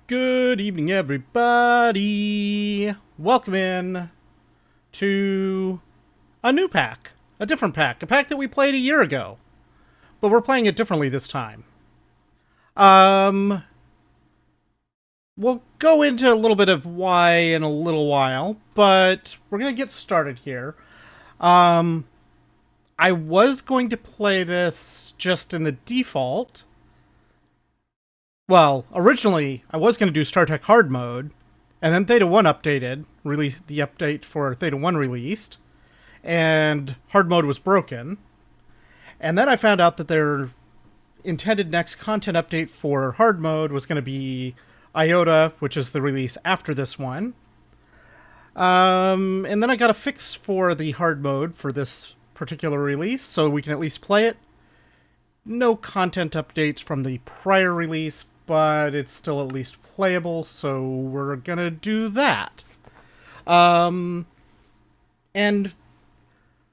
Good evening, everybody. Welcome in to a new pack, a different pack, a pack that we played a year ago, but we're playing it differently this time. Um, we'll go into a little bit of why in a little while, but we're gonna get started here. Um, I was going to play this just in the default. Well, originally I was going to do StarTech Hard Mode, and then Theta 1 updated, the update for Theta 1 released, and Hard Mode was broken. And then I found out that their intended next content update for Hard Mode was going to be IOTA, which is the release after this one. And then I got a fix for the Hard Mode for this particular release, so we can at least play it. No content updates from the prior release, but it's still at least playable, so we're gonna do that. And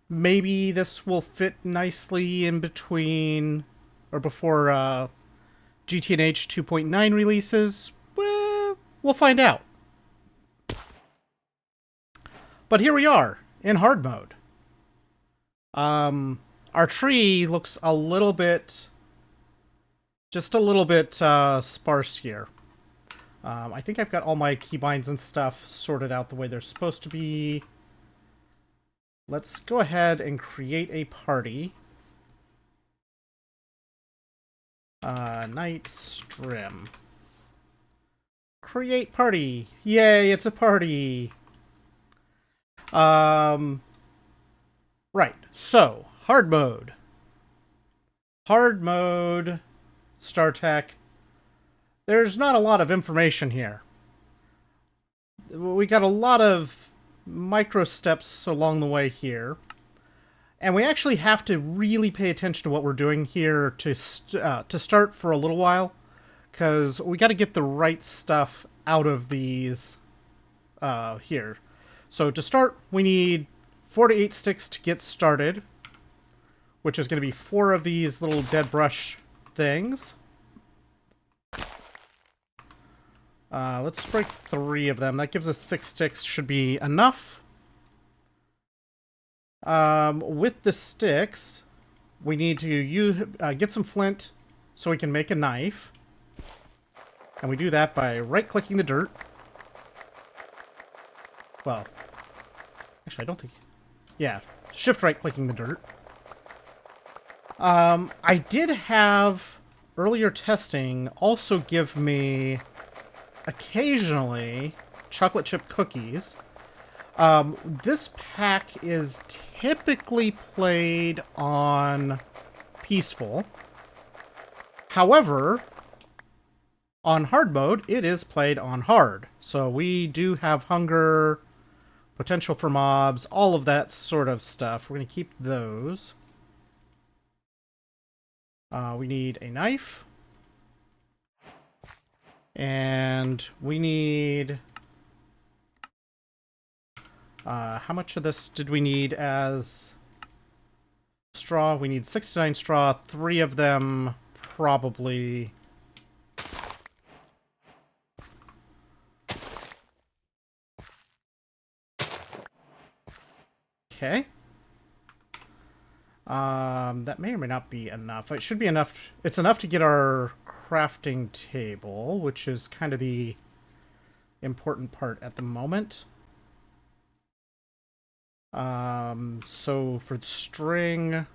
maybe this will fit nicely in between or before GTNH 2.9 releases. Well, we'll find out. But here we are in hard mode. Our tree looks a little bit, just a little bit sparse here. I think I've got all my keybinds and stuff sorted out the way they're supposed to be. Let's go ahead and create a party. Night Strim. Create party. Yay, it's a party. Right, so, hard mode. Hard mode, StarTech. There's not a lot of information here. We got a lot of micro steps along the way here. And we actually have to really pay attention to what we're doing here to start for a little while. Because we got to get the right stuff out of these here. So to start, we need 4 to 8 sticks to get started, which is going to be 4 of these little dead brush things. Let's break 3 of them. That gives us 6 sticks. Should be enough. With the sticks, we need to get some flint so we can make a knife. And we do that by right-clicking the dirt. Well, actually, I don't think... Yeah, shift right-clicking the dirt. I did have earlier testing also give me occasionally chocolate chip cookies. This pack is typically played on peaceful. However, on hard mode, it is played on hard. So we do have hunger, potential for mobs, all of that sort of stuff. We're going to keep those. We need a knife. And we need... how much of this did we need as straw? We need 69 straw. 3 of them probably... Okay. That may or may not be enough. It should be enough. It's enough to get our crafting table, which is kind of the important part at the moment. So for the string...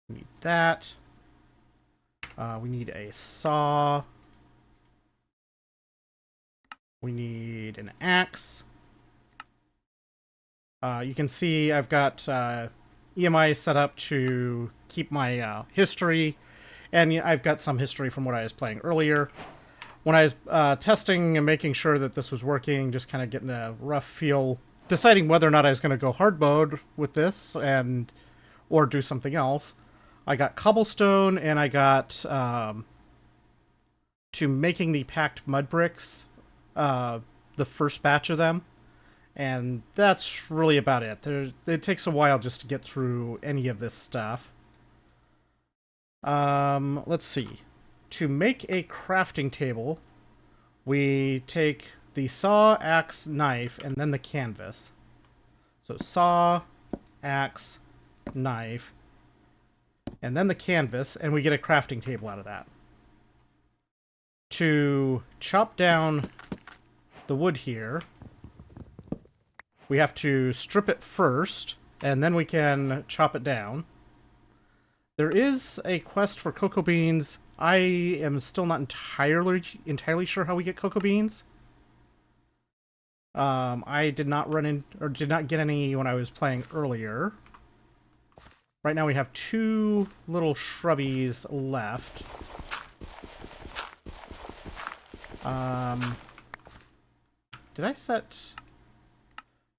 We need that. We need a saw. We need an axe. You can see I've got EMI set up to keep my history, and I've got some history from what I was playing earlier. When I was testing and making sure that this was working, just kind of getting a rough feel, deciding whether or not I was going to go hard mode with this or do something else. I got cobblestone, and I got to making the packed mud bricks, the first batch of them, And that's really about it. It takes a while just to get through any of this stuff. Let's see. To make a crafting table, we take the saw, axe, knife, and then the canvas. So saw, axe, knife, and then the canvas, and we get a crafting table out of that. To chop down the wood here, we have to strip it first, and then we can chop it down. There is a quest for cocoa beans. I am still not entirely sure how we get cocoa beans. I did not run in, or did not get any when I was playing earlier. Right now we have 2 little shrubbies left. Did I set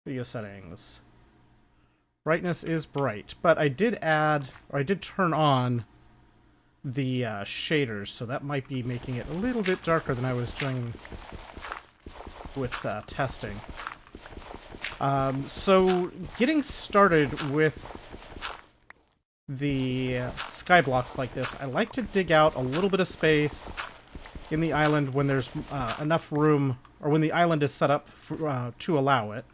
video settings? Brightness is bright, but I did add, or I did turn on the shaders, so that might be making it a little bit darker than I was doing with testing. So getting started with the sky blocks like this, I like to dig out a little bit of space in the island when there's enough room, or when the island is set up for, to allow it,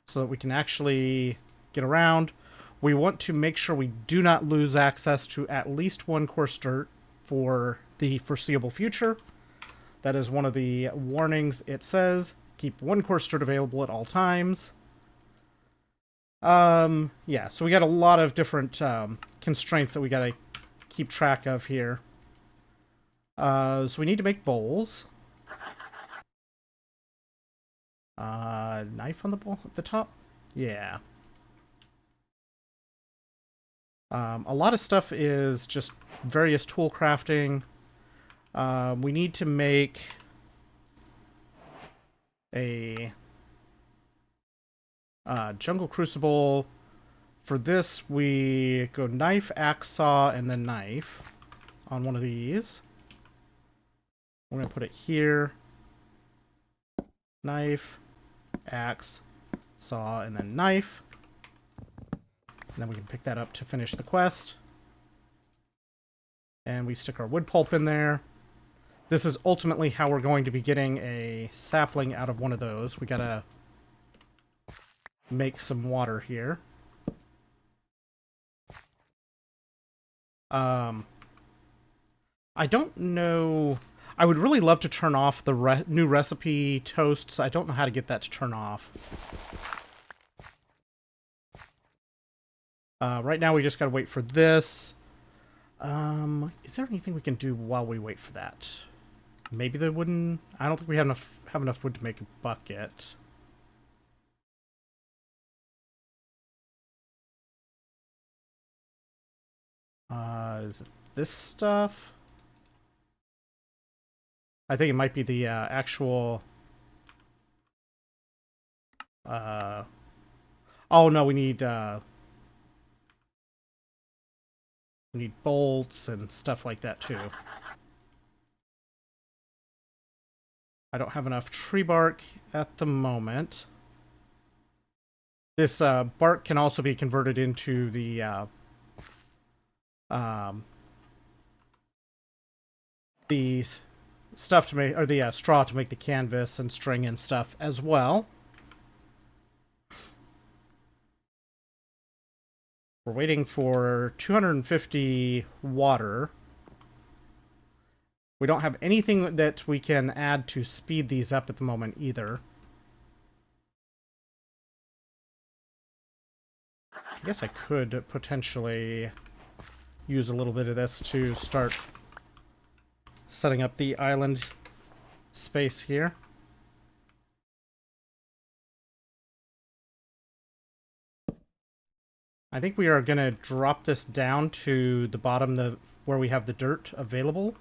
so that we can actually get around. We want to make sure we do not lose access to at least 1 coarse dirt for the foreseeable future. That is one of the warnings. It says keep 1 coarse dirt available at all times. Yeah, so we got a lot of different constraints that we gotta keep track of here. So we need to make bowls. Knife on the bowl at the top? Yeah. A lot of stuff is just various tool crafting. We need to make a jungle crucible. For this, we go knife, axe, saw, and then knife on one of these. We're going to put it here. Knife, axe, saw, and then knife. And then we can pick that up to finish the quest. And we stick our wood pulp in there. This is ultimately how we're going to be getting a sapling out of one of those. We gotta make some water here. I don't know. I would really love to turn off the new recipe toasts. I don't know how to get that to turn off. Right now we just gotta wait for this. Is there anything we can do while we wait for that? Maybe the wooden... I don't think we have enough wood to make a bucket. Is it this stuff? I think it might be the actual... Oh no, we need bolts and stuff like that too. I don't have enough tree bark at the moment. This bark can also be converted into the stuff to make, or the straw to make the canvas and string and stuff as well. We're waiting for 250 water. We don't have anything that we can add to speed these up at the moment either. I guess I could potentially use a little bit of this to start setting up the island space here. I think we are going to drop this down to the bottom where we have the dirt available.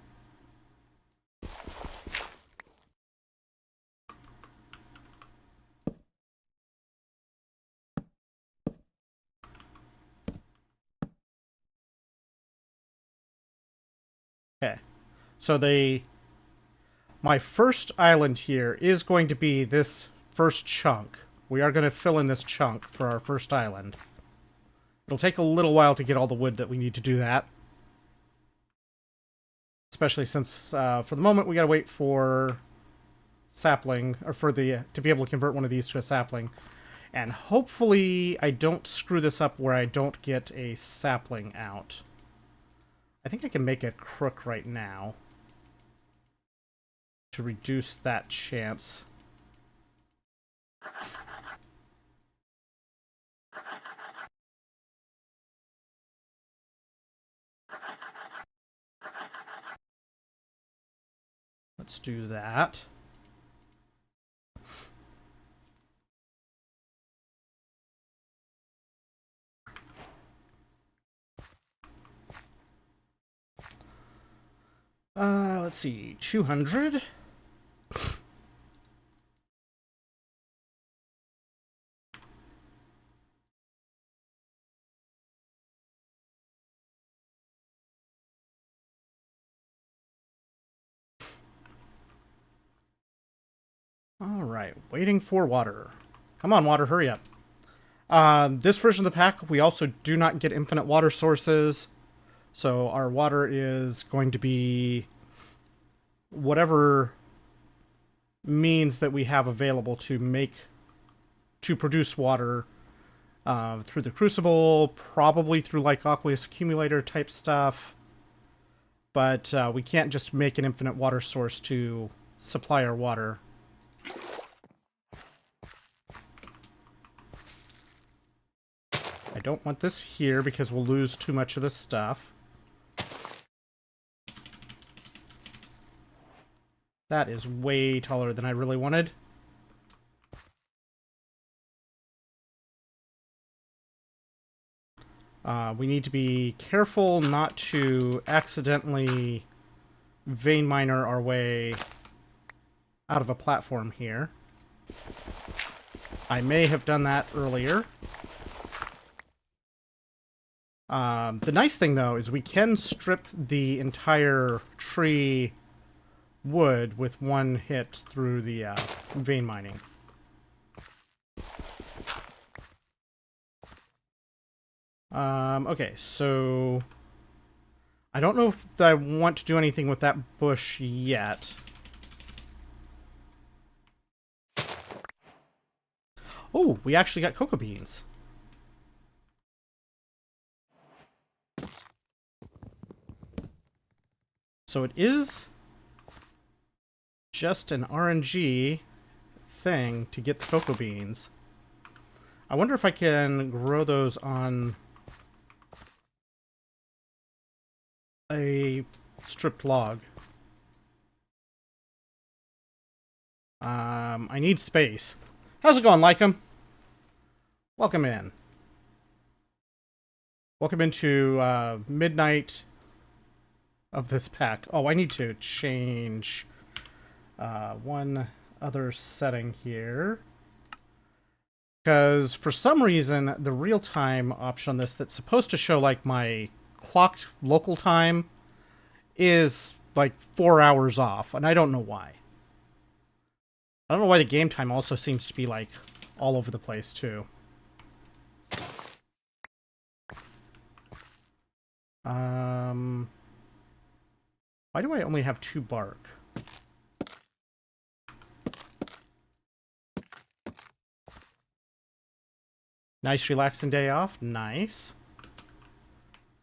Okay. So my first island here is going to be this first chunk. We are going to fill in this chunk for our first island. It'll take a little while to get all the wood that we need to do that. Especially since, for the moment, we gotta wait for sapling, or for the to be able to convert one of these to a sapling. And hopefully I don't screw this up where I don't get a sapling out. I think I can make a crook right now to reduce that chance. Let's do that. Let's see, 200. Alright, waiting for water. Come on, water, hurry up. This version of the pack, we also do not get infinite water sources. So our water is going to be whatever means that we have available to produce water through the crucible, probably through like aqueous accumulator type stuff. But we can't just make an infinite water source to supply our water. I don't want this here because we'll lose too much of this stuff. That is way taller than I really wanted. We need to be careful not to accidentally vein miner our way out of a platform here. I may have done that earlier. The nice thing, though, is we can strip the entire tree wood with one hit through the vein mining. Okay, so I don't know if I want to do anything with that bush yet. Oh, we actually got cocoa beans. So it is just an RNG thing to get the cocoa beans. I wonder if I can grow those on a stripped log. I need space. How's it going, Lycum? Welcome in. Welcome into midnight of this pack. Oh, I need to change one other setting here. Because for some reason, the real-time option on this that's supposed to show like my clocked local time is like 4 hours off, and I don't know why. I don't know why the game time also seems to be like all over the place too. Why do I only have 2 bark? Nice relaxing day off. Nice.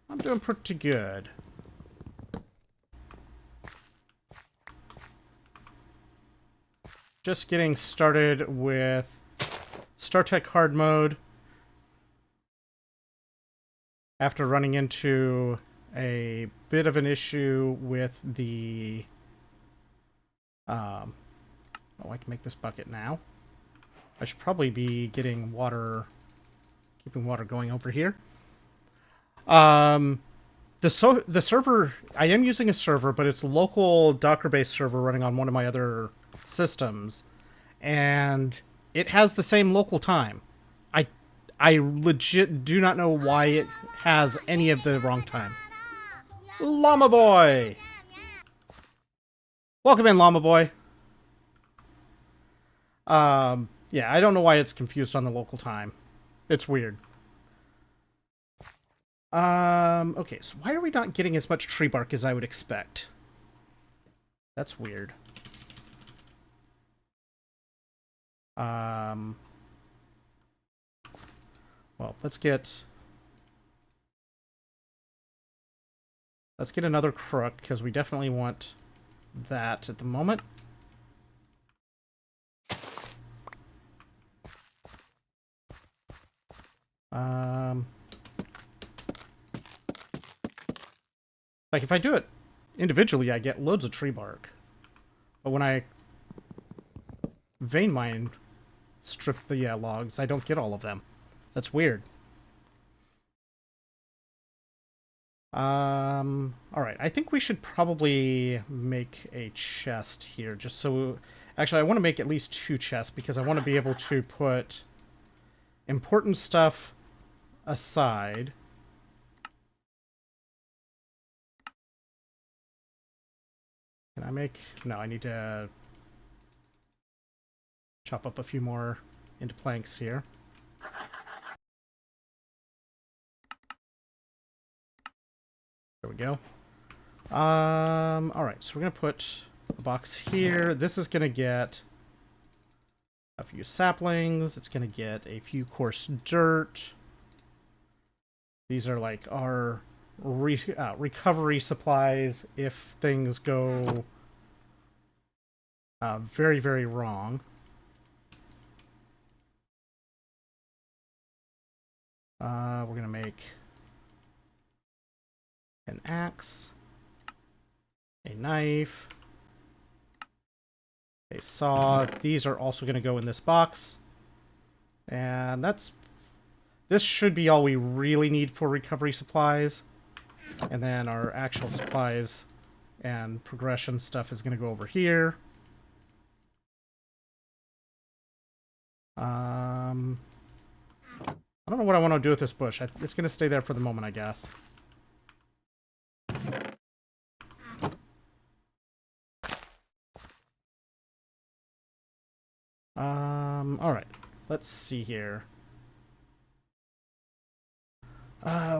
I'm doing pretty good. Just getting started with StarTech hard mode after running into a bit of an issue with the oh, I can make this bucket now. I should probably be getting water, keeping water going over here. The server, I am using a server, but it's a local Docker-based server running on one of my other systems, and it has the same local time. I legit do not know why it has any of the wrong time. Llama Boy! Welcome in, Llama Boy. Yeah, I don't know why it's confused on the local time. It's weird. Okay, so why are we not getting as much tree bark as I would expect? That's weird. Well, let's get another crook, because we definitely want that at the moment. Like, if I do it individually, I get loads of tree bark. But when I vein mine strip the logs, I don't get all of them. That's weird. Alright, I think we should probably make a chest here, just so... Actually, I want to make at least 2 chests, because I want to be able to put important stuff aside. Can I make... No, I need to chop up a few more into planks here. There we go. Alright, so we're going to put a box here. This is going to get a few saplings. It's going to get a few coarse dirt. These are like our recovery supplies if things go very, very wrong. We're going to make an axe, a knife, a saw. These are also going to go in this box. And this should be all we really need for recovery supplies. And then our actual supplies and progression stuff is going to go over here. I don't know what I want to do with this bush. It's going to stay there for the moment, I guess. Alright. Let's see here.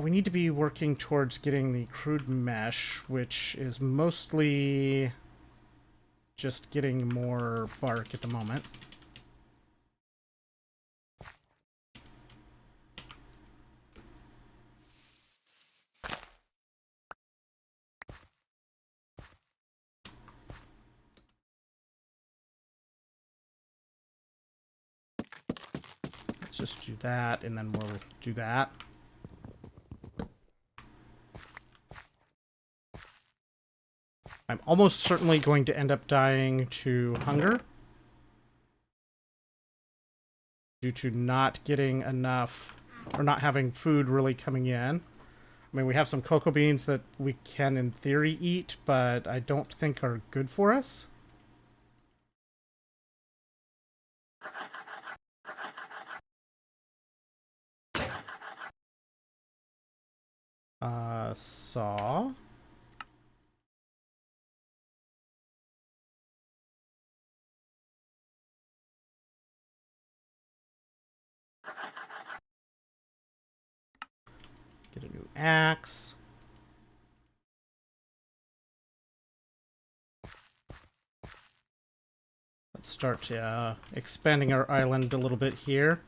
We need to be working towards getting the crude mesh, which is mostly just getting more bark at the moment. Let's just do that, and then we'll do that. I'm almost certainly going to end up dying to hunger due to not getting enough, or not having food really coming in. I mean, we have some cocoa beans that we can, in theory, eat, but I don't think are good for us. Saw. Get a new axe. Let's start expanding our island a little bit here.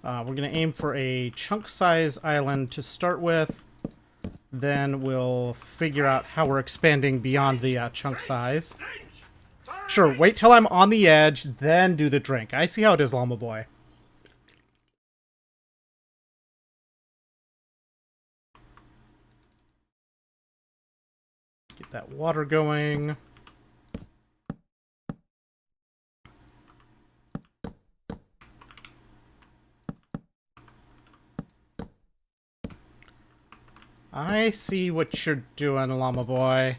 We're going to aim for a chunk size island to start with. Then we'll figure out how we're expanding beyond the chunk size. Sure, wait till I'm on the edge, then do the drink. I see how it is, Llama Boy. Get that water going. I see what you're doing, Llama Boy.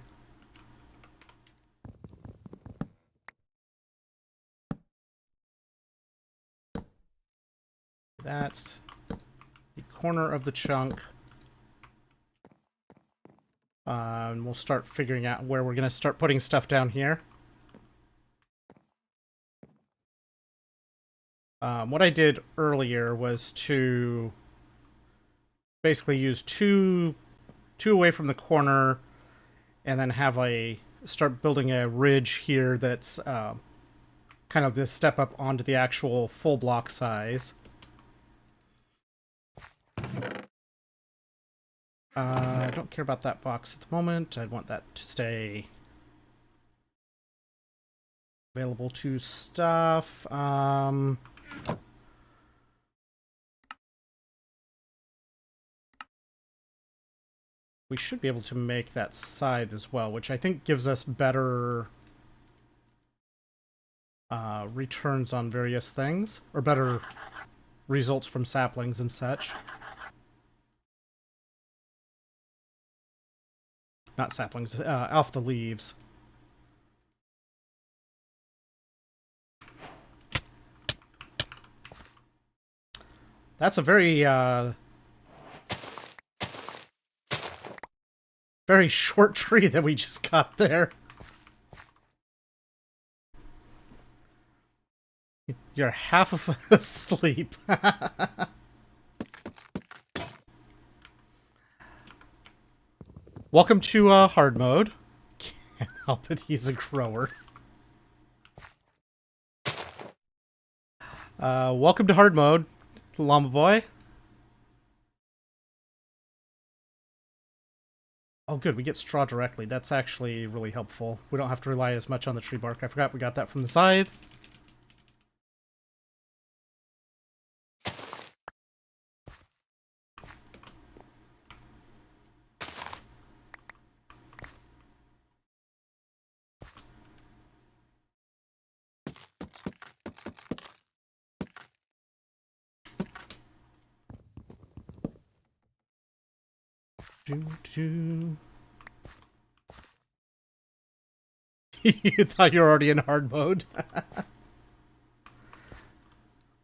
That's the corner of the chunk. And we'll start figuring out where we're going to start putting stuff down here. What I did earlier was to basically use two away from the corner, and then have start building a ridge here that's kind of this step up onto the actual full block size. I don't care about that box at the moment. I want that to stay available to stuff. We should be able to make that scythe as well, which I think gives us better returns on various things, or better results from saplings and such. Not saplings, off the leaves. That's a very very short tree that we just got there. You're half asleep. Welcome to hard mode. Can't help it, he's a grower. Welcome to hard mode, Llama Boy. Oh good, we get straw directly. That's actually really helpful. We don't have to rely as much on the tree bark. I forgot we got that from the scythe. You thought you were already in hard mode?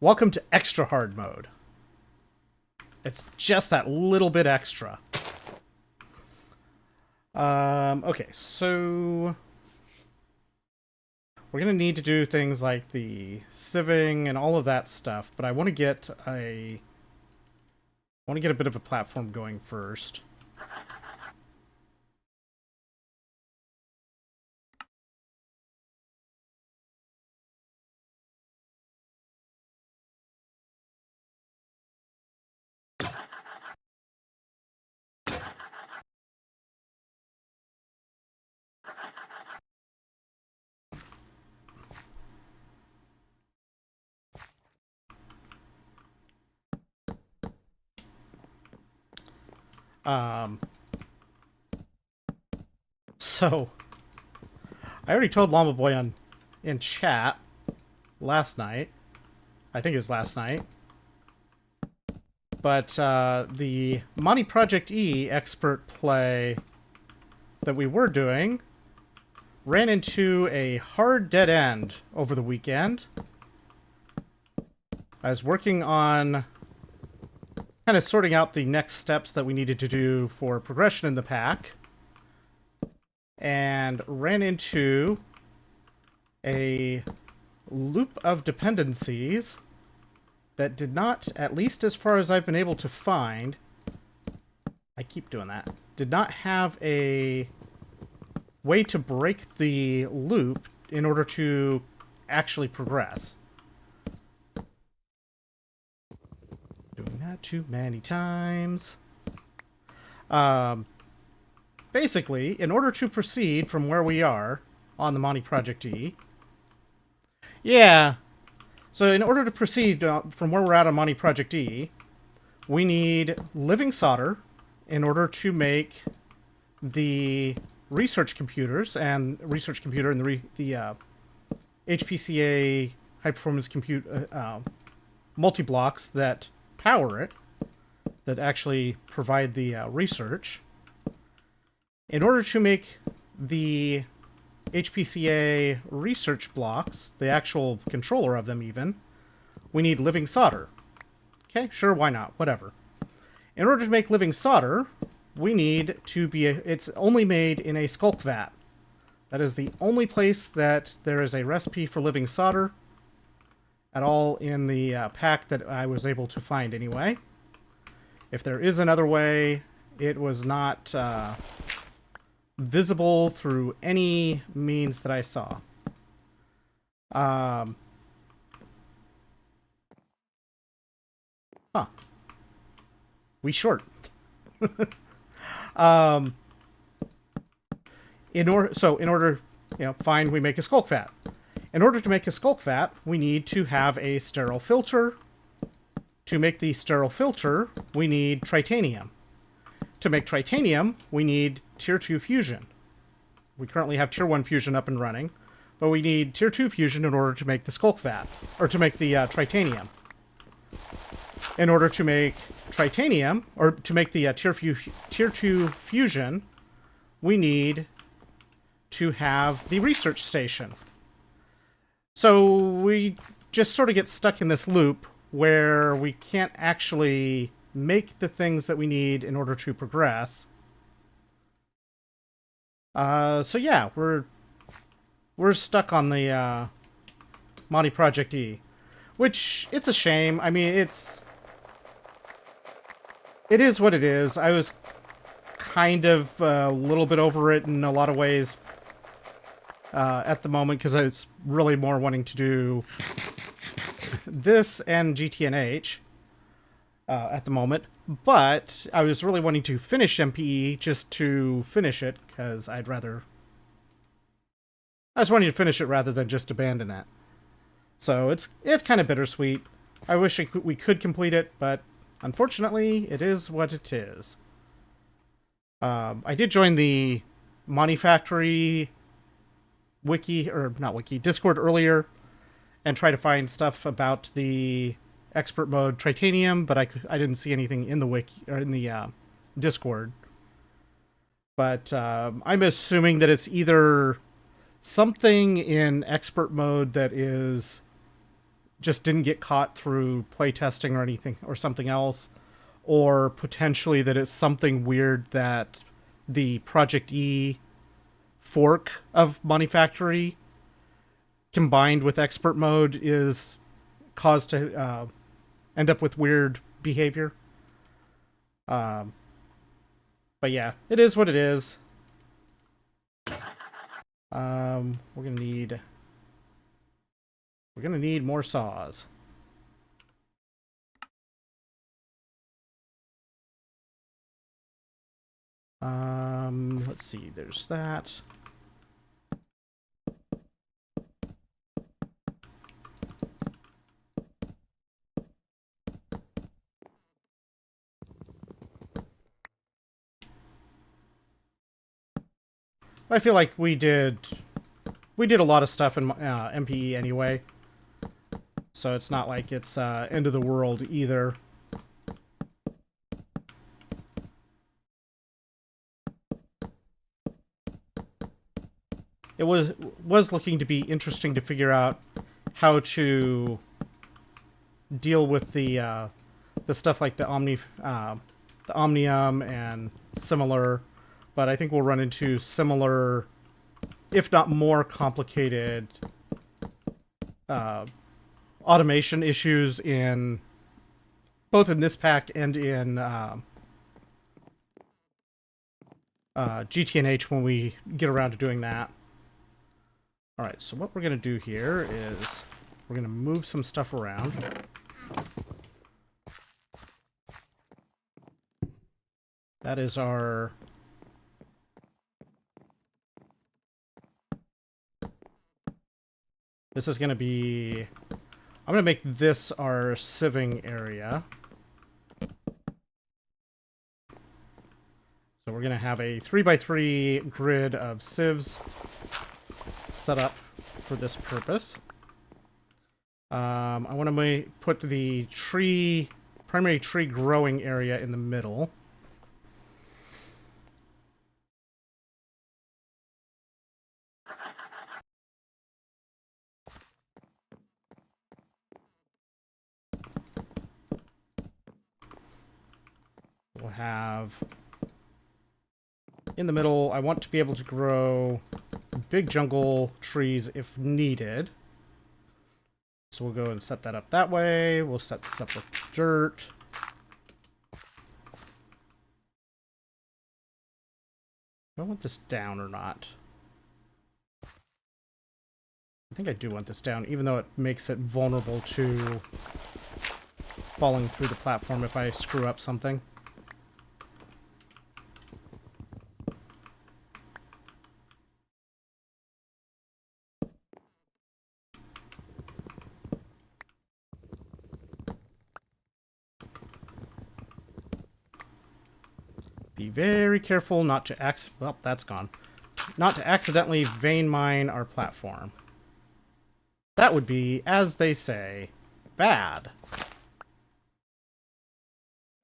Welcome to extra hard mode. It's just that little bit extra. Okay, so we're gonna need to do things like the sieving and all of that stuff, but I want to get a bit of a platform going first. So I already told Llama Boy in chat last night. I think it was last night. But the Monty Project E expert play that we were doing ran into a hard dead end over the weekend. I was working on kind of sorting out the next steps that we needed to do for progression in the pack, and ran into a loop of dependencies that did not, at least as far as I've been able to find, I keep doing that, did not have a way to break the loop in order to actually progress. Doing that too many times. Basically, in order to proceed from where we are on the Monty Project E, yeah, so in order to proceed from where we're at on Monty Project E, we need living solder in order to make the research computers and research computer and the HPCA high performance compute multi-blocks that power it, that actually provide the research. In order to make the HPCA research blocks, the actual controller of them even, we need living solder. Okay, sure, why not? Whatever. In order to make living solder, we need to be... it's only made in a skulk vat. That is the only place that there is a recipe for living solder at all in the pack that I was able to find anyway. If there is another way, it was not visible through any means that I saw. Huh. We short. In order, fine, we make a skulk vat. In order to make a skulk vat, we need to have a sterile filter. To make the sterile filter, we need tritanium. To make tritanium, we need tier 2 fusion. We currently have tier 1 fusion up and running, but we need tier 2 fusion in order to make the skulk vat, or to make the tritanium. In order to make tritanium, or to make the tier 2 fusion, we need to have the research station. So we just sort of get stuck in this loop where we can't actually make the things that we need in order to progress. So yeah, we're stuck on the Monty Project E, which it's a shame. I mean, it is what it is. I was kind of a little bit over it in a lot of ways at the moment because I was really more wanting to do this and GTNH at the moment. But I was really wanting to finish MPE just to finish it because I was wanting to finish it rather than just abandon it. So it's kind of bittersweet. I wish we could complete it, but unfortunately, it is what it is. I did join the Monty Factory wiki, or not wiki, Discord earlier, and try to find stuff about the expert mode Tritanium, but I didn't see anything in the wiki or in the Discord. But I'm assuming that it's either something in expert mode that is just didn't get caught through playtesting or anything, or something else, or potentially that it's something weird that the Project E fork of Monty Factory combined with expert mode is caused to end up with weird behavior. But yeah, it is what it is. We're gonna need more saws. Let's see, there's that. I feel like we did a lot of stuff in MPE anyway, so it's not like it's end of the world either. It was looking to be interesting to figure out how to deal with the stuff like the Omnium and similar, but I think we'll run into similar, if not more complicated, automation issues in both in this pack and in GTNH when we get around to doing that. Alright, so what we're going to do here is we're going to move some stuff around. That is our... This is going to be... I'm going to make this our sieving area. So we're going to have a 3x3 grid of sieves set up for this purpose. I want to put the primary tree growing area in the middle. We'll have In the middle, I want to be able to grow big jungle trees if needed. So we'll go and set that up that way. We'll set this up with dirt. Do I want this down or not? I think I do want this down, even though it makes it vulnerable to falling through the platform if I screw up something. Be very careful not to well, that's gone. Not to accidentally vein mine our platform. That would be, as they say, bad.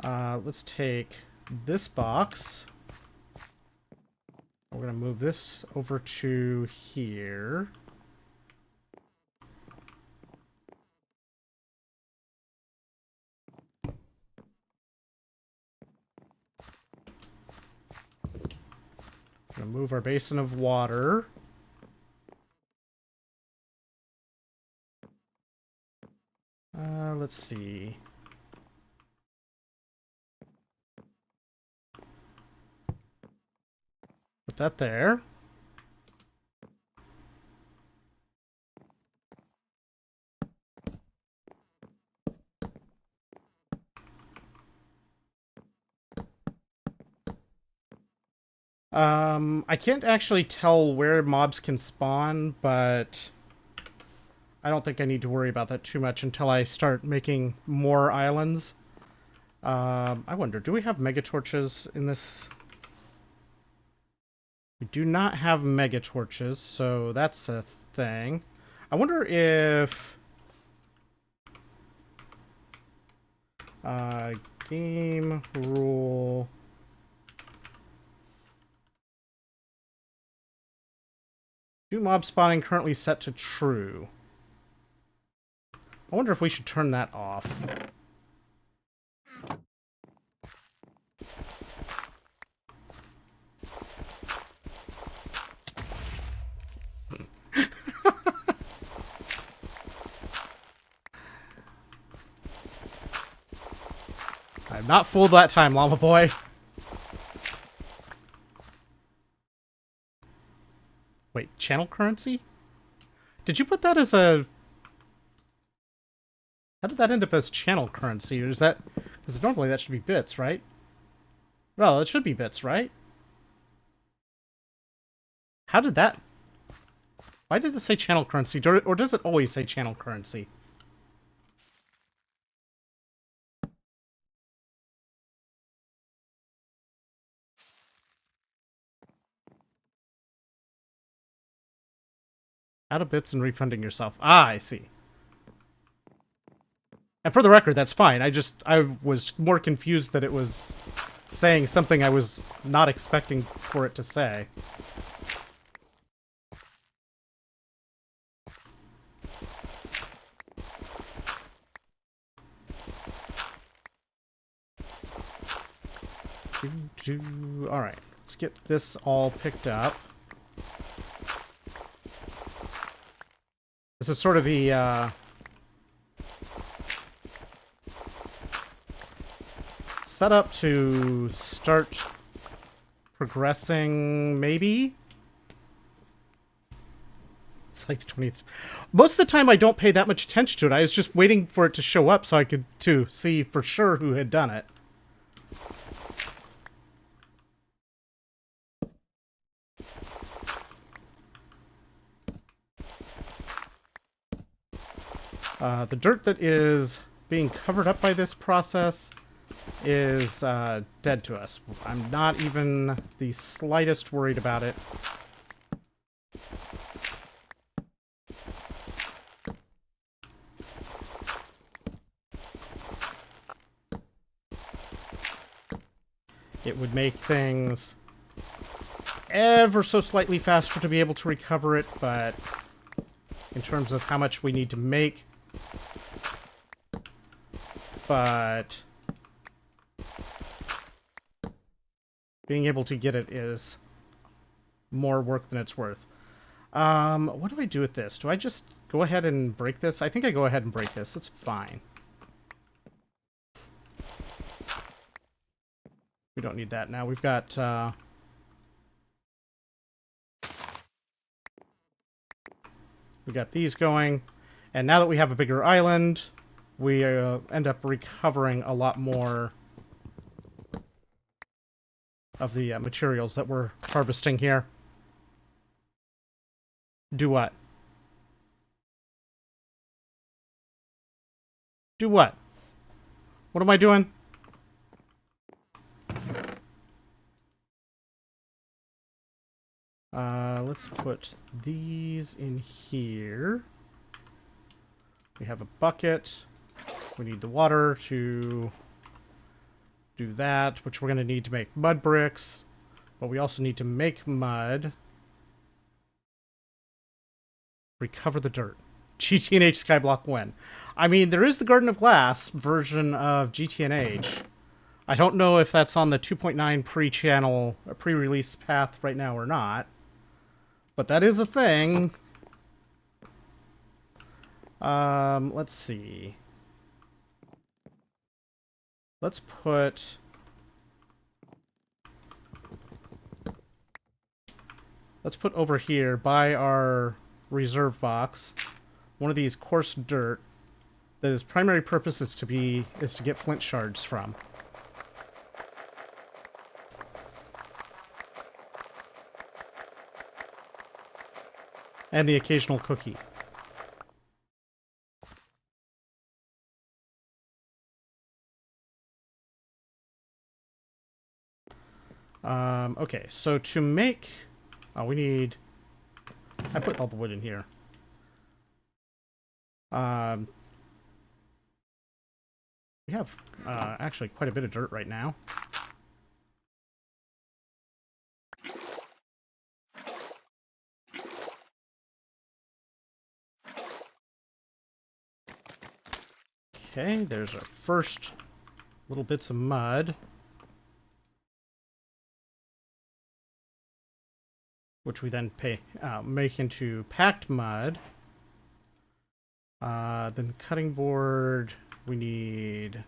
Let's take this box. We're going to move this over to here. Gonna move our basin of water. Let's see. Put that there. I can't actually tell where mobs can spawn, but I don't think I need to worry about that too much until I start making more islands. I wonder, do we have mega torches in this? We do not have mega torches, so that's a thing. I wonder if game rule. Do mob spawning currently set to true? I wonder if we should turn that off. I'm not fooled that time, llama boy. Wait, channel currency? Did you put that as a... How did that end up as channel currency? Or is that... Because normally that should be bits, right? Well, it should be bits, right? How did that... Why did it say channel currency? Or does it always say channel currency? Out of bits and refunding yourself. Ah, I see. And for the record, that's fine. I was more confused that it was saying something I was not expecting for it to say. Alright, let's get this all picked up. This is sort of the, set up to start progressing, maybe? It's like the 20th. Most of the time I don't pay that much attention to it. I was just waiting for it to show up so I could, see for sure who had done it. The dirt that is being covered up by this process is dead to us. I'm not even the slightest worried about it. It would make things ever so slightly faster to be able to recover it, but in terms of how much we need to make, but being able to get it is more work than it's worth. What do I do with this? Do I just go ahead and break this? I think I go ahead and break this. It's fine. We don't need that now. We've got, we got these going. And now that we have a bigger island, we end up recovering a lot more of the materials that we're harvesting here. Do what? Do what? What am I doing? Let's put these in here. We have a bucket. We need the water to do that, which we're going to need to make mud bricks. But we also need to make mud. Recover the dirt. GTNH Skyblock win. I mean, there is the Garden of Glass version of GTNH. I don't know if that's on the 2.9 pre-channel, pre-release path right now or not. But that is a thing. Let's see. Let's put... Let's put over here, by our reserve box, one of these coarse dirt that its primary purpose is to get flint shards from. And the occasional cookie. Okay, so to make... Oh, we need... I put all the wood in here. We have actually quite a bit of dirt right now. Okay, there's our first little bits of mud. Which we then make into packed mud. Then cutting board, we need...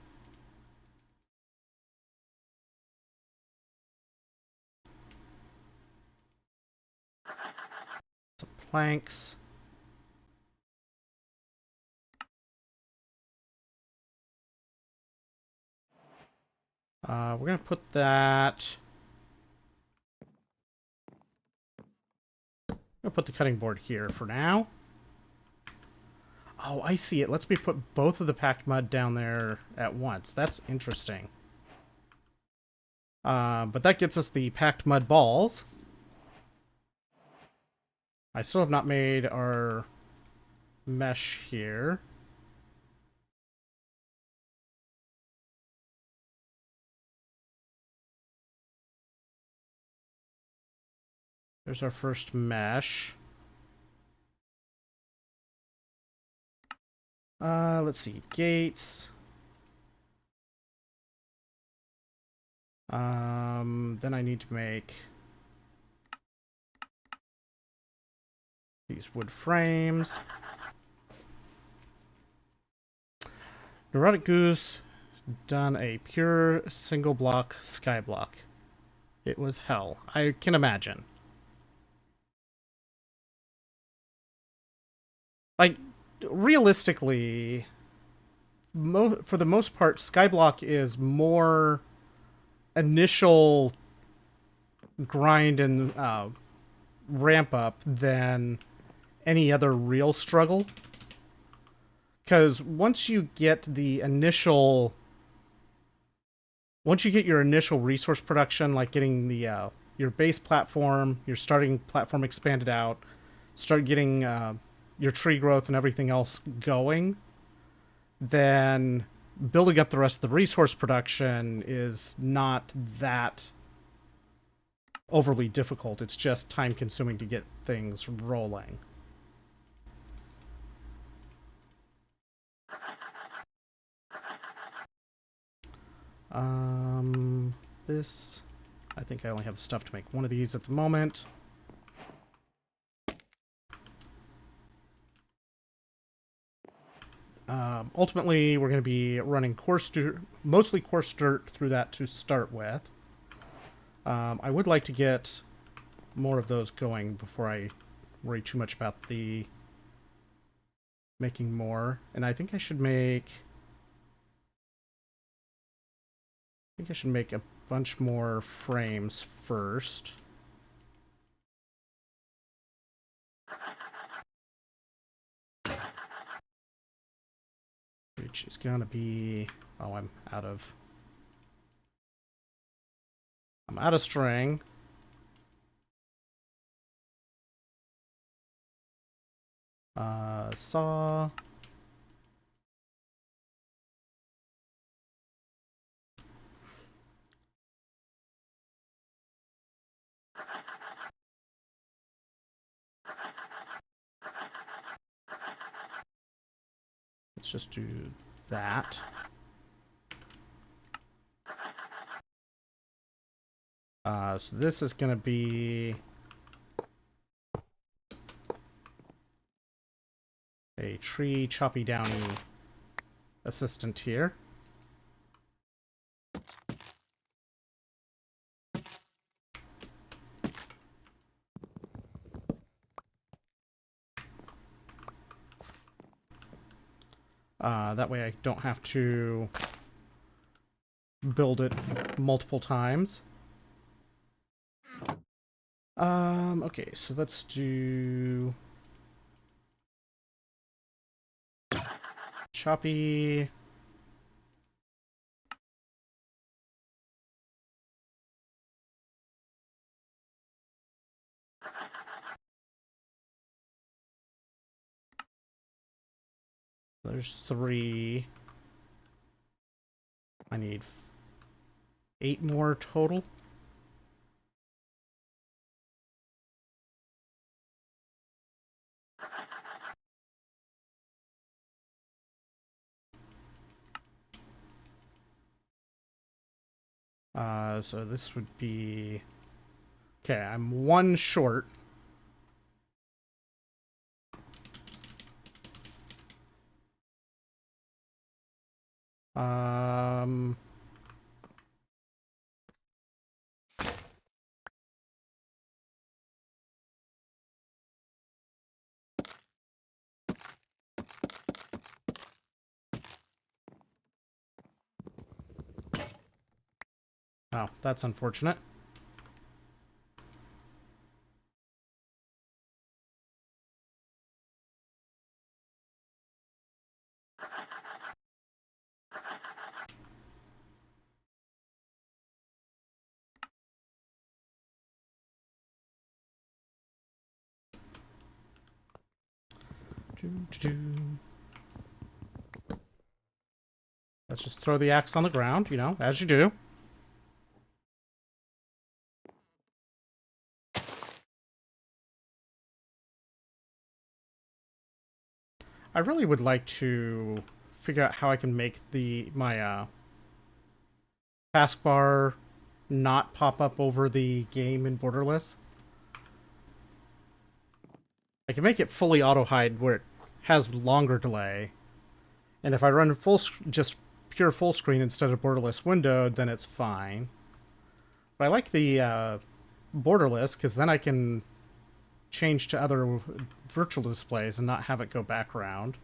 some planks. We're going to put that... I'll put the cutting board here for now. Oh, I see it. Let's me put both of the packed mud down there at once. That's interesting. But that gets us the packed mud balls. I still have not made our mesh here. There's our first mesh. Let's see. Gates. Then I need to make these wood frames. Neurotic Goose done a pure single block sky block. It was hell. I can imagine. Like, realistically, for the most part, Skyblock is more initial grind and ramp up than any other real struggle. Because once you get your initial resource production, like getting the your base platform, your starting platform expanded out, start getting your tree growth and everything else going, then building up the rest of the resource production is not that overly difficult. It's just time consuming to get things rolling. This, I think I only have stuff to make one of these at the moment. Ultimately, we're going to be running mostly coarse dirt through that to start with. I would like to get more of those going before I worry too much about the making more. And I think I should make a bunch more frames first. Which is gonna be... Oh, I'm out of string. Saw. Let's just do that. So this is gonna be a tree choppy downy assistant here. That way I don't have to build it multiple times. Okay, so let's do choppy. There's 3. I need 8 more total. So this would be... Okay, I'm 1 short. Um... Oh, that's unfortunate. Let's just throw the axe on the ground, you know, as you do. I really would like to figure out how I can make my taskbar not pop up over the game in Borderless. I can make it fully auto-hide where it has longer delay. And if I run just pure full screen instead of Borderless windowed, then it's fine. But I like the Borderless, because then I can change to other virtual displays and not have it go background.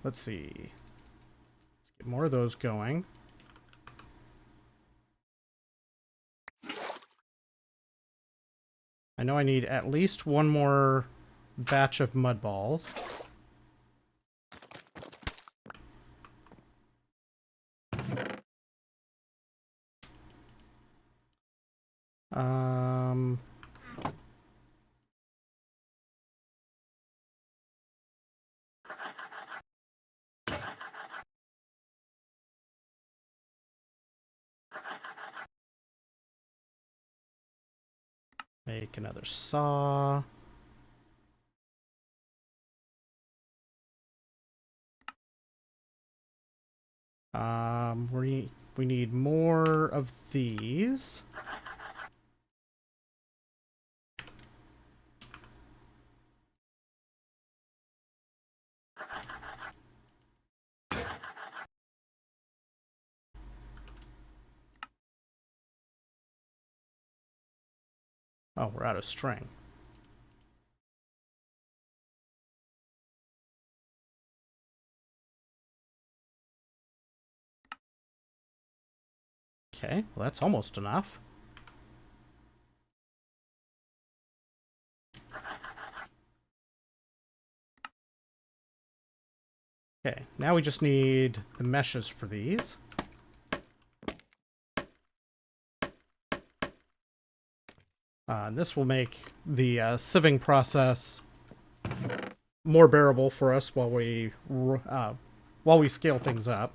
Let's see. Let's get more of those going. I know I need at least 1 more batch of mud balls. Make another saw. We need more of these. Oh, we're out of string. Okay, well that's almost enough. Okay, now we just need the meshes for these. This will make the sieving process more bearable for us while we scale things up.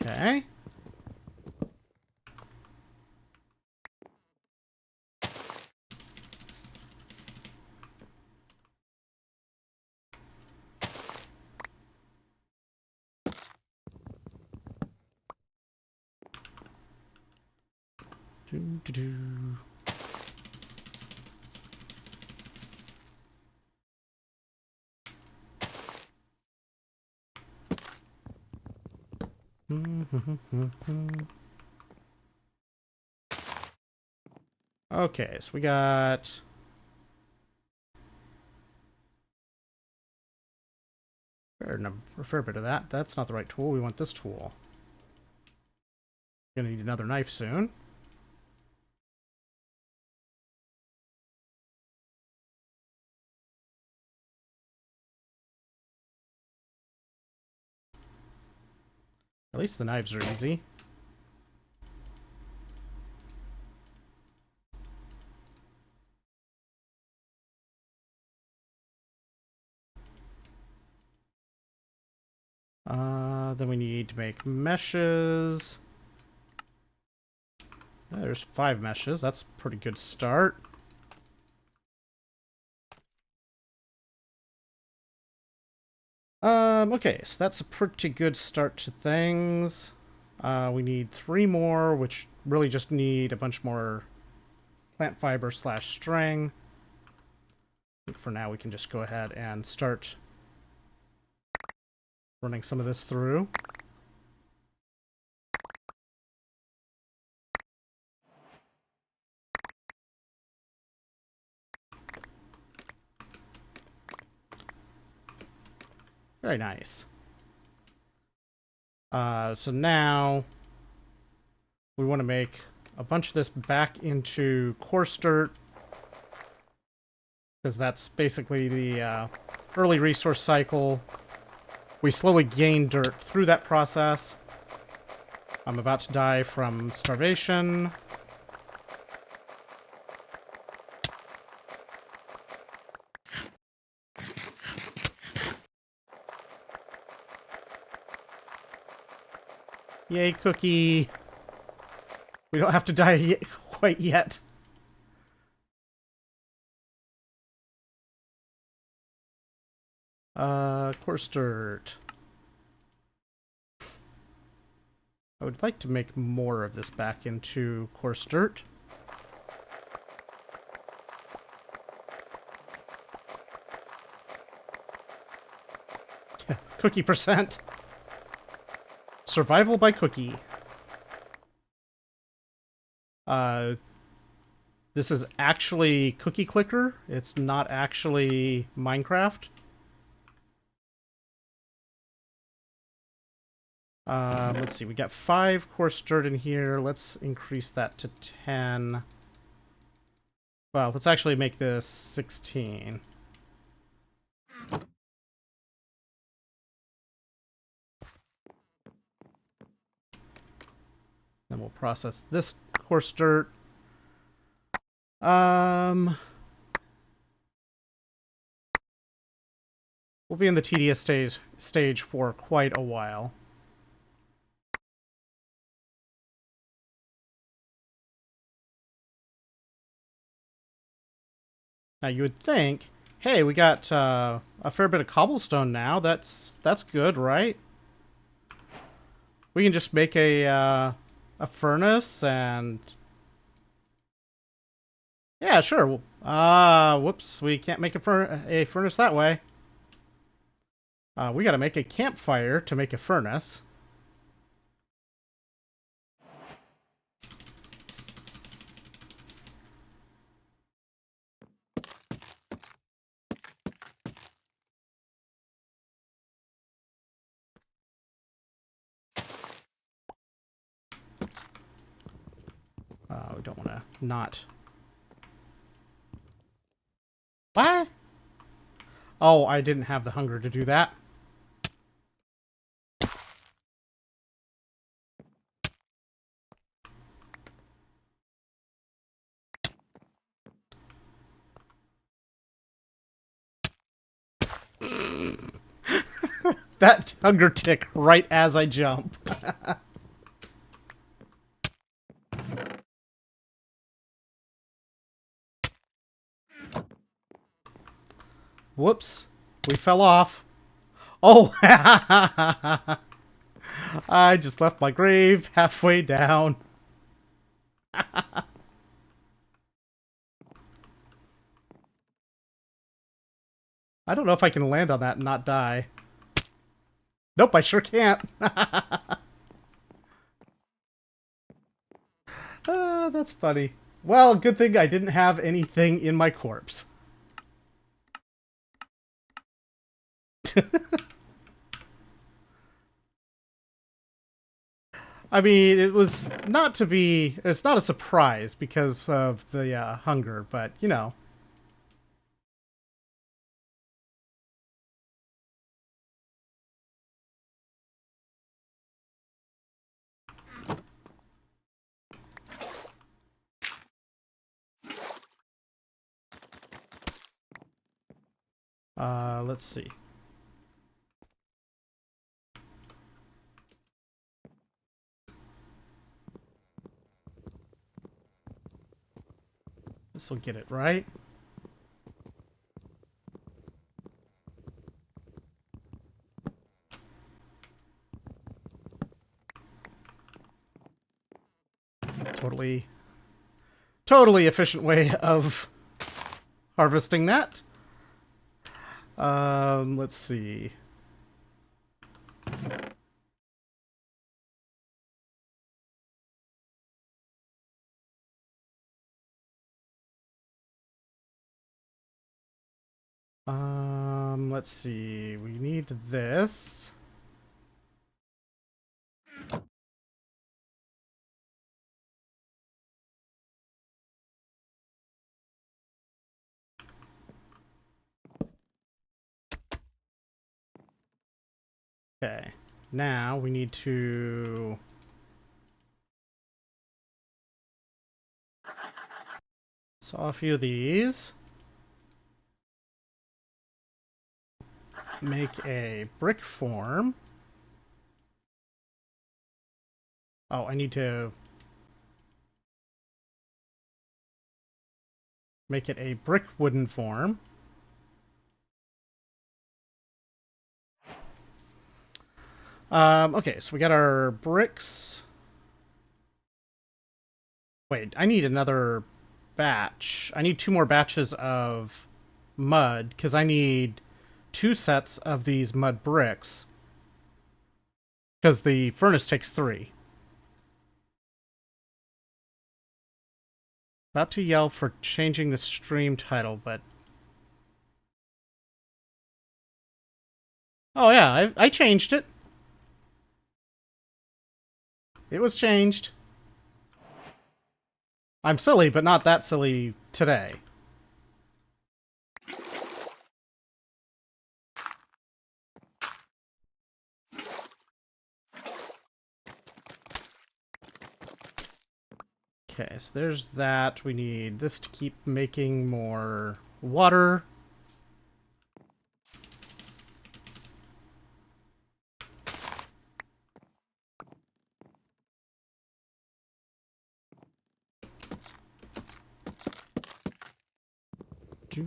Okay. Do. Okay, so we got a fair bit of that. That's not the right tool. We want this tool. Gonna need another knife soon. At least the knives are easy. Then we need to make meshes. There's 5 meshes. That's a pretty good start. Okay, so that's a pretty good start to things. We need 3 more, which really just need a bunch more plant fiber / string. I think for now we can just go ahead and start running some of this through. Very nice. So now we want to make a bunch of this back into coarse dirt, because that's basically the early resource cycle. We slowly gain dirt through that process. I'm about to die from starvation. Yay, cookie. We don't have to die quite yet. Coarse dirt. I would like to make more of this back into coarse dirt. Cookie percent. Survival by cookie. This is actually Cookie Clicker. It's not actually Minecraft. Let's see. We got 5 coarse dirt in here. Let's increase that to 10. Well, let's actually make this 16. Then we'll process this coarse dirt. We'll be in the tedious stage for quite a while. Now you would think, hey, we got a fair bit of cobblestone now. That's good, right? We can just make a furnace and yeah, sure. Whoops, we can't make a furnace that way. We got to make a campfire to make a furnace. We don't want to not. What? Oh, I didn't have the hunger to do that. That hunger tick right as I jump. Whoops. We fell off. Oh! I just left my grave halfway down. I don't know if I can land on that and not die. Nope, I sure can't. That's funny. Well, good thing I didn't have anything in my corpse. I mean, it was not to be... It's not a surprise because of the hunger, but, you know. Let's see. This will get it right. Totally efficient way of harvesting that. Let's see. Let's see. We need this. Okay. Now we need to saw a few of these. Make a brick form. Oh, I need to make it a brick wooden form. Okay, so we got our bricks. Wait, I need another batch. I need 2 more batches of mud, because I need 2 sets of these mud bricks. Because the furnace takes 3. About to yell for changing the stream title, but... Oh yeah, I changed it. It was changed. I'm silly, but not that silly today. Okay, so there's that. We need this to keep making more water. I'm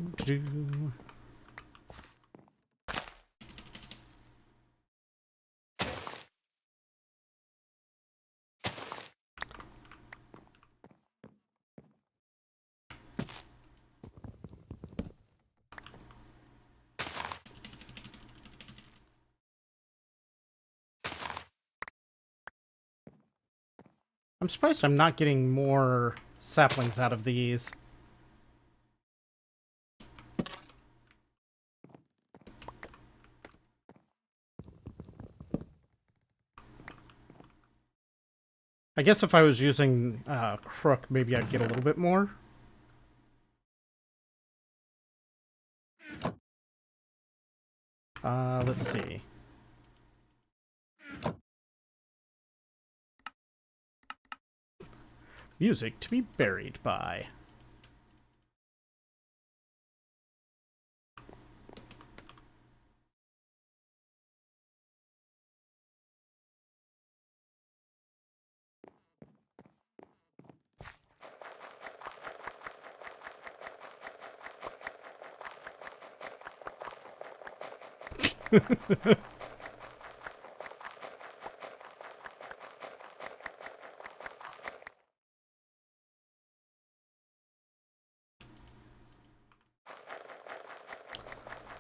surprised I'm not getting more saplings out of these. I guess if I was using Crook, maybe I'd get a little bit more. Let's see. Music to be buried by.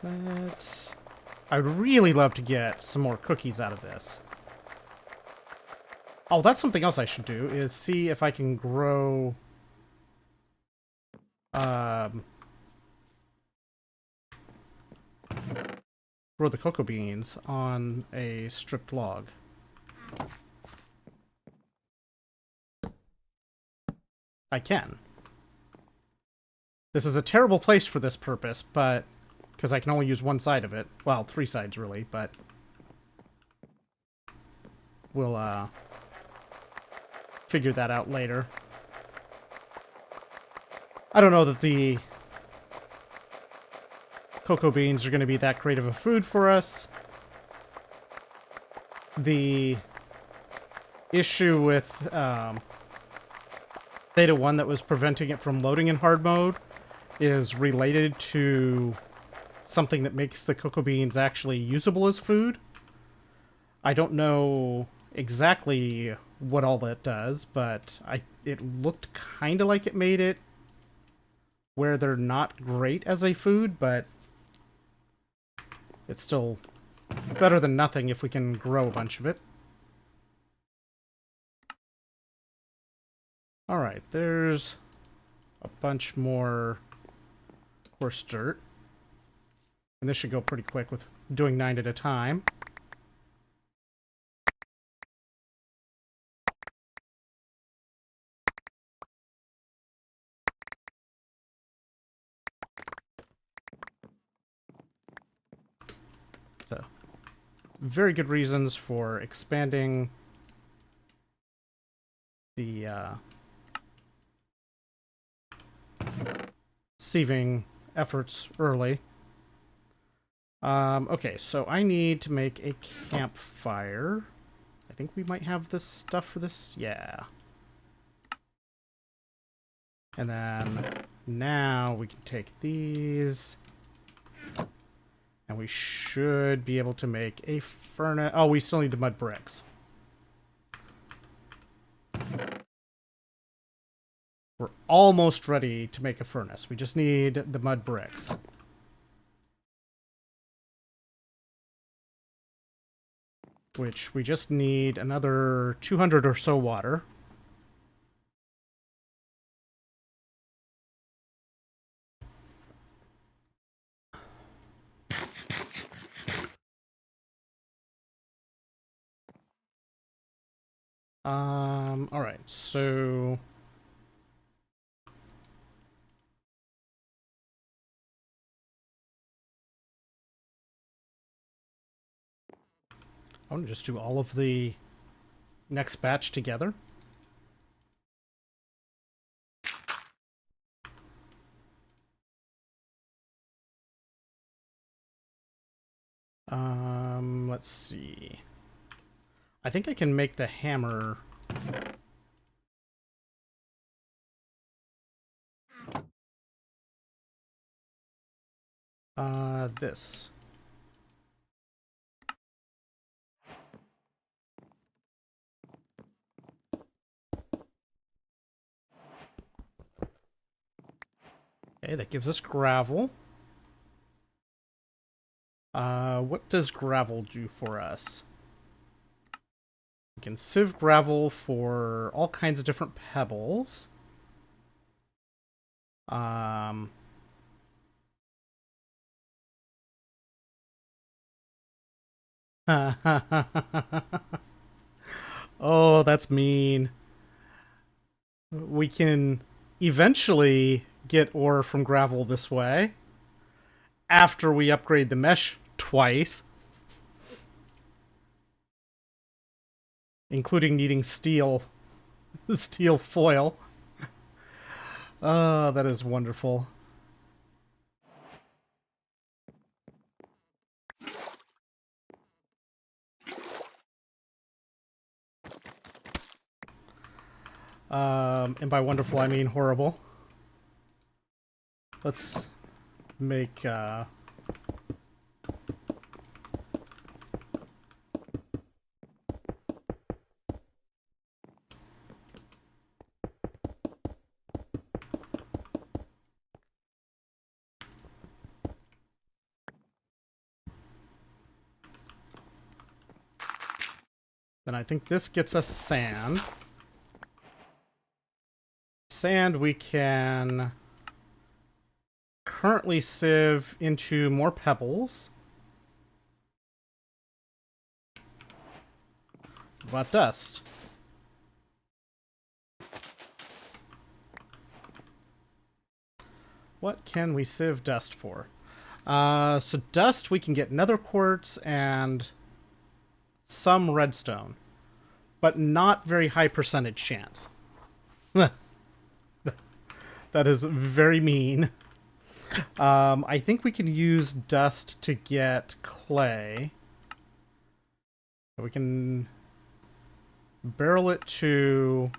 Let's... I'd really love to get some more cookies out of this. Oh, that's something else I should do, is see if I can grow... grow the cocoa beans on a stripped log. I can. This is a terrible place for this purpose, but... because I can only use one side of it. Well, 3 sides, really, but... we'll, figure that out later. I don't know that the cocoa beans are going to be that great of a food for us. The issue with Theta 1 that was preventing it from loading in hard mode is related to something that makes the cocoa beans actually usable as food. I don't know exactly what all that does, but it looked kind of like it made it where they're not great as a food, but it's still better than nothing if we can grow a bunch of it. Alright, there's a bunch more coarse dirt. And this should go pretty quick with doing 9 at a time. So, very good reasons for expanding the sieving efforts early. Okay, so I need to make a campfire. I think we might have this stuff for this. Yeah. And then now we can take these. And we should be able to make a furnace. Oh, we still need the mud bricks. We're almost ready to make a furnace. We just need the mud bricks. Which we just need another 200 or so water. Alright, so... I want to just do all of the next batch together. Let's see. I think I can make the hammer... This. Okay, that gives us gravel. What does gravel do for us? We can sieve gravel for all kinds of different pebbles. Oh, that's mean. We can eventually get ore from gravel this way after we upgrade the mesh twice, including needing steel steel foil. Oh, that is wonderful. And by wonderful, I mean horrible. Let's make, then I think this gets us sand. Sand we can currently sieve into more pebbles. What about dust? What can we sieve dust for? So dust, we can get nether quartz and some redstone, but not very high percentage chance. That is very mean. I think we can use dust to get clay. We can barrel it to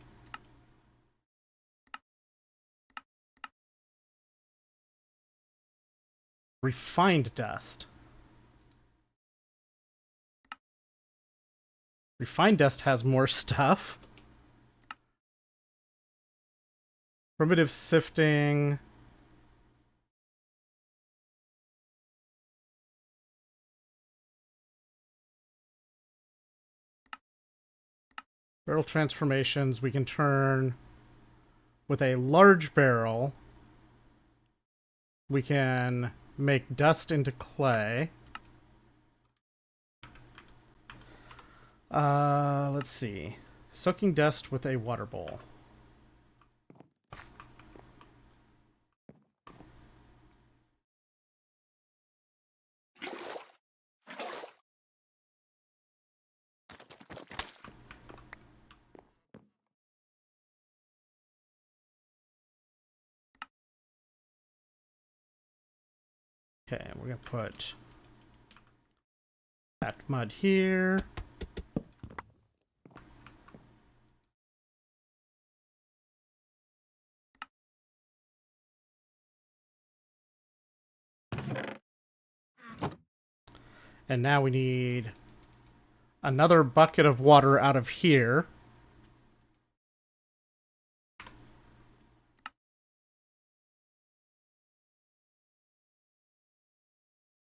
refined dust. Refined dust has more stuff. Primitive sifting. Barrel transformations we can turn with a large barrel. We can make dust into clay. Let's see. Soaking dust with a water bowl. Okay, we're gonna put that mud here. And now we need another bucket of water out of here.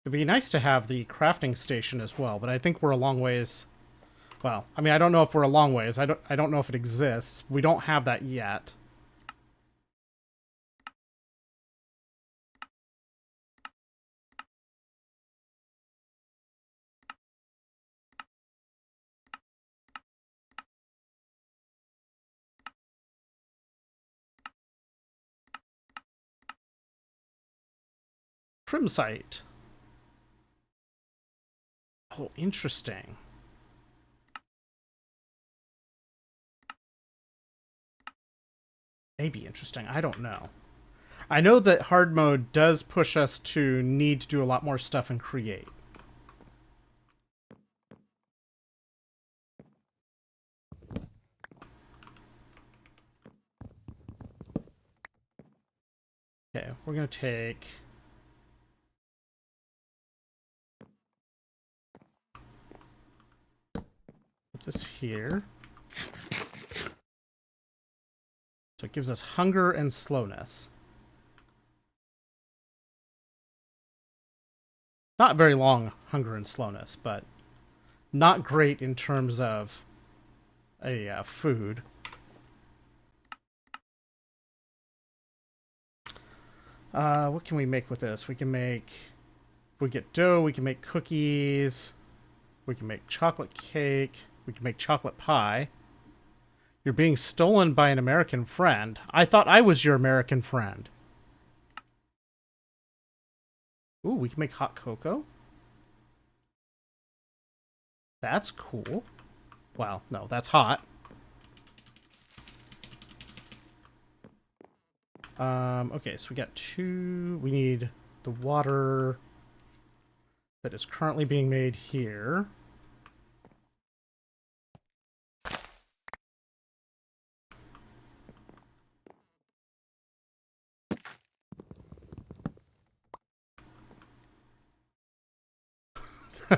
It'd be nice to have the crafting station as well, but I think we're a long ways. Well, I mean, I don't know if we're a long ways. I don't know if it exists. We don't have that yet. Crimsite. Oh, interesting. Maybe interesting. I don't know. I know that hard mode does push us to need to do a lot more stuff and create. Okay, we're going to take put this here. So it gives us hunger and slowness. Not very long hunger and slowness, but not great in terms of a food. What can we make with this? We can make... If we get dough, we can make cookies. We can make chocolate cake. We can make chocolate pie. You're being stolen by an American friend. I thought I was your American friend. Ooh, we can make hot cocoa. That's cool. Well, no, that's hot. Okay, so we got two... We need the water that is currently being made here.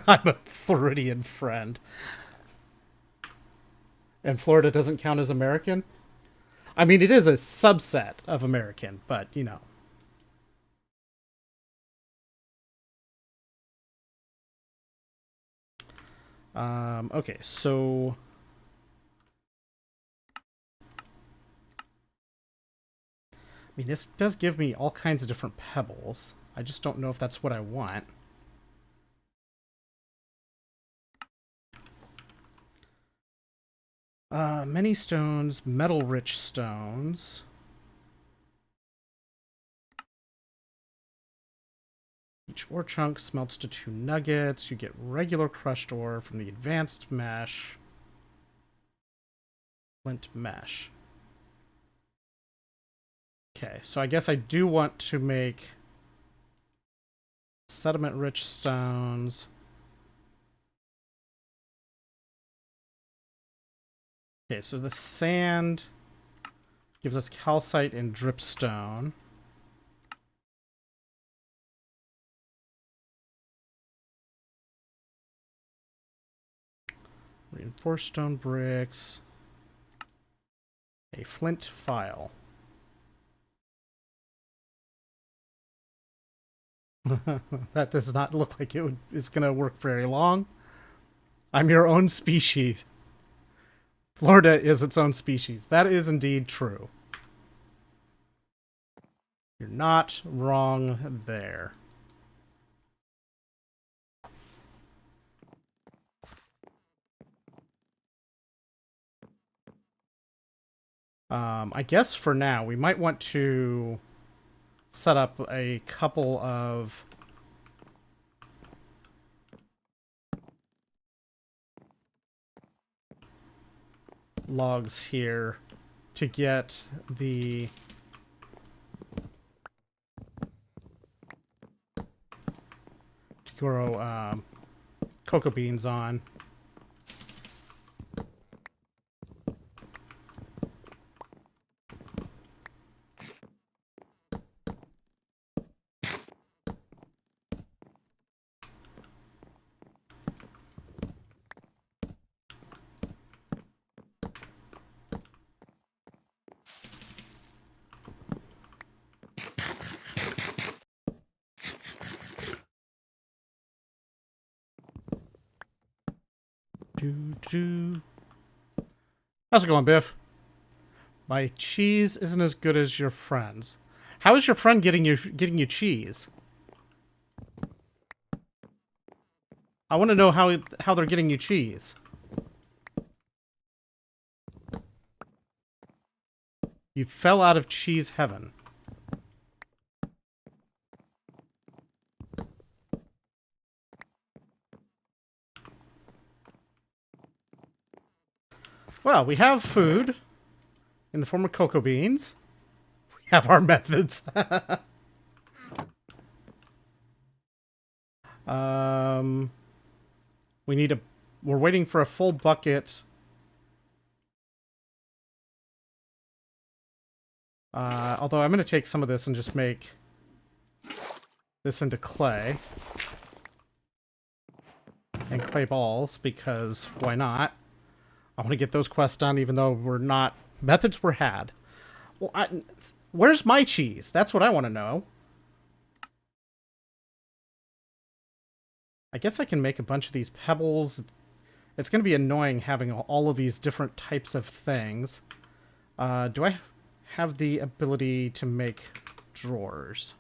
I'm a Floridian friend. And Florida doesn't count as American? I mean, it is a subset of American, but, you know. Okay, so... I mean, this does give me all kinds of different pebbles. I just don't know if that's what I want. Many stones, metal-rich stones. Each ore chunk smelts to 2 nuggets. You get regular crushed ore from the advanced mesh. Flint mesh. Okay, so I guess I do want to make sediment-rich stones. Okay, so the sand gives us calcite and dripstone. Reinforced stone bricks. A flint file. That does not look like it's going to work very long. I'm your own species. Florida is its own species. That is indeed true. You're not wrong there. I guess for now, we might want to set up a couple of logs here to get the to grow cocoa beans on. How's it going, Biff? My cheese isn't as good as your friend's. How is your friend getting you cheese? I want to know how they're getting you cheese. You fell out of cheese heaven. Well, we have food in the form of cocoa beans. We have our methods. We're waiting for a full bucket. Although I'm going to take some of this and just make this into clay. And clay balls, because why not? I want to get those quests done, even though we're not... Methods were had. Well, where's my cheese? That's what I want to know. I guess I can make a bunch of these pebbles. It's going to be annoying having all of these different types of things. Do I have the ability to make drawers?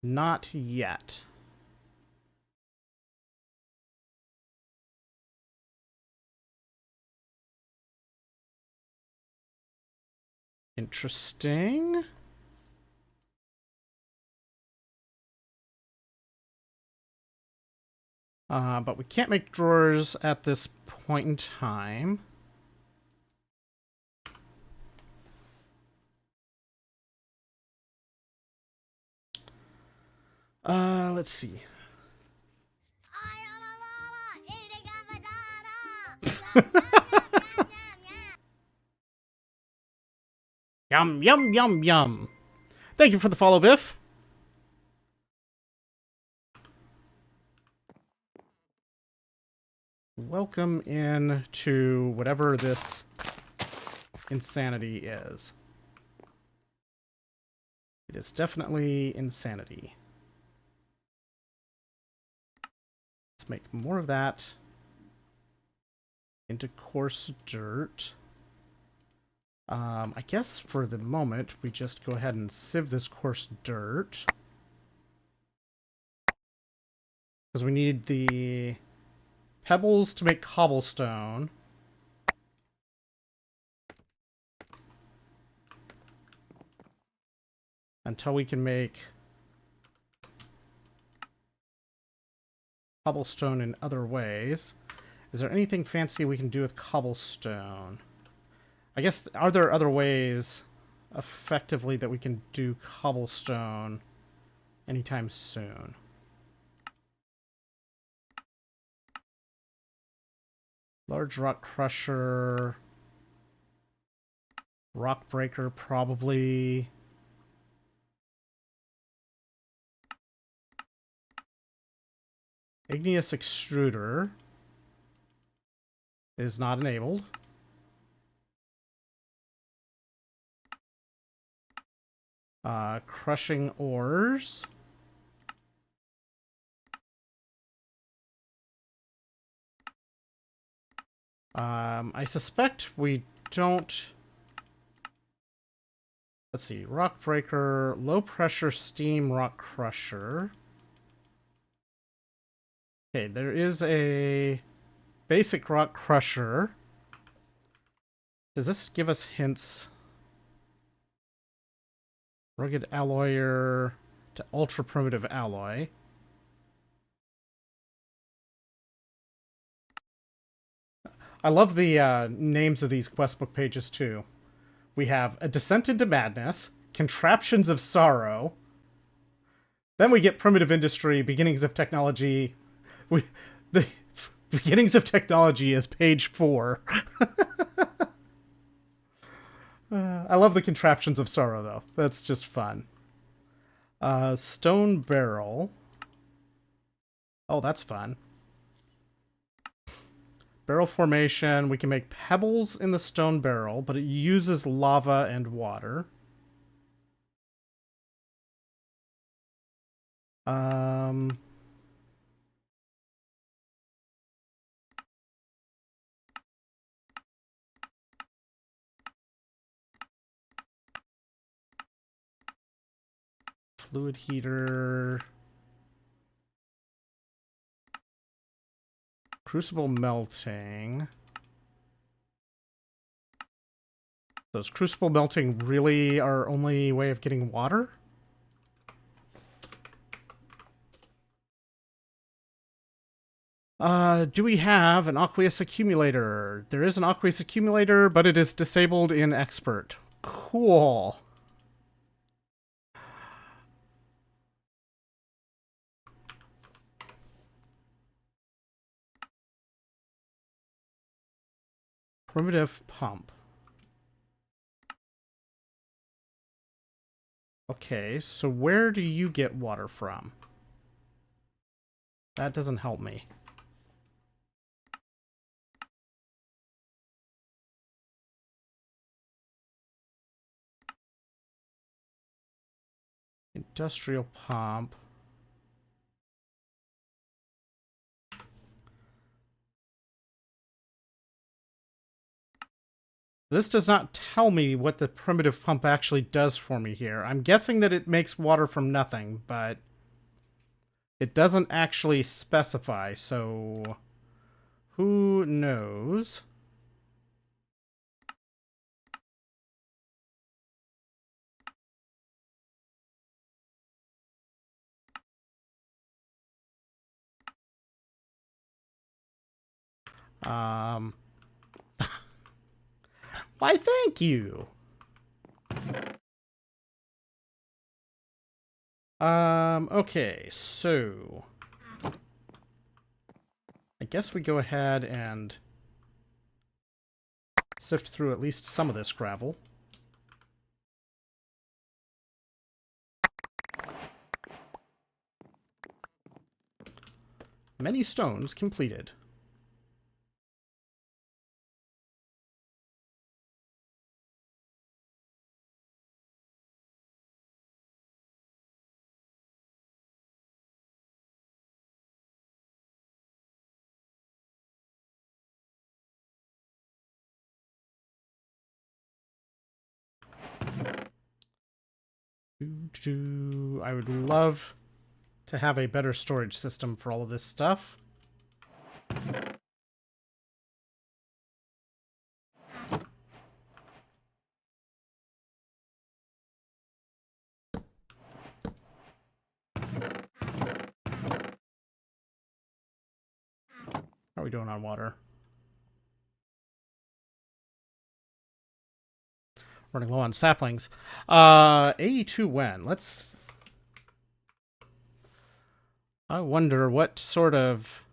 Not yet. Interesting. But we can't make drawers at this point in time. Let's see. Yum, yum, yum, yum. Thank you for the follow, Biff. Welcome in to whatever this insanity is. It is definitely insanity. Let's make more of that into coarse dirt. I guess for the moment, we just go ahead and sieve this coarse dirt. Because we need the pebbles to make cobblestone. Until we can make cobblestone in other ways. Is there anything fancy we can do with cobblestone? I guess, are there other ways effectively that we can do cobblestone anytime soon? Large rock crusher. Rock breaker, probably. Igneous extruder is not enabled. Crushing ores. I suspect we don't... Let's see. Rock breaker, low pressure steam rock crusher. Okay, there is a basic rock crusher. Does this give us hints? Rugged alloyer to ultra primitive alloy. I love the names of these questbook pages too. We have A Descent into Madness, Contraptions of Sorrow. Then we get Primitive Industry, Beginnings of Technology. The Beginnings of Technology is page 4. I love the Contraptions of Sorrow, though. That's just fun. Stone Barrel. Oh, that's fun. Barrel formation. We can make pebbles in the stone barrel, but it uses lava and water. Fluid heater. Crucible melting. So is crucible melting really our only way of getting water? Do we have an aqueous accumulator? There is an aqueous accumulator, but it is disabled in expert. Cool. Primitive pump. Okay, so where do you get water from? That doesn't help me. Industrial pump. This does not tell me what the primitive pump actually does for me here. I'm guessing that it makes water from nothing, but it doesn't actually specify, so who knows? Um, why, thank you. Okay, so I guess we go ahead and sift through at least some of this gravel. Many stones completed. I would love to have a better storage system for all of this stuff. How are we doing on water? Running low on saplings. A2 when? Let's... I wonder what sort of...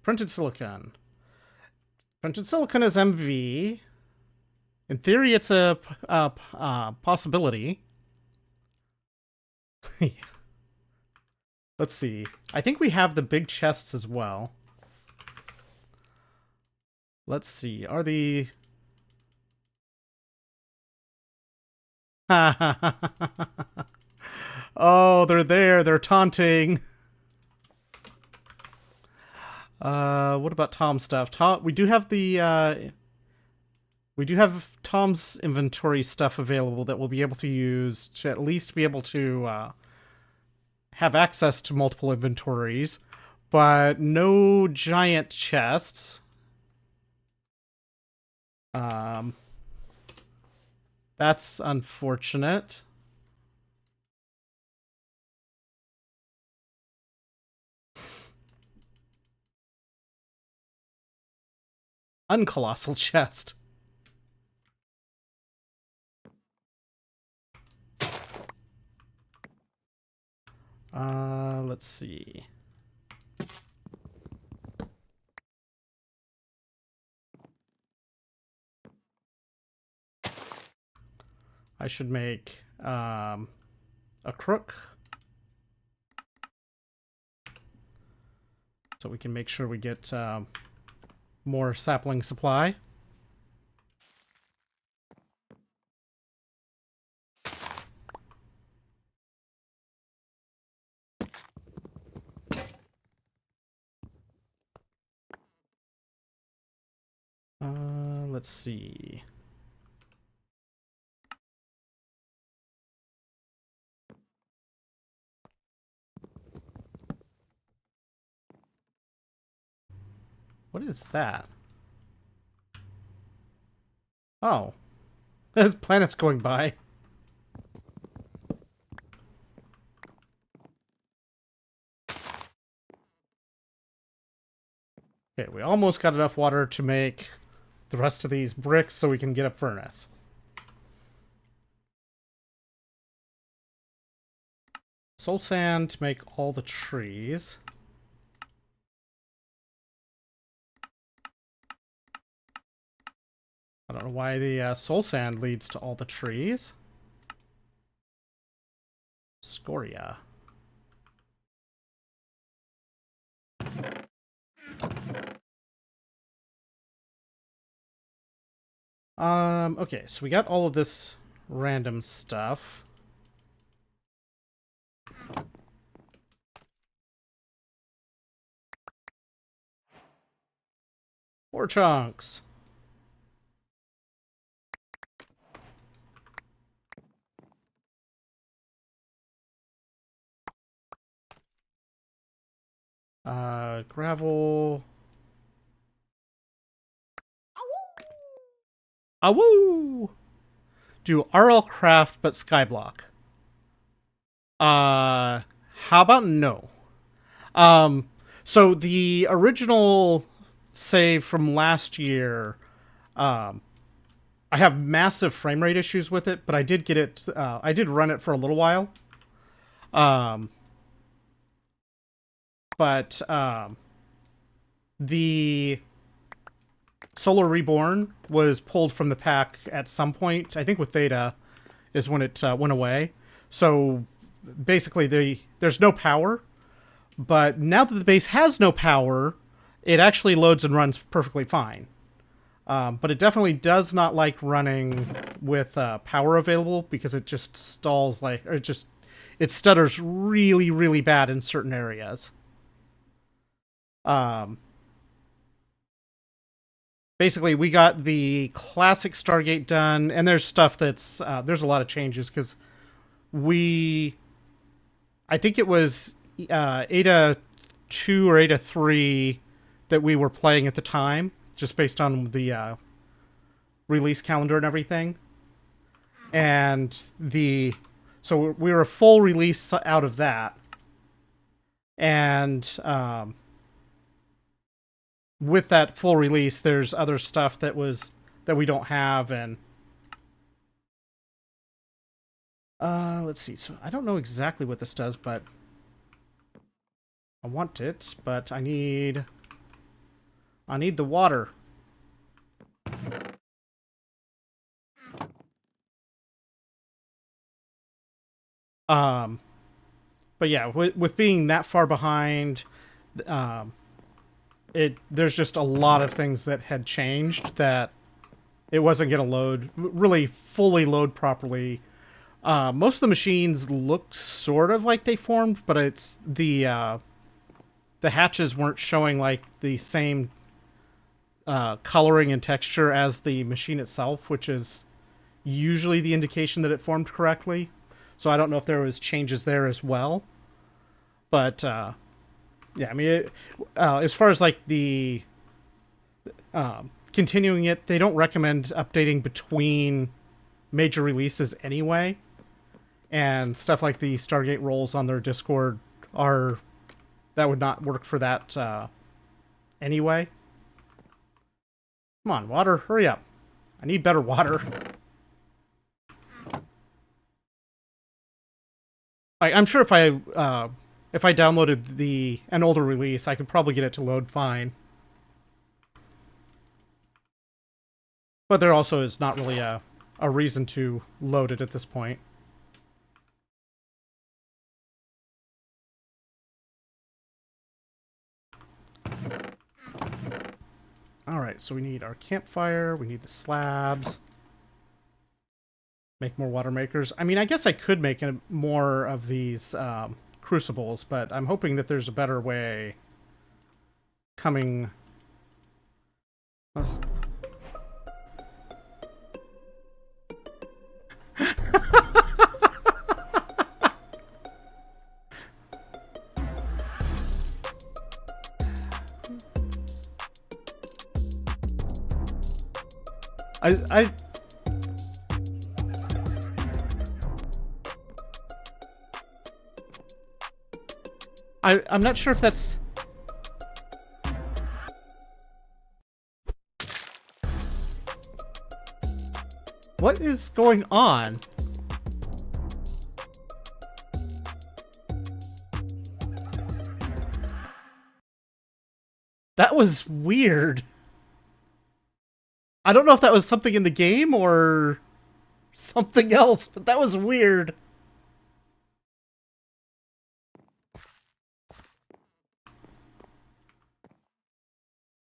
Printed silicon. Printed silicon is MV. In theory, it's a possibility. Let's see. I think we have the big chests as well. Let's see. Are the... Oh, they're there. They're taunting. What about Tom's stuff? We do have the, we do have Tom's inventory stuff available that we'll be able to use to at least be able to, have access to multiple inventories, but no giant chests. That's unfortunate. Uncolossal chest. Let's see. I should make a crook so we can make sure we get more sapling supply. Let's see. What is that? Oh. There's planets going by. Okay, we almost got enough water to make the rest of these bricks so we can get a furnace. Soul sand to make all the trees. I don't know why the soul sand leads to all the trees. Scoria. Okay, so we got all of this random stuff. Ore chunks. Gravel. Awoo! Do RL craft but skyblock. How about no? Um, so the original save from last year, um, I have massive frame rate issues with it, but I did get it. I did run it for a little while. Um, but the Solar Reborn was pulled from the pack at some point. I think with Theta is when it went away. So basically, there's no power. But now that the base has no power, it actually loads and runs perfectly fine. But it definitely does not like running with power available because it just stalls it stutters really, really bad in certain areas. Um, Basically, we got the classic Stargate done, and there's stuff that's there's a lot of changes because we, I think it was Ada 2 or Ada 3 that we were playing at the time, just based on the release calendar and everything. And so we were a full release out of that. And with that full release, there's other stuff that we don't have. And let's see. So I don't know exactly what this does, but I want it. But I need the water. But yeah, with being that far behind, there's just a lot of things that had changed that it wasn't going to really fully load properly. Most of the machines looked sort of like they formed, but it's the hatches weren't showing like the same coloring and texture as the machine itself, which is usually the indication that it formed correctly. So I don't know if there was changes there as well. But yeah, I mean, as far as like the continuing it, they don't recommend updating between major releases anyway. And stuff like the Stargate roles on their Discord that would not work for that anyway. Come on, water, hurry up. I need better water. I'm sure if I downloaded an older release, I could probably get it to load fine. But there also is not really a reason to load it at this point. Alright, so we need our campfire, we need the slabs. Make more water makers. I mean, I guess I could make more of these crucibles, but I'm hoping that there's a better way coming. I'm not sure if that's... What is going on? That was weird. I don't know if that was something in the game or something else, but that was weird.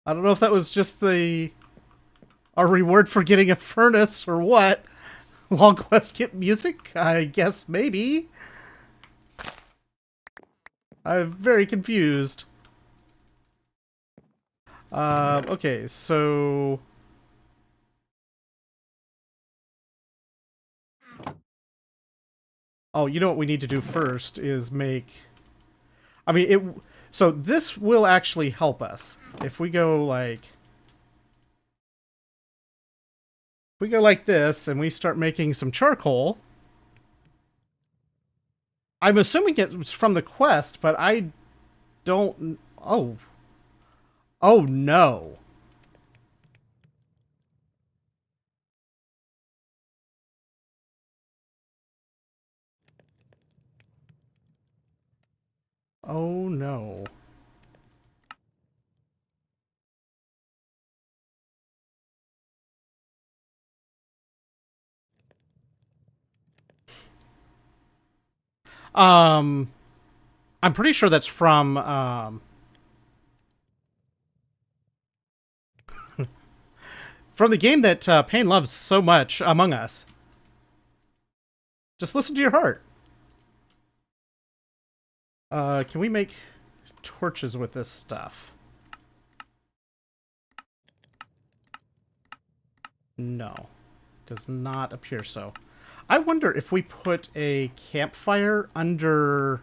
I don't know if that was just our reward for getting a furnace or what. Long Quest Kit music? I guess maybe. I'm very confused. Okay, so... Oh, you know what we need to do first is make... I mean, it... So this will actually help us. If we go like... If we go like this and we start making some charcoal... I'm assuming it's from the quest, but I don't... Oh. Oh, no. Oh, no. Um... I'm pretty sure that's from, from the game that Payne loves so much, Among Us. Just listen to your heart. Can we make torches with this stuff? No. Does not appear so. I wonder if we put a campfire under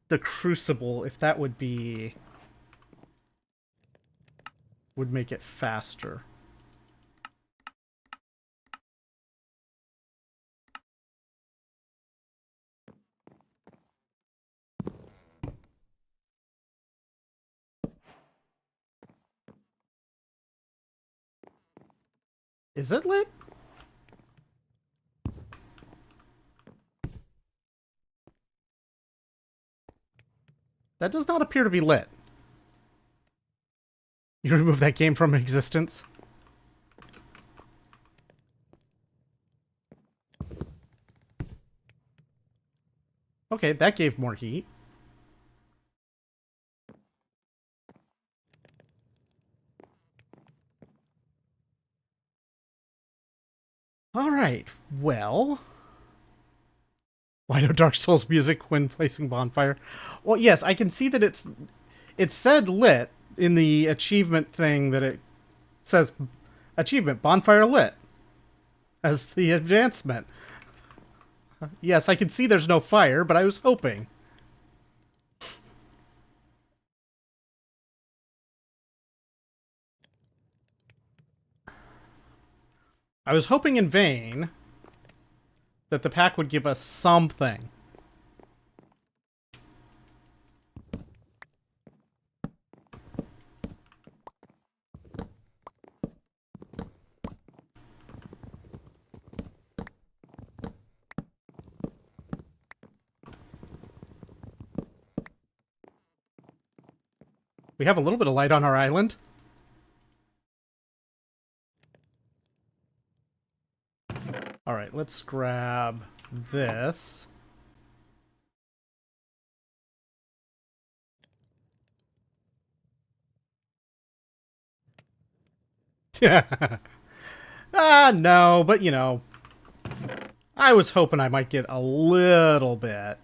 the crucible, if that would be... would make it faster. Is it lit? That does not appear to be lit. You remove that game from existence? Okay, that gave more heat. Alright, well... Why no Dark Souls music when placing bonfire? Well, yes, I can see that it said lit in the achievement thing that it says achievement bonfire lit as the advancement. Yes, I can see there's no fire, but I was hoping. I was hoping in vain that the pack would give us something. We have a little bit of light on our island. Alright, let's grab this. No, but you know, I was hoping I might get a little bit.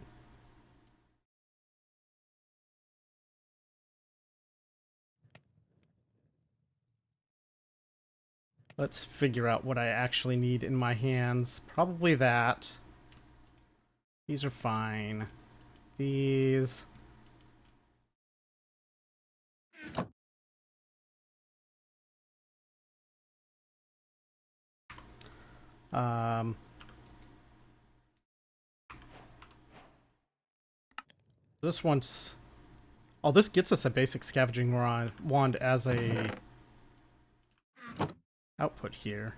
Let's figure out what I actually need in my hands. Probably that. These are fine. These. Um, this one's... Oh, this gets us a basic scavenging wand as a output here.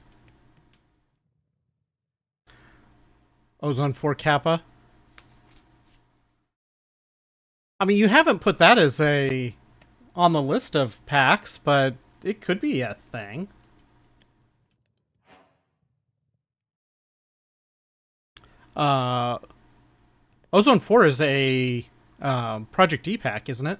Ozone 4 Kappa. I mean, you haven't put that as a... on the list of packs, but it could be a thing. Uh, Ozone 4 is a Project D pack, isn't it?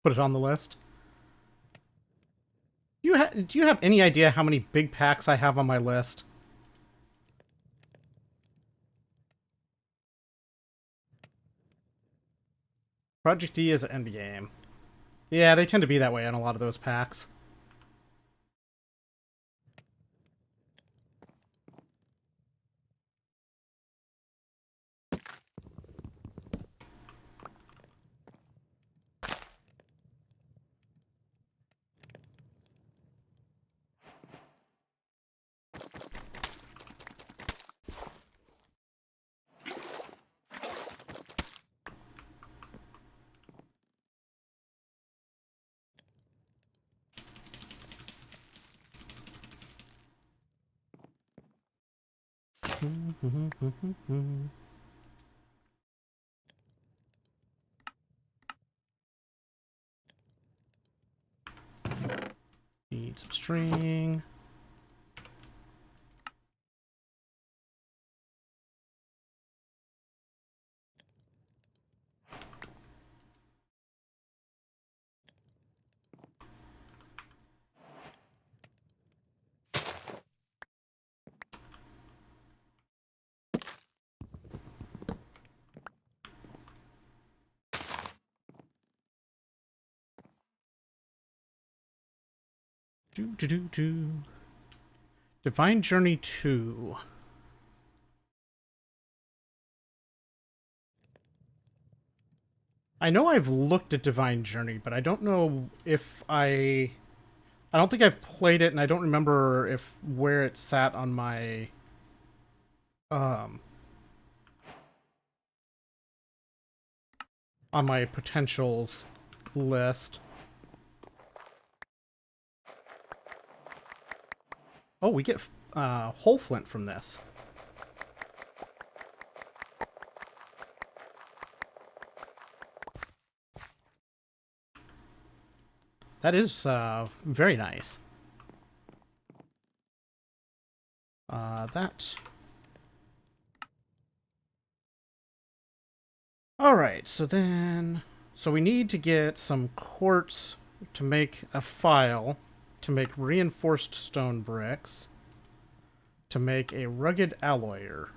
put it on the list. Do you have any idea how many big packs I have on my list? Project D is endgame. Yeah, they tend to be that way on a lot of those packs. Need some string. Divine Journey 2. I know I've looked at Divine Journey, but I don't know if I don't think I've played it, and I don't remember if where it sat on my um potentials list. Oh, we get whole flint from this. That is very nice. That. Alright, so we need to get some quartz to make a file, to make reinforced stone bricks, to make a rugged alloyer.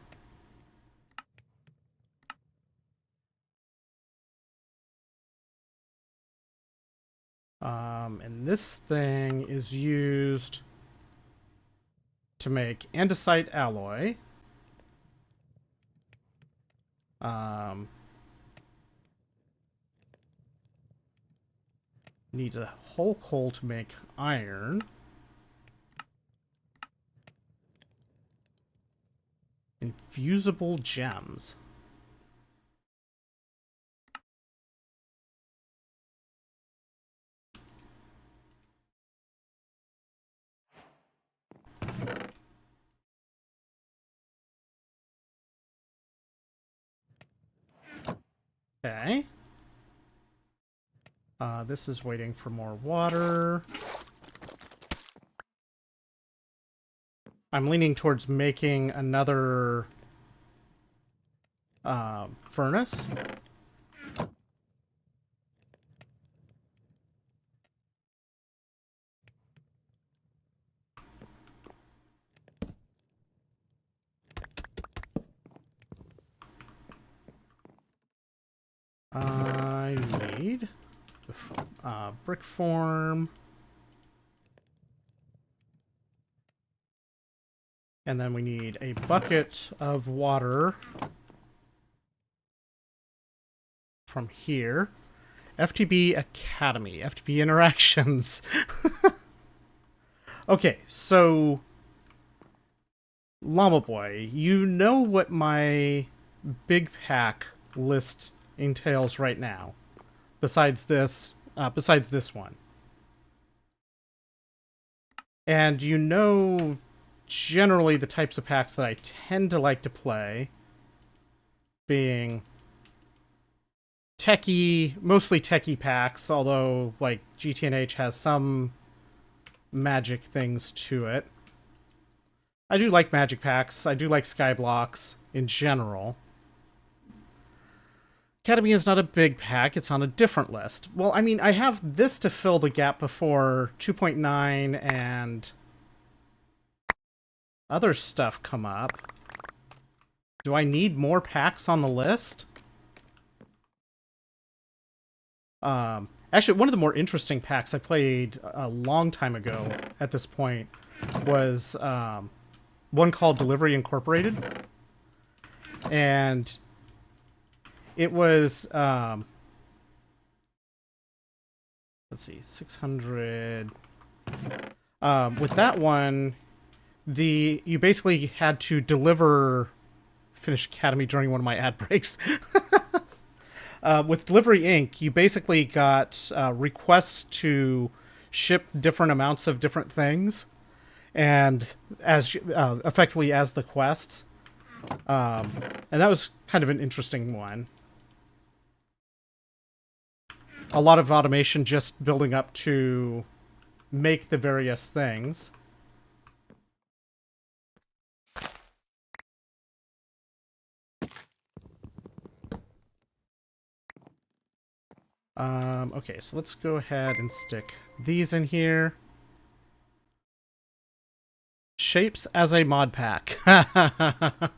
And this thing is used to make andesite alloy. Needs a whole coal to make iron. Infusible gems. Okay. This is waiting for more water. I'm leaning towards making another furnace. I need the brick form. And then we need a bucket of water from here. FTB Academy. FTB Interactions. Okay, so Llama Boy, you know what my big pack list entails right now. Besides this one. And you know generally the types of packs that I tend to like to play being techie, mostly techie packs, although like GTNH has some magic things to it. I do like magic packs. I do like sky blocks in general. Academy is not a big pack, it's on a different list. Well, I mean, I have this to fill the gap before 2.9 and other stuff come up. Do I need more packs on the list? Actually, one of the more interesting packs I played a long time ago at this point was one called Delivery Incorporated. And it was, let's see, 600. With that one, you basically had to deliver Finnish Academy during one of my ad breaks. With Delivery Inc., you basically got requests to ship different amounts of different things, and as effectively as the quests. And that was kind of an interesting one. A lot of automation just building up to make the various things. Okay, so let's go ahead and stick these in here. Shapes as a mod pack. Lava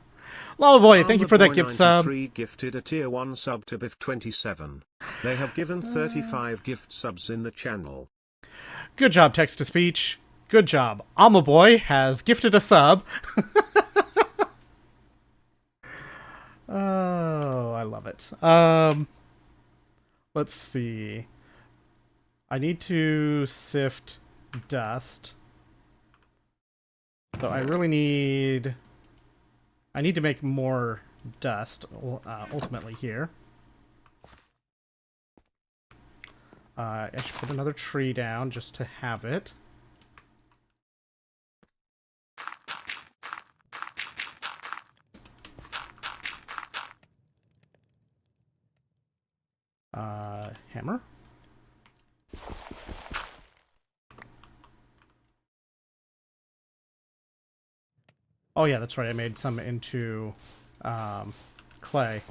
Boy, thank you for that gift sub. Gifted a tier 1 sub to Biff27. They have given 35 gift subs in the channel. Good job, text-to-speech. Good job. Alma Boy has gifted a sub. Oh, I love it. Let's see. I need to sift dust. So I really need... I need to make more dust, ultimately, here. I should put another tree down just to have it. Hammer. Oh yeah, that's right, I made some into clay.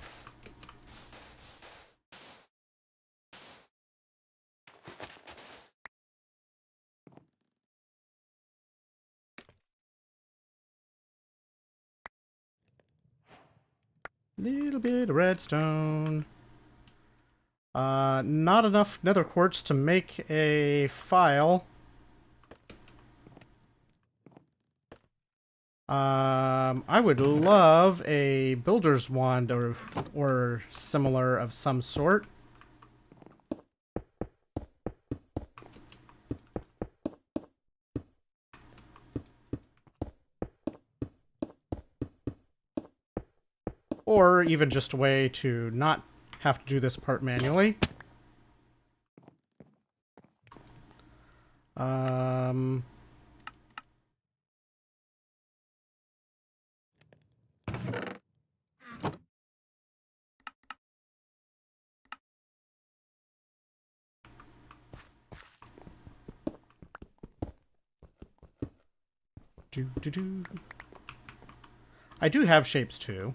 Little bit of redstone. Not enough nether quartz to make a file. I would love a builder's wand or similar of some sort. Or even just a way to not have to do this part manually. I do have shapes too.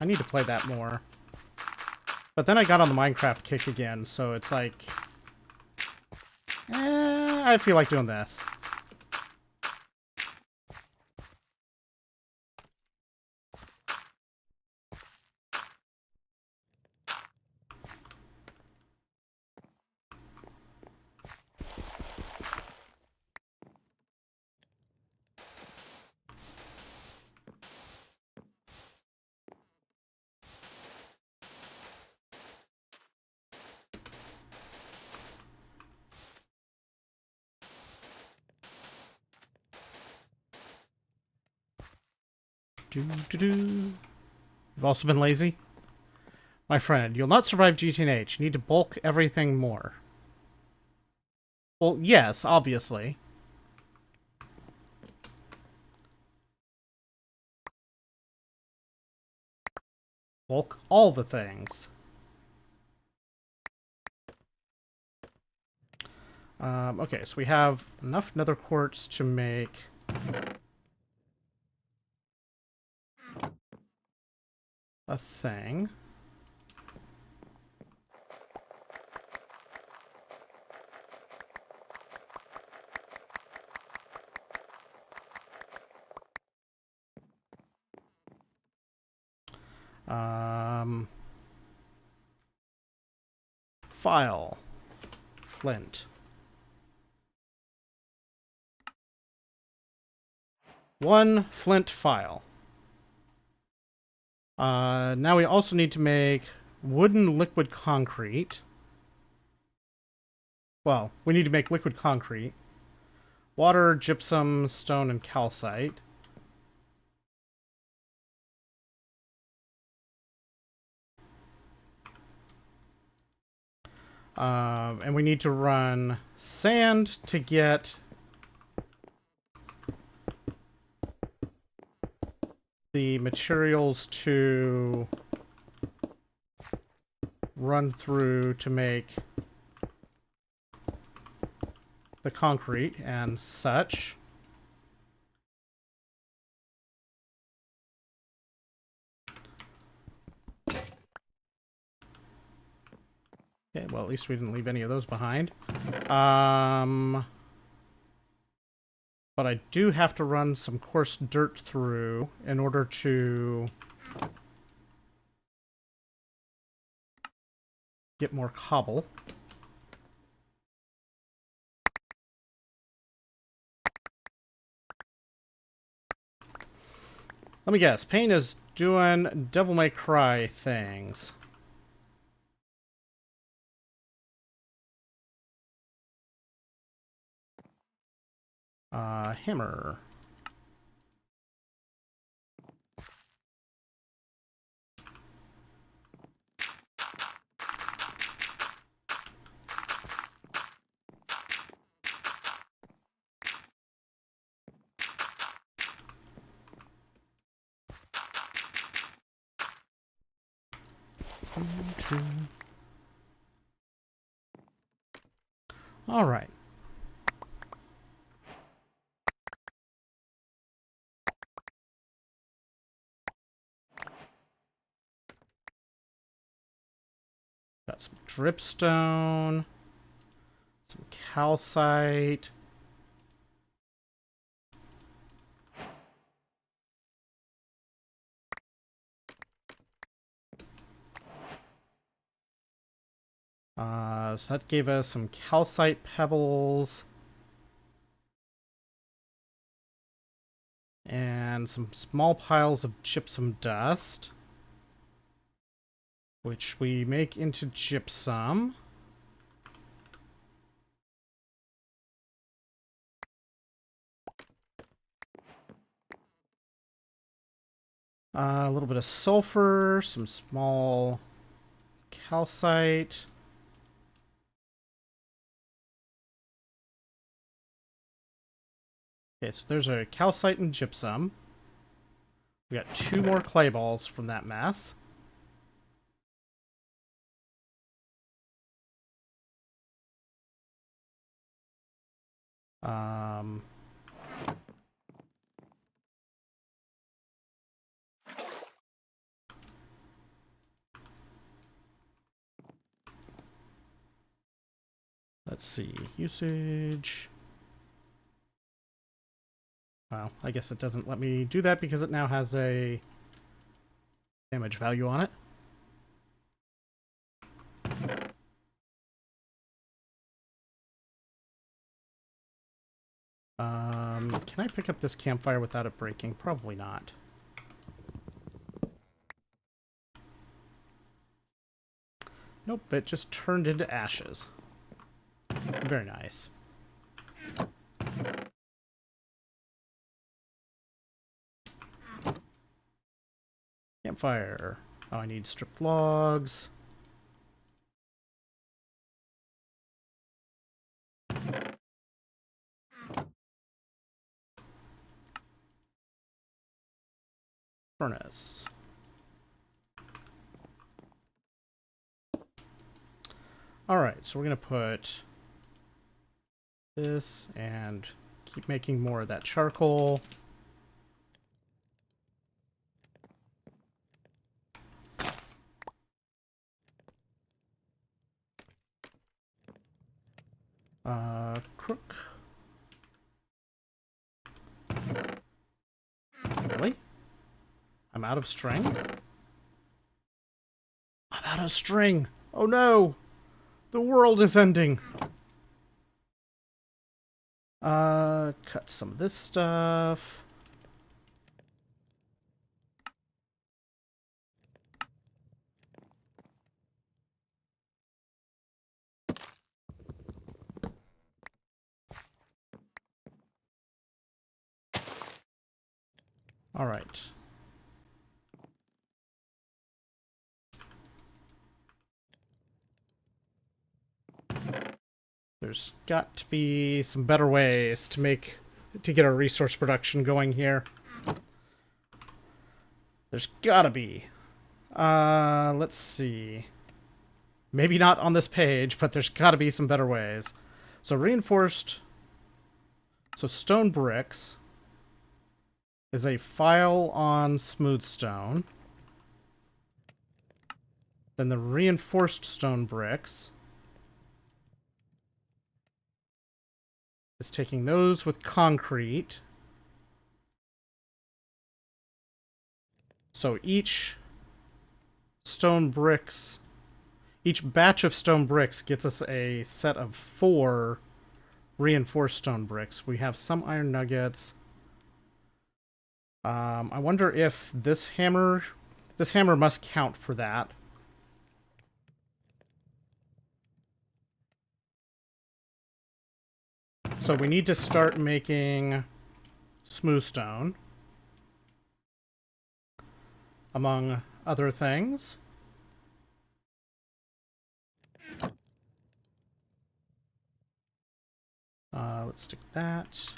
I need to play that more. But then I got on the Minecraft kick again, so it's like... I feel like doing this. You've also been lazy? My friend, you'll not survive GTNH. You need to bulk everything more. Well, yes, obviously. Bulk all the things. Okay, so we have enough nether quartz to make... a thing. File. Flint. One flint file. Now we also need to make wooden liquid concrete. Well, we need to make liquid concrete. Water, gypsum, stone, and calcite. And we need to run sand to get the materials to run through to make the concrete and such. Okay, well, at least we didn't leave any of those behind. But I do have to run some coarse dirt through in order to get more cobble. Let me guess. Pain is doing Devil May Cry things. Hammer. All right. Got some dripstone, some calcite. So that gave us some calcite pebbles. And some small piles of gypsum dust, which we make into gypsum. A little bit of sulfur, some small calcite. Okay, so there's a calcite and gypsum. We got 2 more clay balls from that mess. Let's see, usage. Well, I guess it doesn't let me do that because it now has a damage value on it. Can I pick up this campfire without it breaking? Probably not. Nope, it just turned into ashes. Very nice. Campfire. Oh, I need stripped logs. Furnace. Alright, so we're going to put this and keep making more of that charcoal. out of string? I'm out of string! Oh no! The world is ending! Cut some of this stuff. All right. There's got to be some better ways to get our resource production going here. There's gotta be. Let's see. Maybe not on this page, but there's gotta be some better ways. So reinforced. So stone bricks is a file on smooth stone. Then the reinforced stone bricks is taking those with concrete. So each batch of stone bricks gets us a set of 4 reinforced stone bricks. We have some iron nuggets. I wonder if this hammer must count for that. So we need to start making smooth stone, among other things. Let's stick that.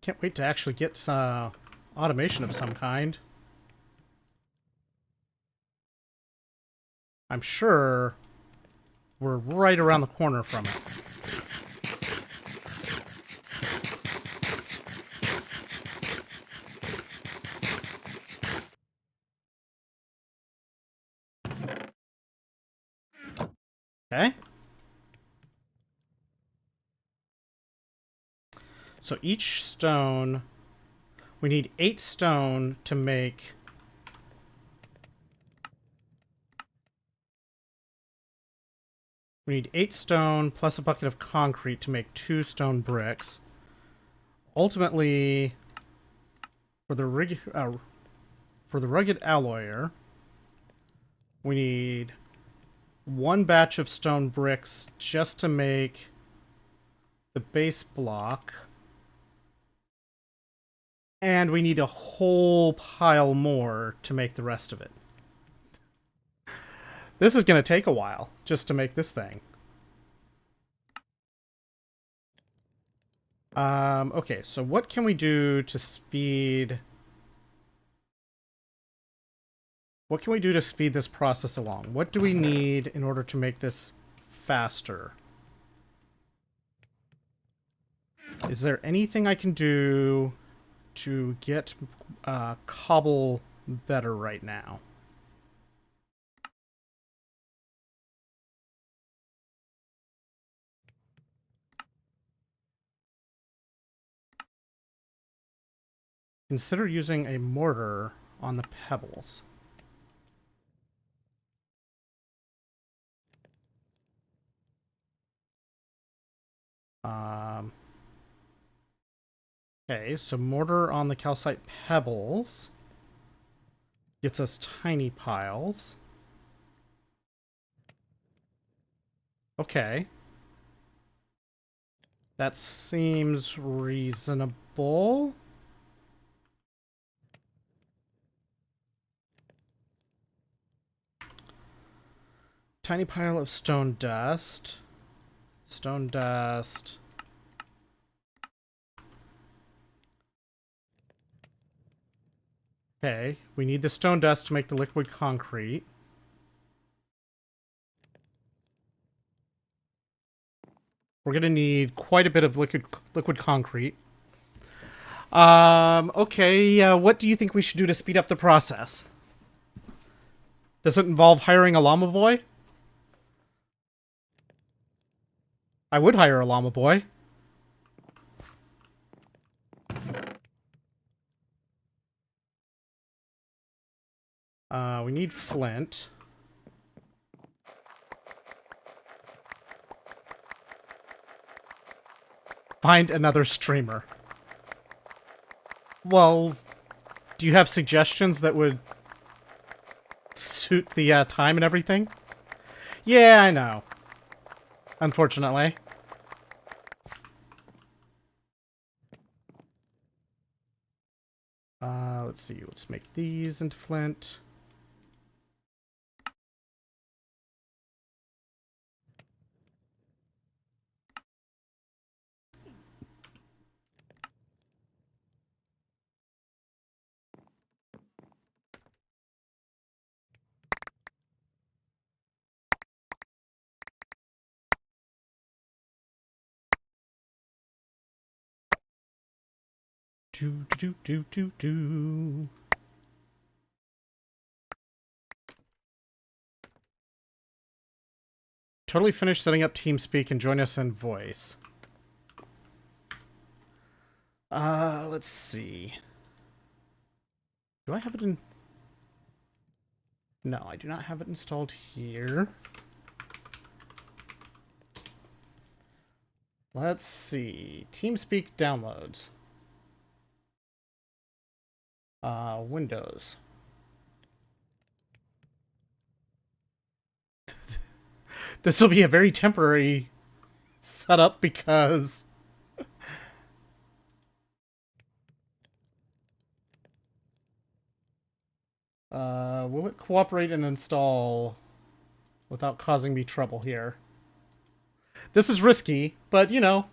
Can't wait to actually get automation of some kind. I'm sure we're right around the corner from it. Okay. So each stone, we need 8 stone to make... We need 8 stone plus a bucket of concrete to make 2 stone bricks. Ultimately, for the rugged alloyer, we need 1 batch of stone bricks just to make the base block. And we need a whole pile more to make the rest of it. This is going to take a while just to make this thing. Okay, so what can we do to speed... What can we do to speed this process along? What do we need in order to make this faster? Is there anything I can do to get cobble better right now? Consider using a mortar on the pebbles. Okay, so mortar on the calcite pebbles gets us tiny piles. Okay. That seems reasonable. Tiny pile of stone dust. Stone dust. Okay, we need the stone dust to make the liquid concrete. We're gonna need quite a bit of liquid concrete. Okay, what do you think we should do to speed up the process? Does it involve hiring a llama boy? I would hire a llama boy. We need flint. Find another streamer. Well, do you have suggestions that would suit the time and everything? Yeah, I know. Unfortunately. Let's see. Let's make these into flint. Do do do do do. Totally finished setting up TeamSpeak and join us in voice. Let's see. Do I have it in... No, I do not have it installed here. Let's see. TeamSpeak downloads. Windows. This will be a very temporary setup because... will it cooperate and install without causing me trouble here? This is risky, but you know.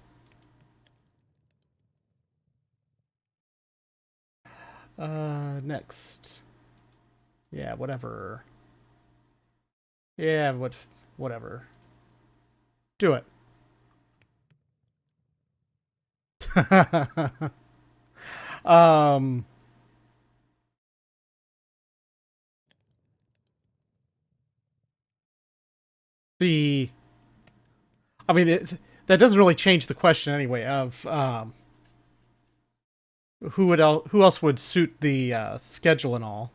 Next. Yeah, whatever. Yeah, whatever. Do it. um... The... I mean, that doesn't really change the question anyway of who else would suit the schedule and all.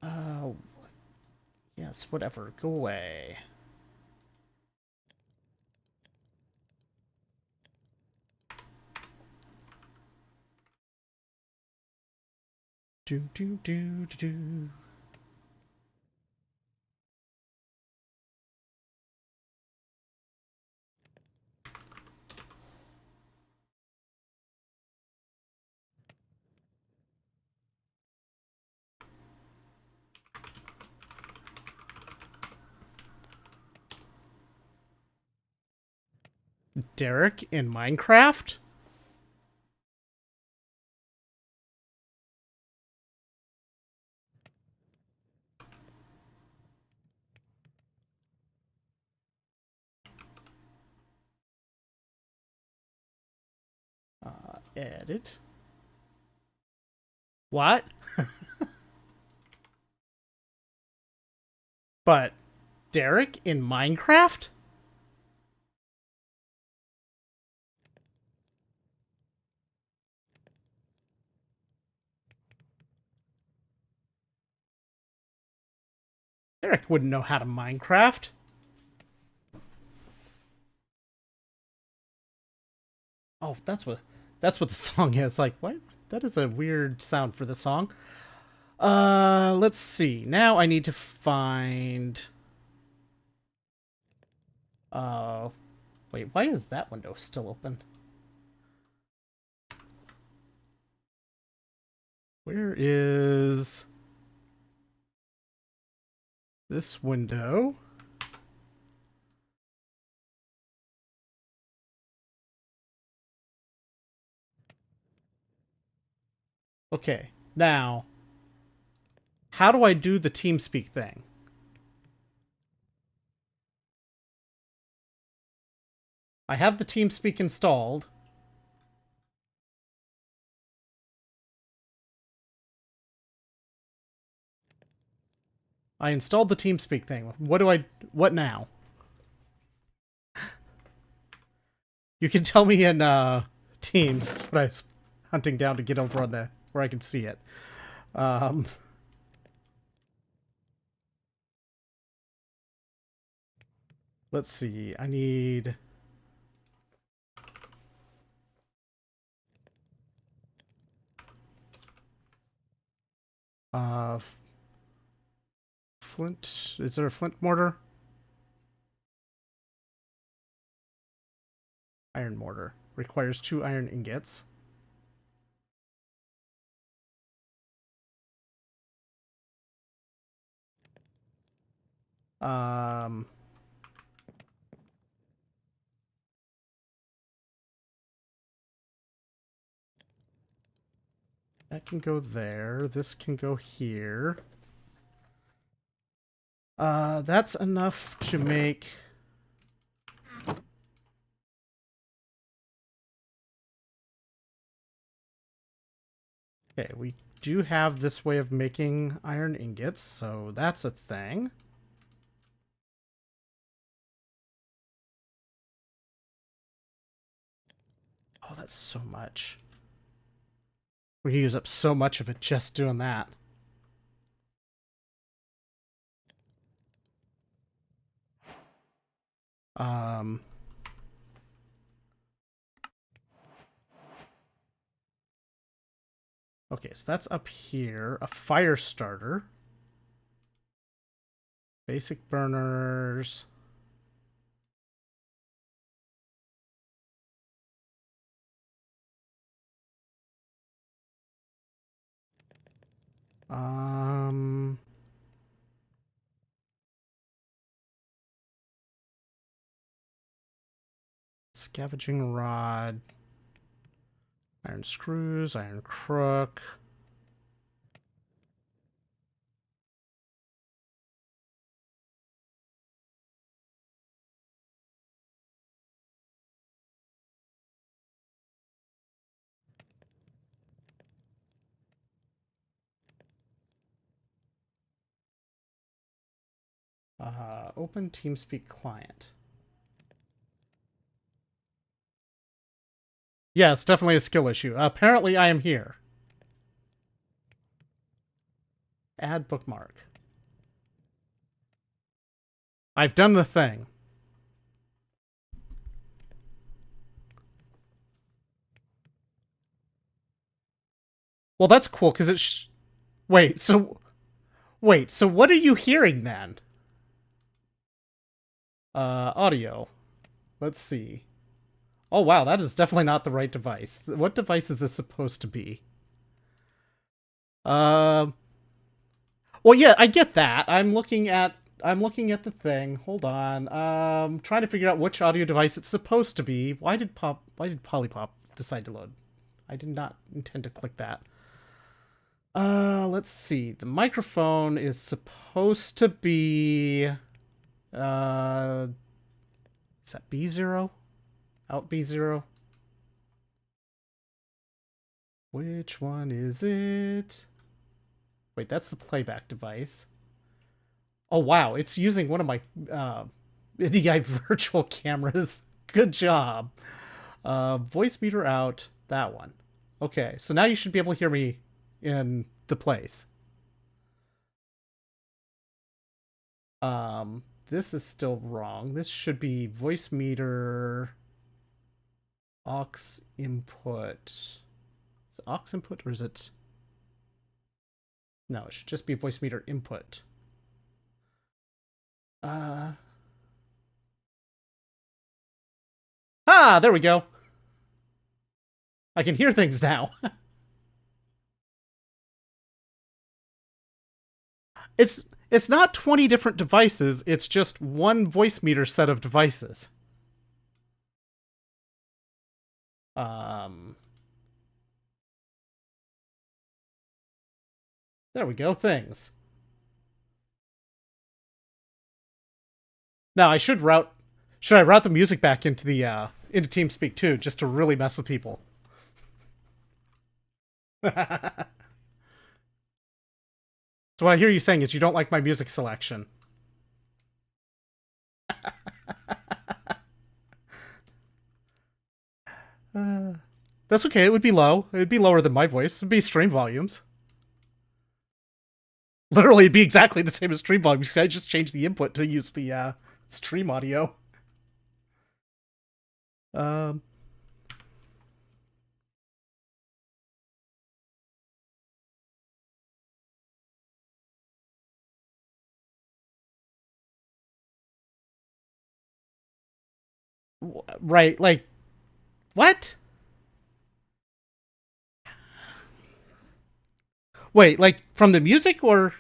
Uh, yes, whatever. Go away. Do do do do do. Derek in Minecraft? Edit. What? But Derek in Minecraft? Derek wouldn't know how to Minecraft. Oh, that's what the song is. Like, what? That is a weird sound for the song. Let's see. Now I need to find uh wait, why is that window still open? Where is this window? Okay, now, how do I do the TeamSpeak thing? I have the TeamSpeak installed. I installed the TeamSpeak thing. What now? You can tell me in Teams what I was hunting down to get over on the where I can see it. Um, let's see. I need. Uh, flint. Is there a flint mortar? Iron mortar. Requires 2 iron ingots. Um, that can go there. This can go here. That's enough to make. Okay, we do have this way of making iron ingots, so that's a thing. Oh, that's so much. We use up so much of it just doing that. Um, okay, so that's up here. A fire starter. Basic burners. Um, Scavenging rod. Iron screws, iron crook. Open TeamSpeak client. Yes, definitely a skill issue. Apparently I am here. Add bookmark. I've done the thing. Well, that's cool, because it's... Wait, so what are you hearing then? Audio. Let's see. Oh, wow, that is definitely not the right device. What device is this supposed to be? Um... Well, yeah, I get that. I'm looking at the thing. Hold on. Trying to figure out which audio device it's supposed to be. Why did Polypop decide to load? I did not intend to click that. Let's see. The microphone is supposed to be is that B0? Out B0? Which one is it? Wait, that's the playback device. Oh wow, it's using one of my NDI virtual cameras. Good job. Voice meter out, that one. Okay, so now you should be able to hear me in the place. This is still wrong. This should be voice meter aux input. Is it aux input or is it? No, it should just be voice meter input. There we go. I can hear things now. It's not 20 different devices, it's just one voice meter set of devices. There we go, things. Now Should I route the music back into the into TeamSpeak too, just to really mess with people? So what I hear you saying is you don't like my music selection. That's okay. It would be low. It would be lower than my voice. It would be stream volumes. Literally, it'd be exactly the same as stream volumes. I just changed the input to use the stream audio. Um, right, like, what? Wait, like, from the music or,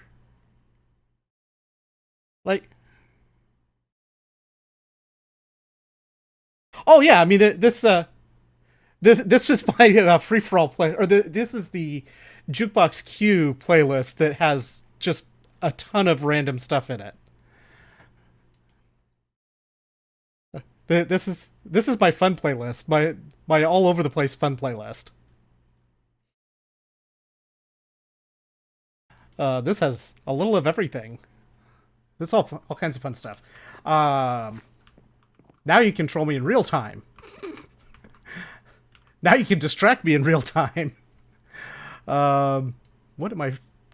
like, oh yeah, I mean, this is my free for all play, or this is the Jukebox Q playlist that has just a ton of random stuff in it. This is my fun playlist, my all over the place fun playlist. This has a little of everything. This all kinds of fun stuff. Um, Now you control me in real time. Now you can distract me in real time. What am I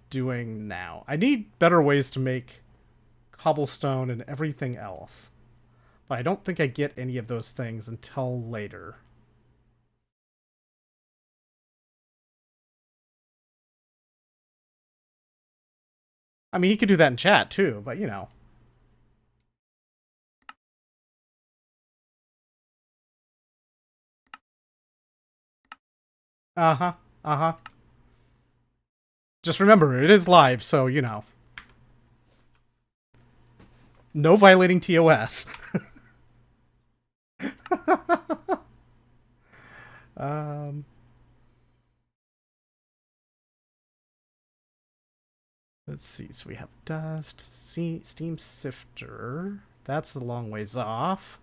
doing now? I need better ways to make cobblestone and everything else. But I don't think I get any of those things until later. I mean, you could do that in chat too, but you know. Uh huh. Uh huh. Just remember, it is live, so you know. No violating TOS. um. Let's see. So we have dust, steam sifter. That's a long ways off.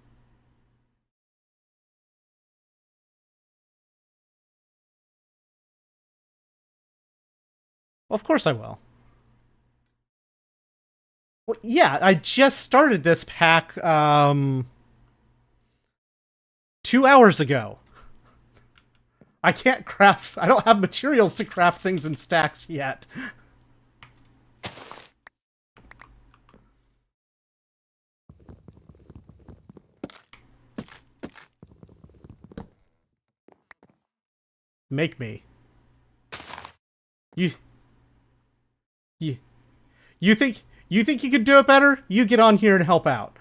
Well, of course I will. Well, yeah, I just started this pack 2 hours ago. I can't craft. I don't have materials to craft things in stacks yet. Make me. You you you think you could do it better? You get on here and help out.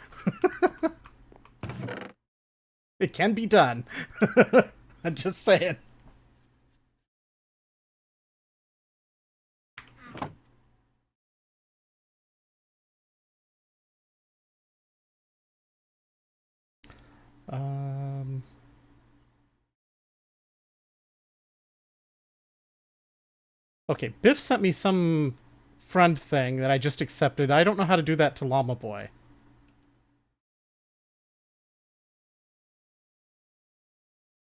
It can be done. I'm just saying. Um. Okay, Biff sent me some friend thing that I just accepted. I don't know how to do that to Llama Boy.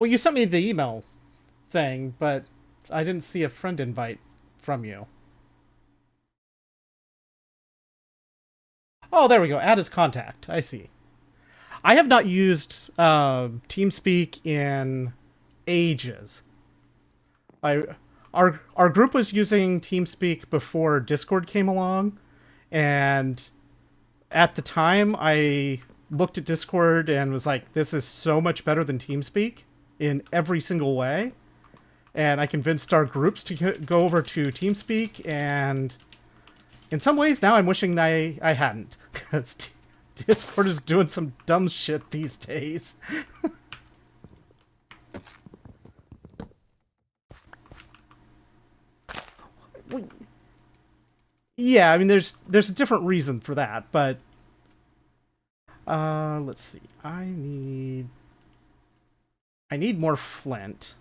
Well, you sent me the email thing, but I didn't see a friend invite from you. Oh, there we go. Add as contact. I see. I have not used TeamSpeak in ages. I our group was using TeamSpeak before Discord came along, and at the time I looked at Discord and was like, "This is so much better than TeamSpeak in every single way." And I convinced our groups to go over to TeamSpeak, and in some ways now I'm wishing I hadn't, because Discord is doing some dumb shit these days. Yeah, I mean there's a different reason for that, but let's see. I need more flint.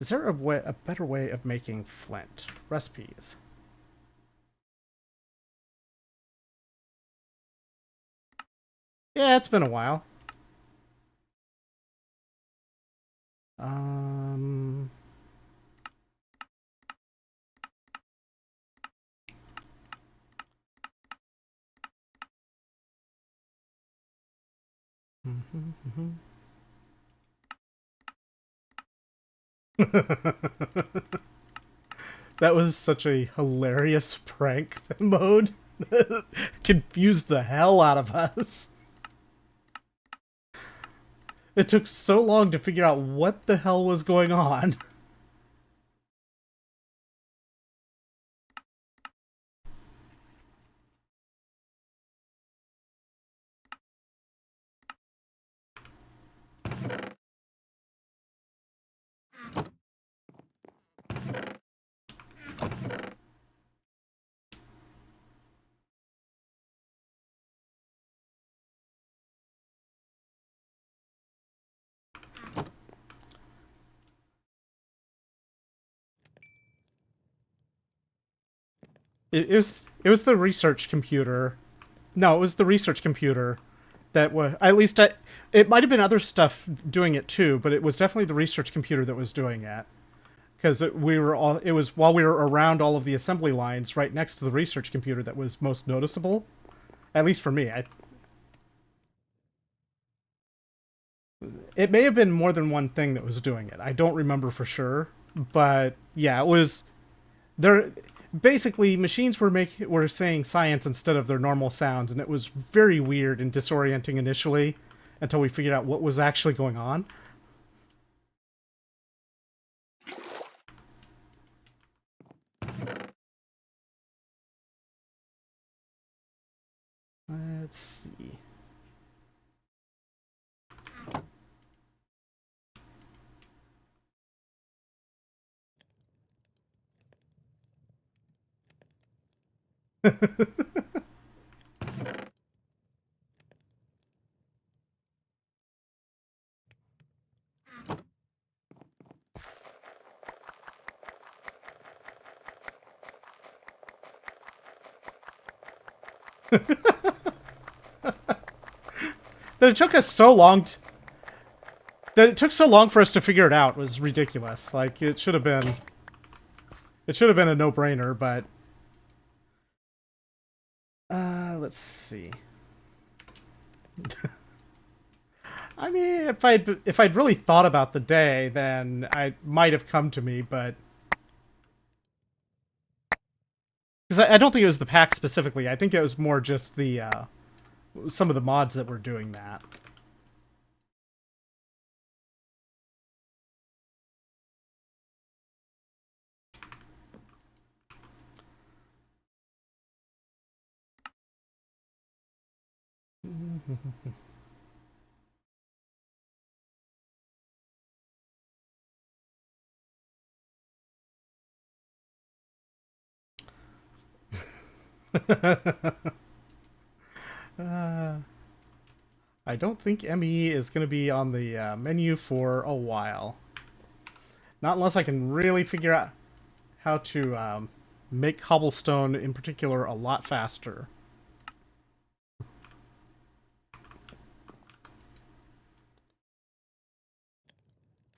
Is there a better way of making flint? Recipes. Yeah, it's been a while. Um That was such a hilarious prank mode. Confused the hell out of us. It took so long to figure out what the hell was going on. It was the research computer. No, it was the research computer that was at least it might have been other stuff doing it too, but it was definitely the research computer that was doing it because it was while we were around all of the assembly lines right next to the research computer that was most noticeable. At least for me, it may have been more than one thing that was doing it. I don't remember for sure, but yeah, it was there. Basically, machines were saying science instead of their normal sounds, and it was very weird and disorienting initially until we figured out what was actually going on. Let's see. That it took us so long that it took so long for us to figure it out was ridiculous. Like it should have been a no-brainer, but let's see. I mean, if I'd really thought about the day, then I might have come to me, but because I don't think it was the pack specifically. I think it was more just the some of the mods that were doing that. I don't think ME is going to be on the menu for a while. Not unless I can really figure out how to make cobblestone in particular a lot faster.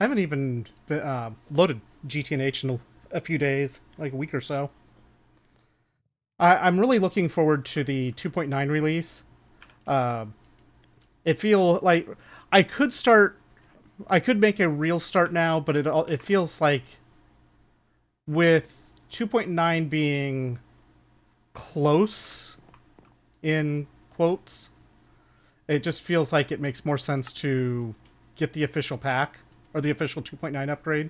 I haven't even loaded GTNH in a few days, like a week or so. I'm really looking forward to the 2.9 release. Uh, it feel like I could start. I could make a real start now, but it feels like with 2.9 being close in quotes, it just feels like it makes more sense to get the official pack or the official 2.9 upgrade.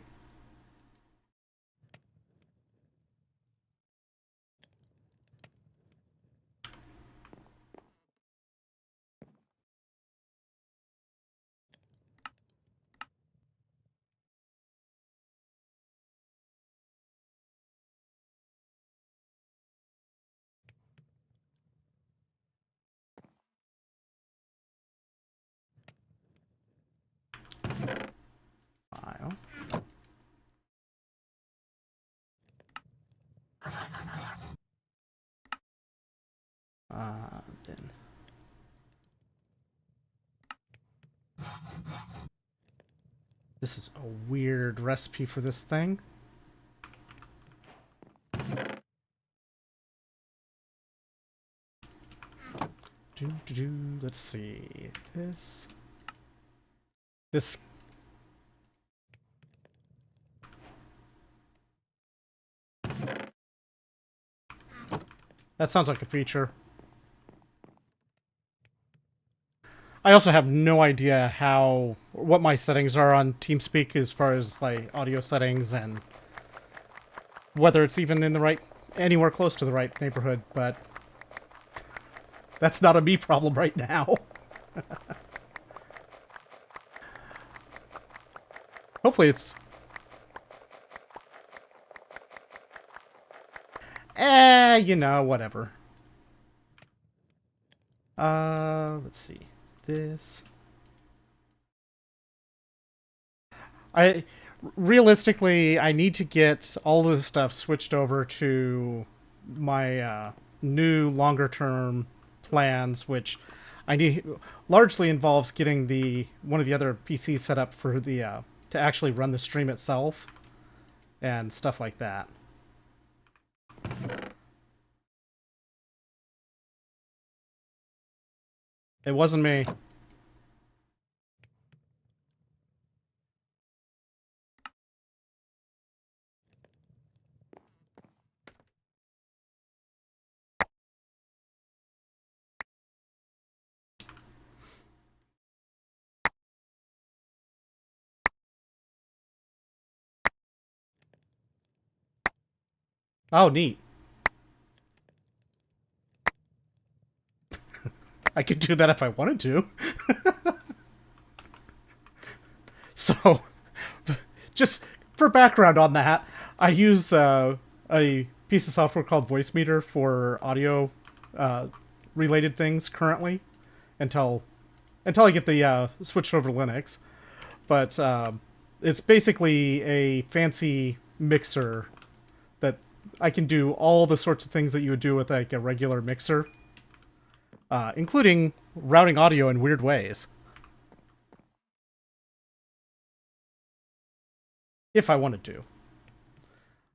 File. Then this is a weird recipe for this thing. Let's see. This That sounds like a feature. I also have no idea what my settings are on TeamSpeak as far as like audio settings and whether it's even in the right anywhere close to the right neighborhood, but that's not a me problem right now. Hopefully it's whatever. Let's see. This I realistically I need to get all of this stuff switched over to my new longer term plans, which I need largely involves getting the one of the other PCs set up for the to actually run the stream itself and stuff like that. It wasn't me. Oh, neat. I could do that if I wanted to. So, just for background on that, I use a piece of software called Voicemeeter for audio related things currently until I get the switched over to Linux. But it's basically a fancy mixer that I can do all the sorts of things that you would do with like a regular mixer, including routing audio in weird ways. If I wanted to.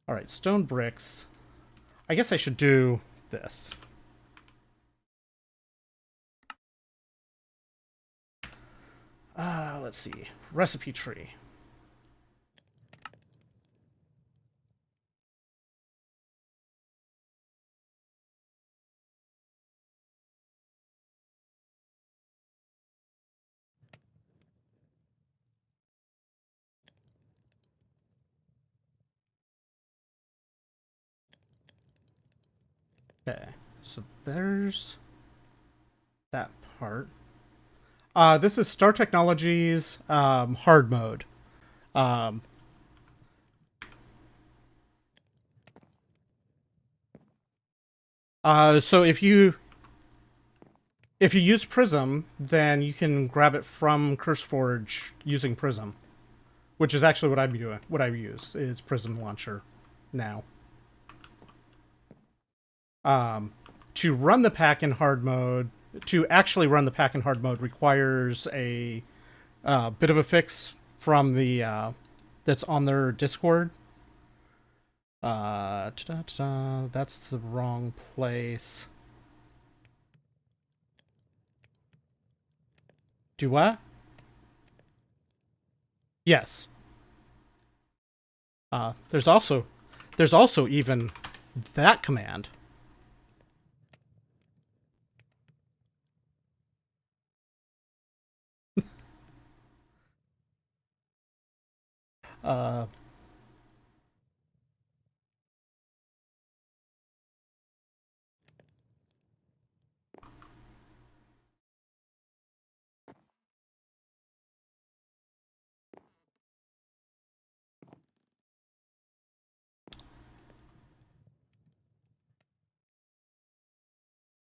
Alright, stone bricks. I guess I should do this. Let's see. Recipe tree. Okay, so there's that part. This is Star Technologies hard mode. Um, so if you use Prism, then you can grab it from CurseForge using Prism, which is actually what I'm doing. What I use is Prism Launcher now. To run the pack in hard mode, to actually run the pack in hard mode requires a bit of a fix from the that's on their Discord. That's the wrong place. Do what? Yes. There's also even that command. Uh,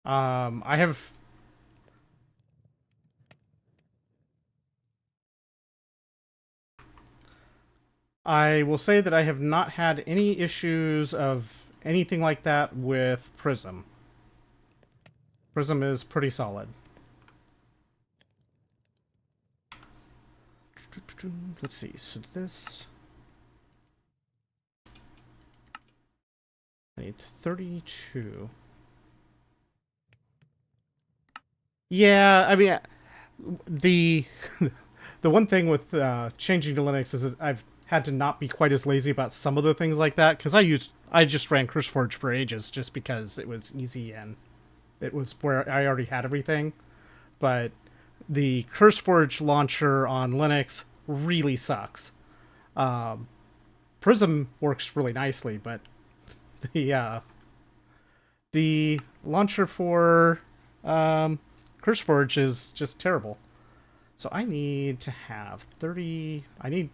I have. I will say that I have not had any issues of anything like that with Prism. Prism is pretty solid. Let's see. So this. I need 32. Yeah, I mean, the the one thing with changing to Linux is that I've had to not be quite as lazy about some of the things like that because I use I just ran CurseForge for ages just because it was easy and it was where I already had everything. But the CurseForge launcher on Linux really sucks. Prism works really nicely, but the the launcher for CurseForge is just terrible. So I need to have 30. I need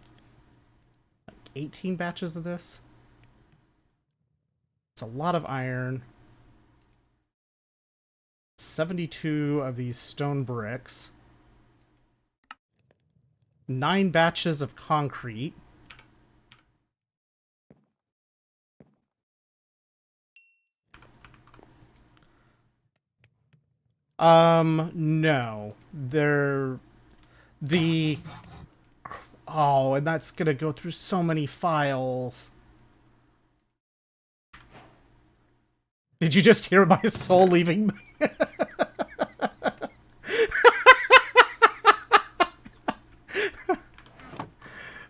18 batches of this. It's a lot of iron. 72 of these stone bricks. 9 batches of concrete. No. They're the oh, and that's gonna go through so many files. Did you just hear my soul leaving?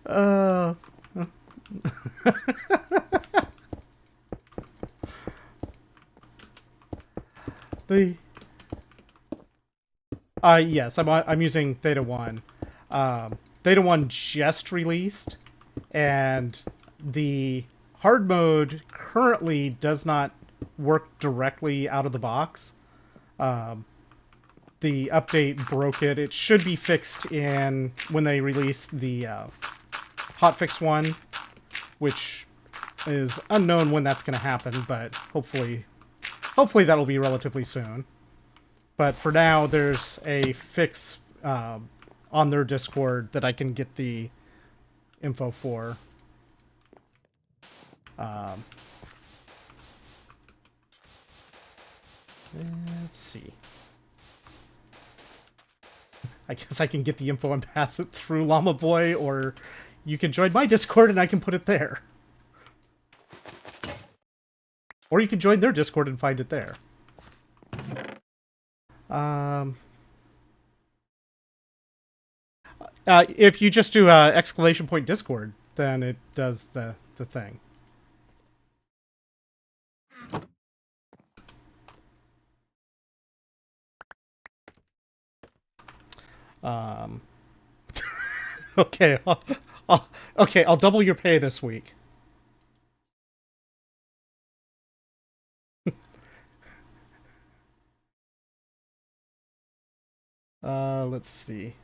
uh, the yes, I'm using Theta 1. Theta 1 just released, and the hard mode currently does not work directly out of the box. The update broke it. It should be fixed in when they release the hotfix 1, which is unknown when that's going to happen, but hopefully that'll be relatively soon. But for now, there's a fix on their Discord that I can get the info for. Let's see. I guess I can get the info and pass it through Llama Boy, or you can join my Discord and I can put it there. Or you can join their Discord and find it there. If you just do exclamation point Discord, then it does the thing. Okay, I'll double your pay this week. Let's see.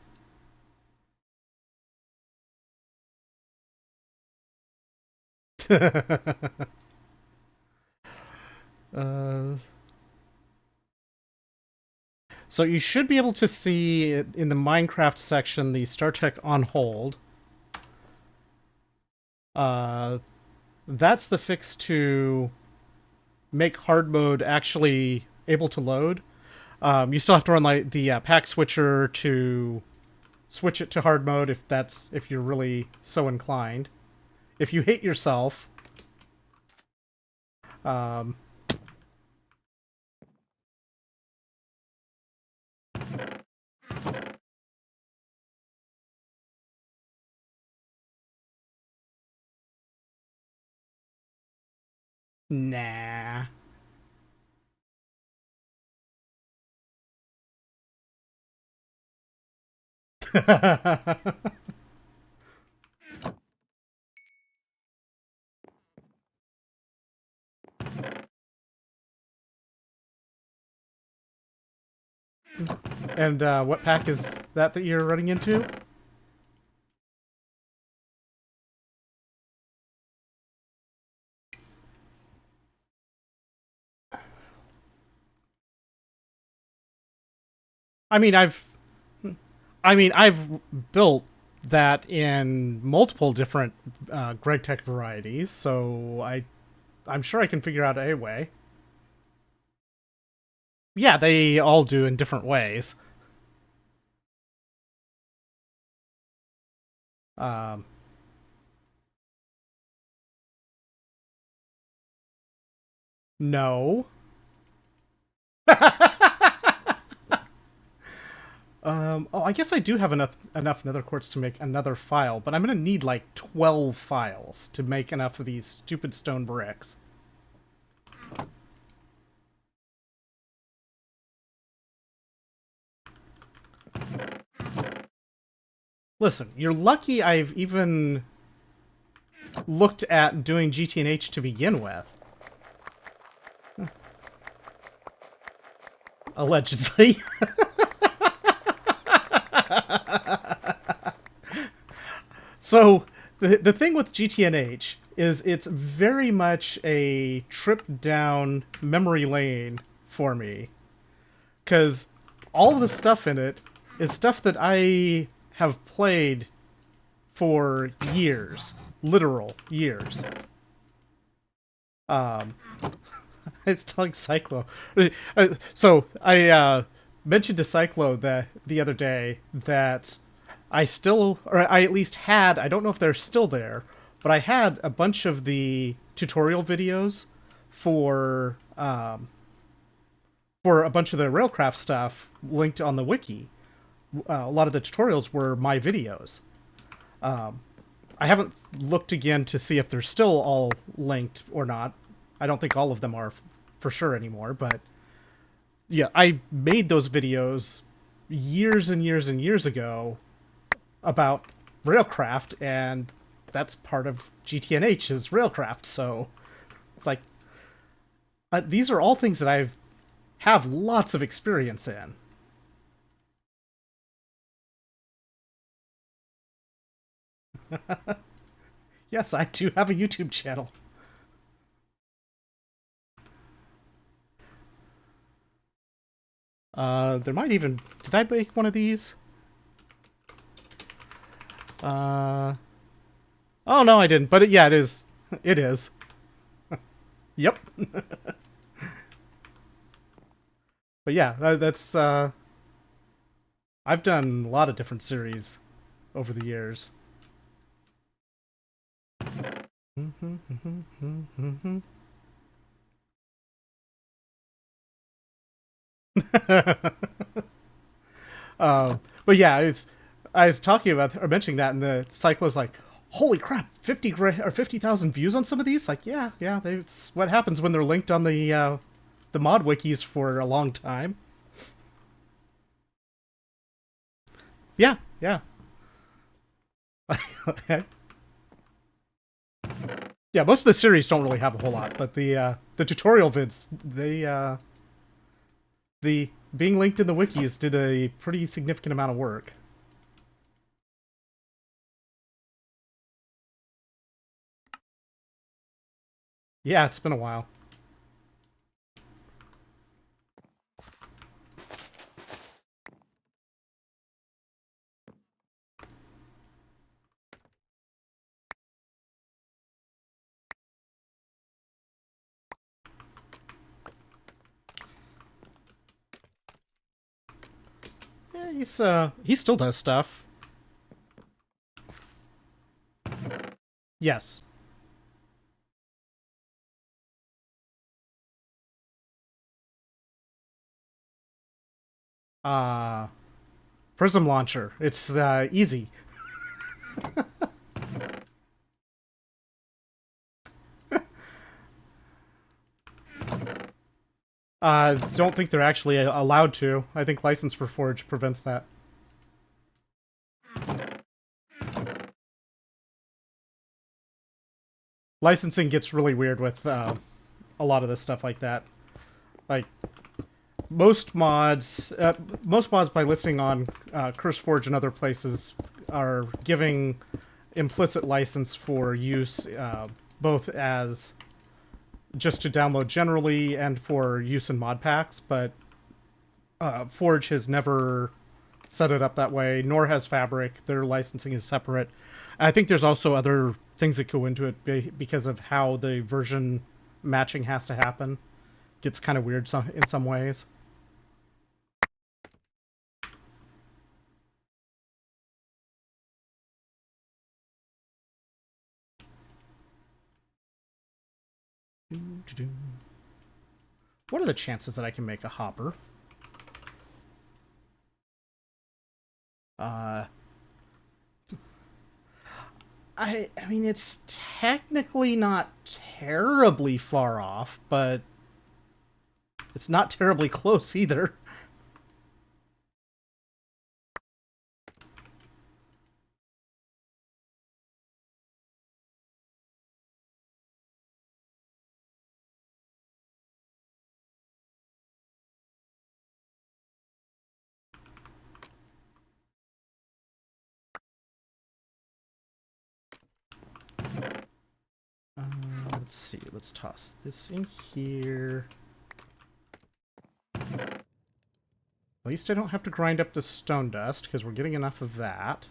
So you should be able to see in the Minecraft section the StarTech on hold. That's the fix to make hard mode actually able to load. You still have to run like the pack switcher to switch it to hard mode if you're really so inclined. If you hate yourself, nah. And what pack is that you're running into? I mean, I've built that in multiple different Greg Tech varieties, so I'm sure I can figure out a way. Yeah, they all do in different ways. Um, no. Oh, I guess I do have enough nether quartz to make another file, but I'm gonna need like 12 files to make enough of these stupid stone bricks. Listen, you're lucky I've even looked at doing GTNH to begin with. Allegedly. So, the thing with GTNH is it's very much a trip down memory lane for me. Because all of the stuff in it is stuff that I have played for years. Literal years. Um, it's telling Cyclo. So I mentioned to Cyclo the other day that I still, or I at least had, I don't know if they're still there, but I had a bunch of the tutorial videos for for a bunch of the Railcraft stuff linked on the wiki. A lot of the tutorials were my videos. I haven't looked again to see if they're still all linked or not. I don't think all of them are for sure anymore, but yeah, I made those videos years and years and years ago about Railcraft, and that's part of GTNH is Railcraft, so it's like these are all things that I have lots of experience in. Yes, I do have a YouTube channel. There might even... Did I make one of these? Uh... Oh, no, I didn't. But yeah, it is. It is. Yep. But yeah, that's... I've done a lot of different series over the years. But yeah, I was talking about or mentioning that, and the cyclist like, "Holy crap, 50,000 views on some of these!" Like, yeah, yeah, it's what happens when they're linked on the mod wikis for a long time. Yeah, yeah, yeah. Most of the series don't really have a whole lot, but the tutorial vids, the being linked in the wikis did a pretty significant amount of work. Yeah, it's been a while. Yeah, he still does stuff. Yes. Uh Prism launcher. It's easy. Don't think they're actually allowed to. I think license for Forge prevents that. Licensing gets really weird with a lot of this stuff like that. Like most mods by listing on CurseForge and other places are giving implicit license for use, both as just to download generally and for use in mod packs, but Forge has never set it up that way, nor has Fabric. Their licensing is separate. I think there's also other things that go into it because of how the version matching has to happen. Gets kind of weird in some ways. What are the chances that I can make a hopper? Uh, I mean, it's technically not terribly far off, but it's not terribly close either. Let's see. Let's toss this in here. At least I don't have to grind up the stone dust, because we're getting enough of that.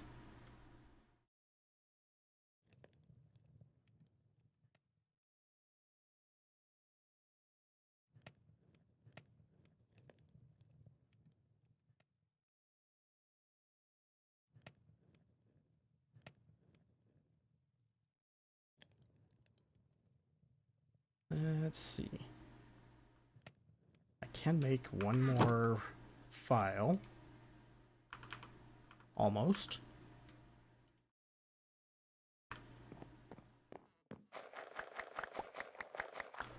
Let's see. I can make one more file. Almost.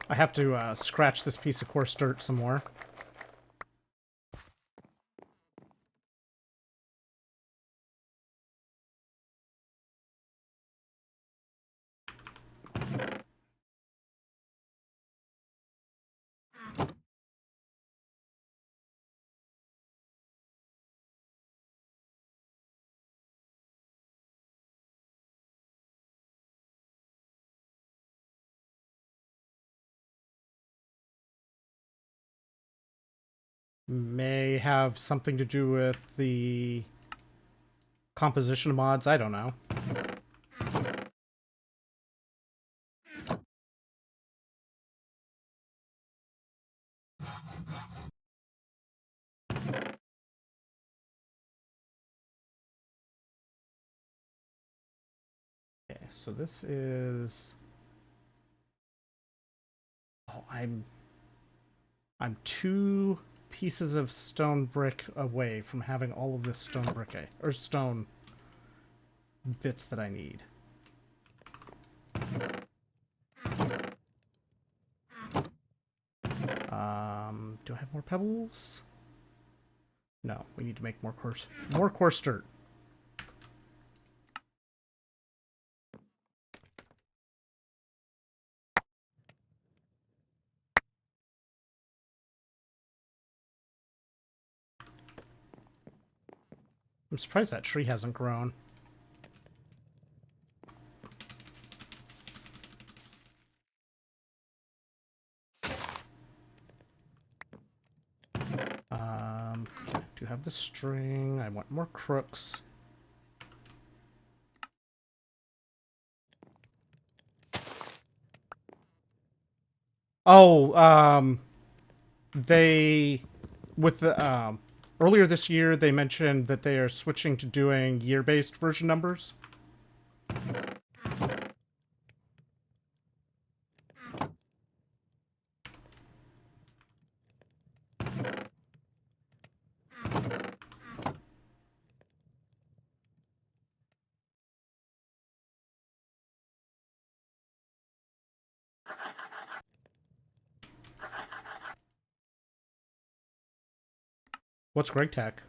I have to scratch this piece of coarse dirt some more. May have something to do with the composition mods, I don't know. Okay, so this is... Oh, I'm 2 pieces of stone brick away from having all of this stone brick, or stone bits that I need. Do I have more pebbles? No, we need to make more coarse dirt. I'm surprised that tree hasn't grown. I do have the string. I want more crooks. Oh, they, with the, earlier this year, they mentioned that they are switching to doing year-based version numbers. What's Greg Tech?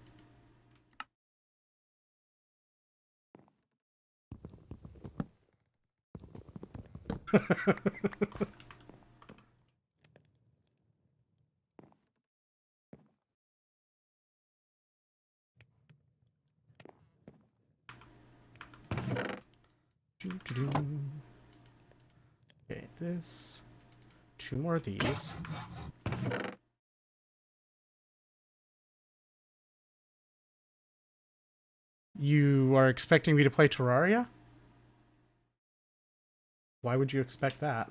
Okay, this. 2 more of these. You are expecting me to play Terraria? Why would you expect that?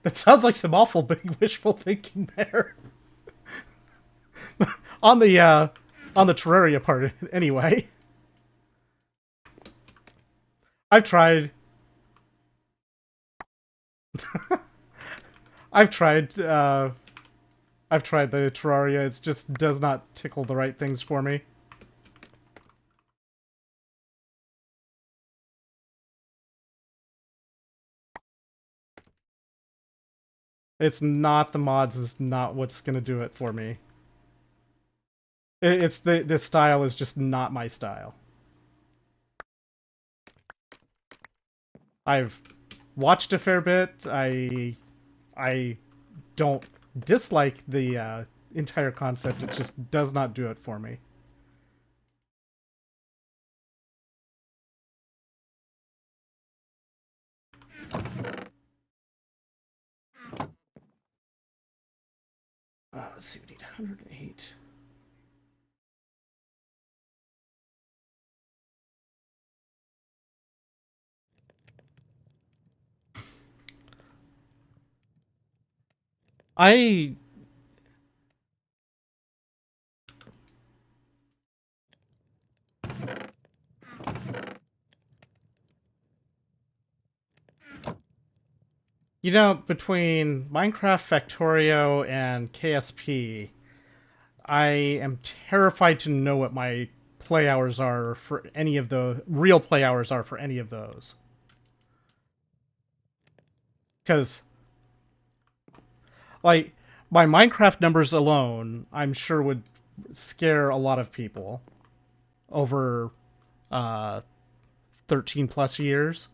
That sounds like some awful big wishful thinking there. on the Terraria part, anyway. I've tried. I've tried. I've tried the Terraria. It just does not tickle the right things for me. It's not the mods. Is not what's gonna do it for me. It's the style is just not my style. I've watched a fair bit. I don't dislike the entire concept. It just does not do it for me. Let's see, we need 108. I You know, between Minecraft Factorio and KSP, I am terrified to know what my play hours are for any of the real play hours are for any of those. Because, like, my Minecraft numbers alone, I'm sure would scare a lot of people over uh, 13 plus years.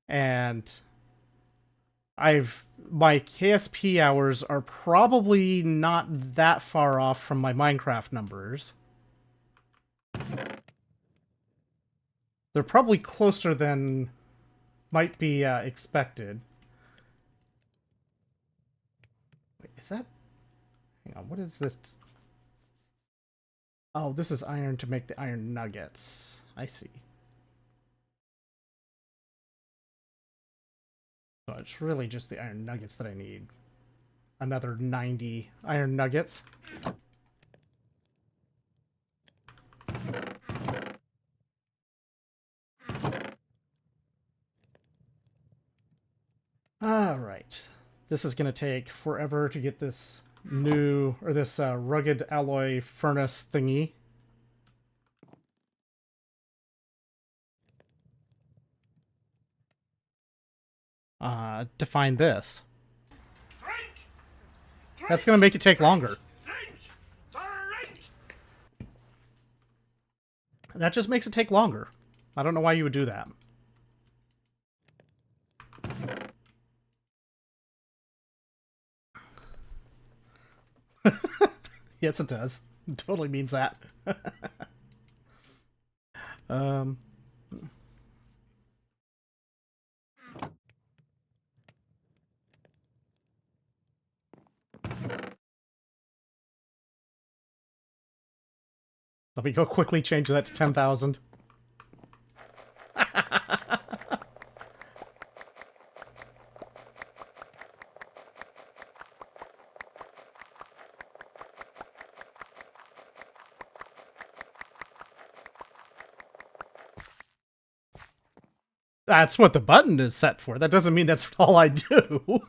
And my KSP hours are probably not that far off from my Minecraft numbers. They're probably closer than might be expected. Wait, is that? Hang on, what is this? Oh, this is iron to make the iron nuggets. I see. So it's really just the iron nuggets that I need. Another 90 iron nuggets. Alright. This is going to take forever to get this new, or this rugged alloy furnace thingy. To find this. That's going to make it take longer. That just makes it take longer. I don't know why you would do that. Yes, it does. It totally means that. um... Let me go quickly change that to 10,000. That's what the button is set for. That doesn't mean that's all I do.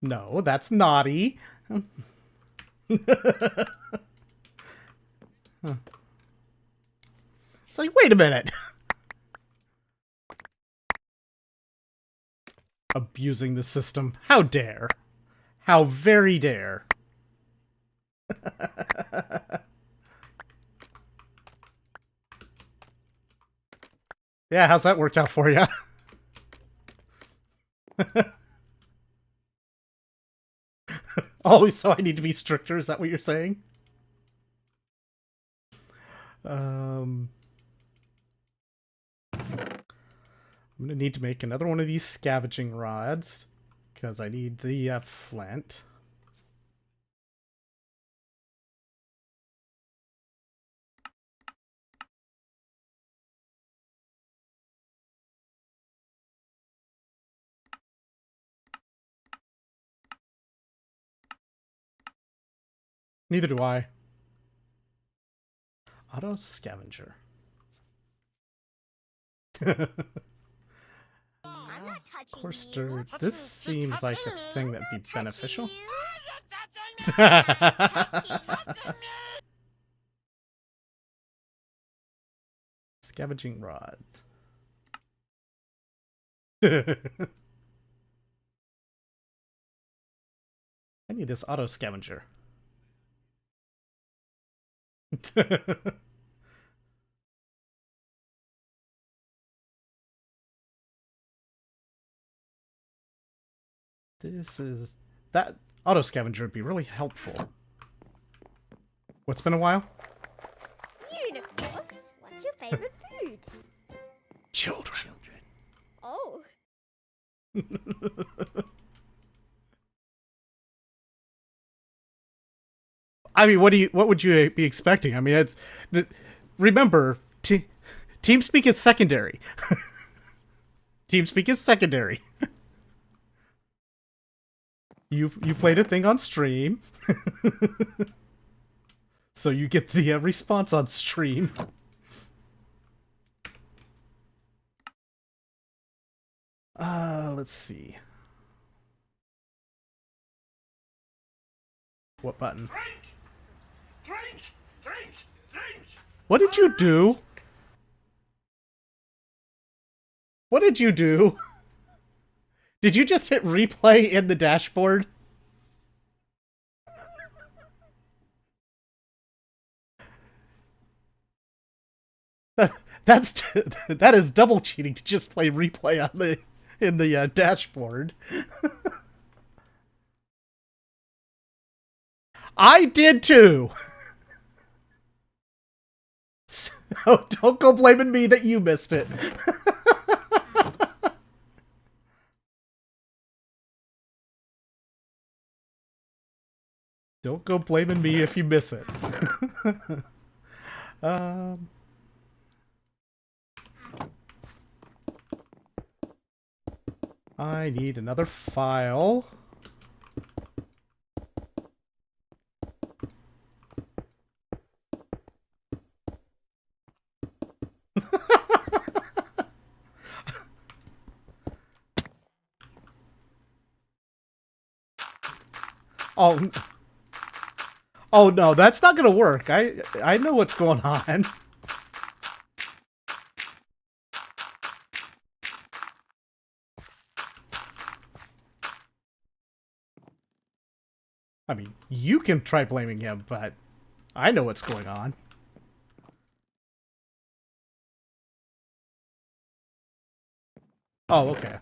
No, that's naughty. It's like, wait a minute. Abusing the system. How dare. How very dare. Yeah, how's that worked out for you? Oh, so I need to be stricter? Is that what you're saying? I'm gonna need to make another one of these scavenging rods because I need the flint. Neither do I. Auto scavenger. Of course, this seems like a thing that'd be beneficial. Scavenging rod. I need this auto scavenger. This is that auto scavenger would be really helpful. What's been a while? Unicorns, what's your favorite food? Children. Oh, I mean, what would you be expecting? I mean, it's the, remember, TeamSpeak is secondary. TeamSpeak is secondary. You played a thing on stream, so you get the response on stream. Let's see. What button? What did you do? What did you do? Did you just hit replay in the dashboard? That's that is double cheating to just play replay on the in the dashboard. I did too. So don't go blaming me that you missed it. Don't go blaming me if you miss it. um, I need another file. Oh, oh no, that's not gonna work. I know what's going on. I mean, you can try blaming him, but I know what's going on. Oh, okay.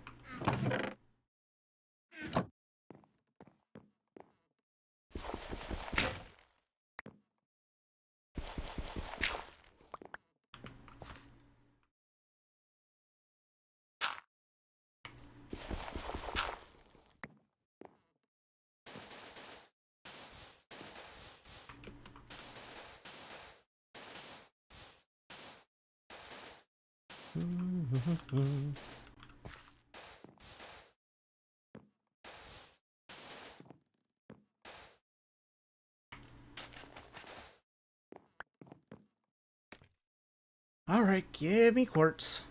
All right, give me quartz.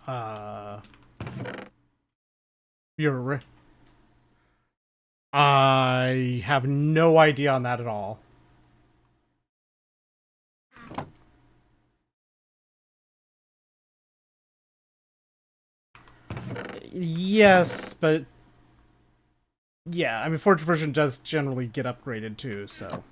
Uh, you're. I have no idea on that at all. Yes, but yeah, I mean, Forge version does generally get upgraded too, so.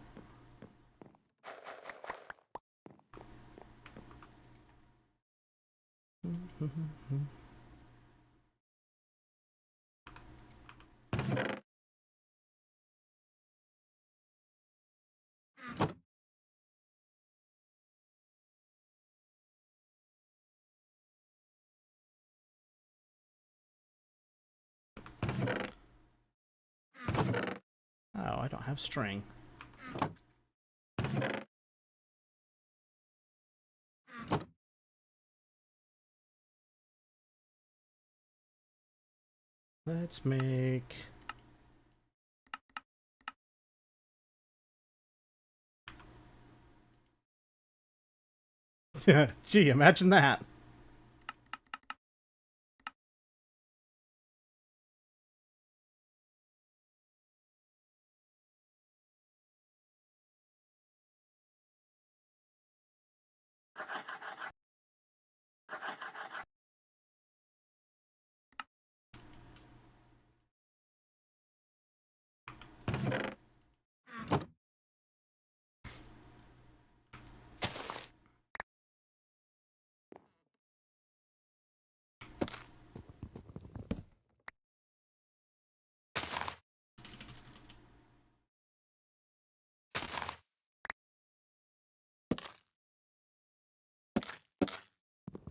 Oh, I don't have string. Let's make. Gee, imagine that.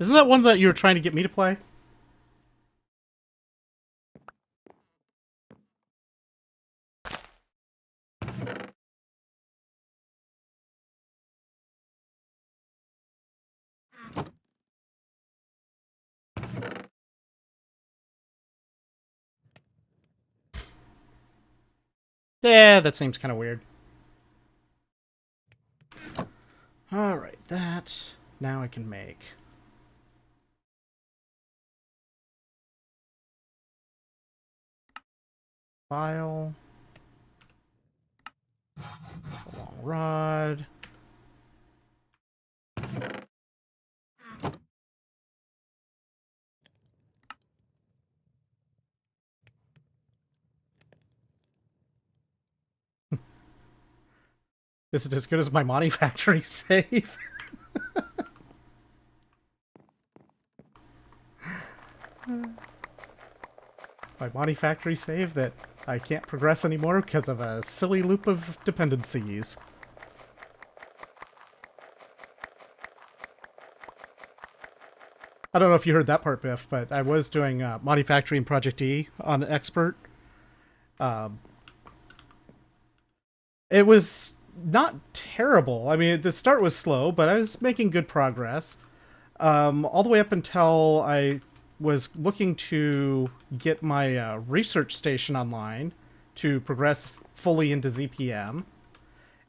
Isn't that one that you were trying to get me to play? Yeah, that seems kind of weird. Alright, that... Now I can make... File... A long rod... Is it as good as my Monty Factory save? My Monty Factory save that I can't progress anymore because of a silly loop of dependencies. I don't know if you heard that part, Biff, but I was doing Monty Factory and Project E on Expert. Um, it was not terrible. I mean, the start was slow, but I was making good progress. All the way up until I was looking to get my research station online to progress fully into ZPM,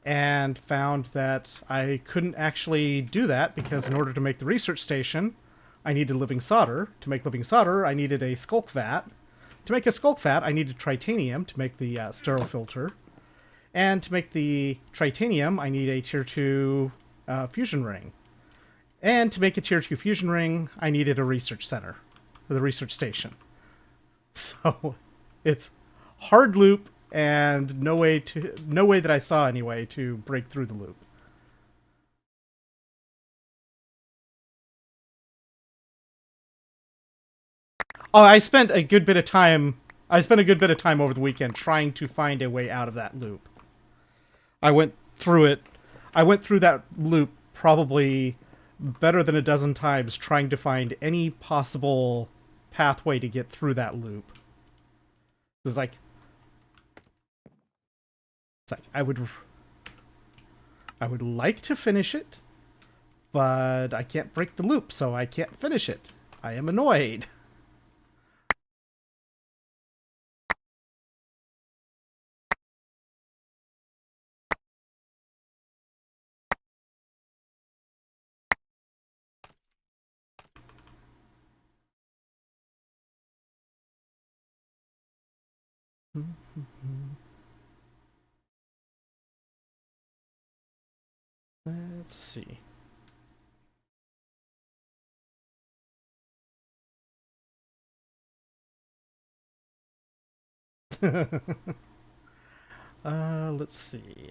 and found that I couldn't actually do that because in order to make the research station, I needed living solder. To make living solder, I needed a skulk vat. To make a skulk vat, I needed tritanium to make the sterile filter. And to make the tritanium, I need a tier 2 fusion ring. And to make a tier 2 fusion ring, I needed a research center, the research station. So it's hard loop and no way that I saw anyway to break through the loop. Oh, I spent a good bit of time over the weekend trying to find a way out of that loop. I went through it. I went through that loop probably better than a dozen times trying to find any possible pathway to get through that loop. It's like I would like to finish it, but I can't break the loop, so I can't finish it. I am annoyed. Let's see. Let's see.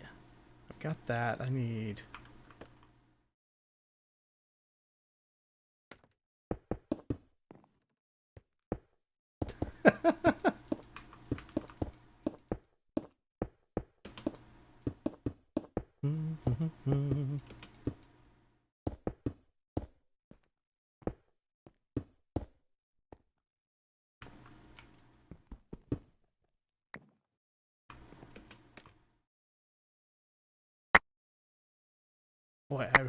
I've got that. I need... Boy, I...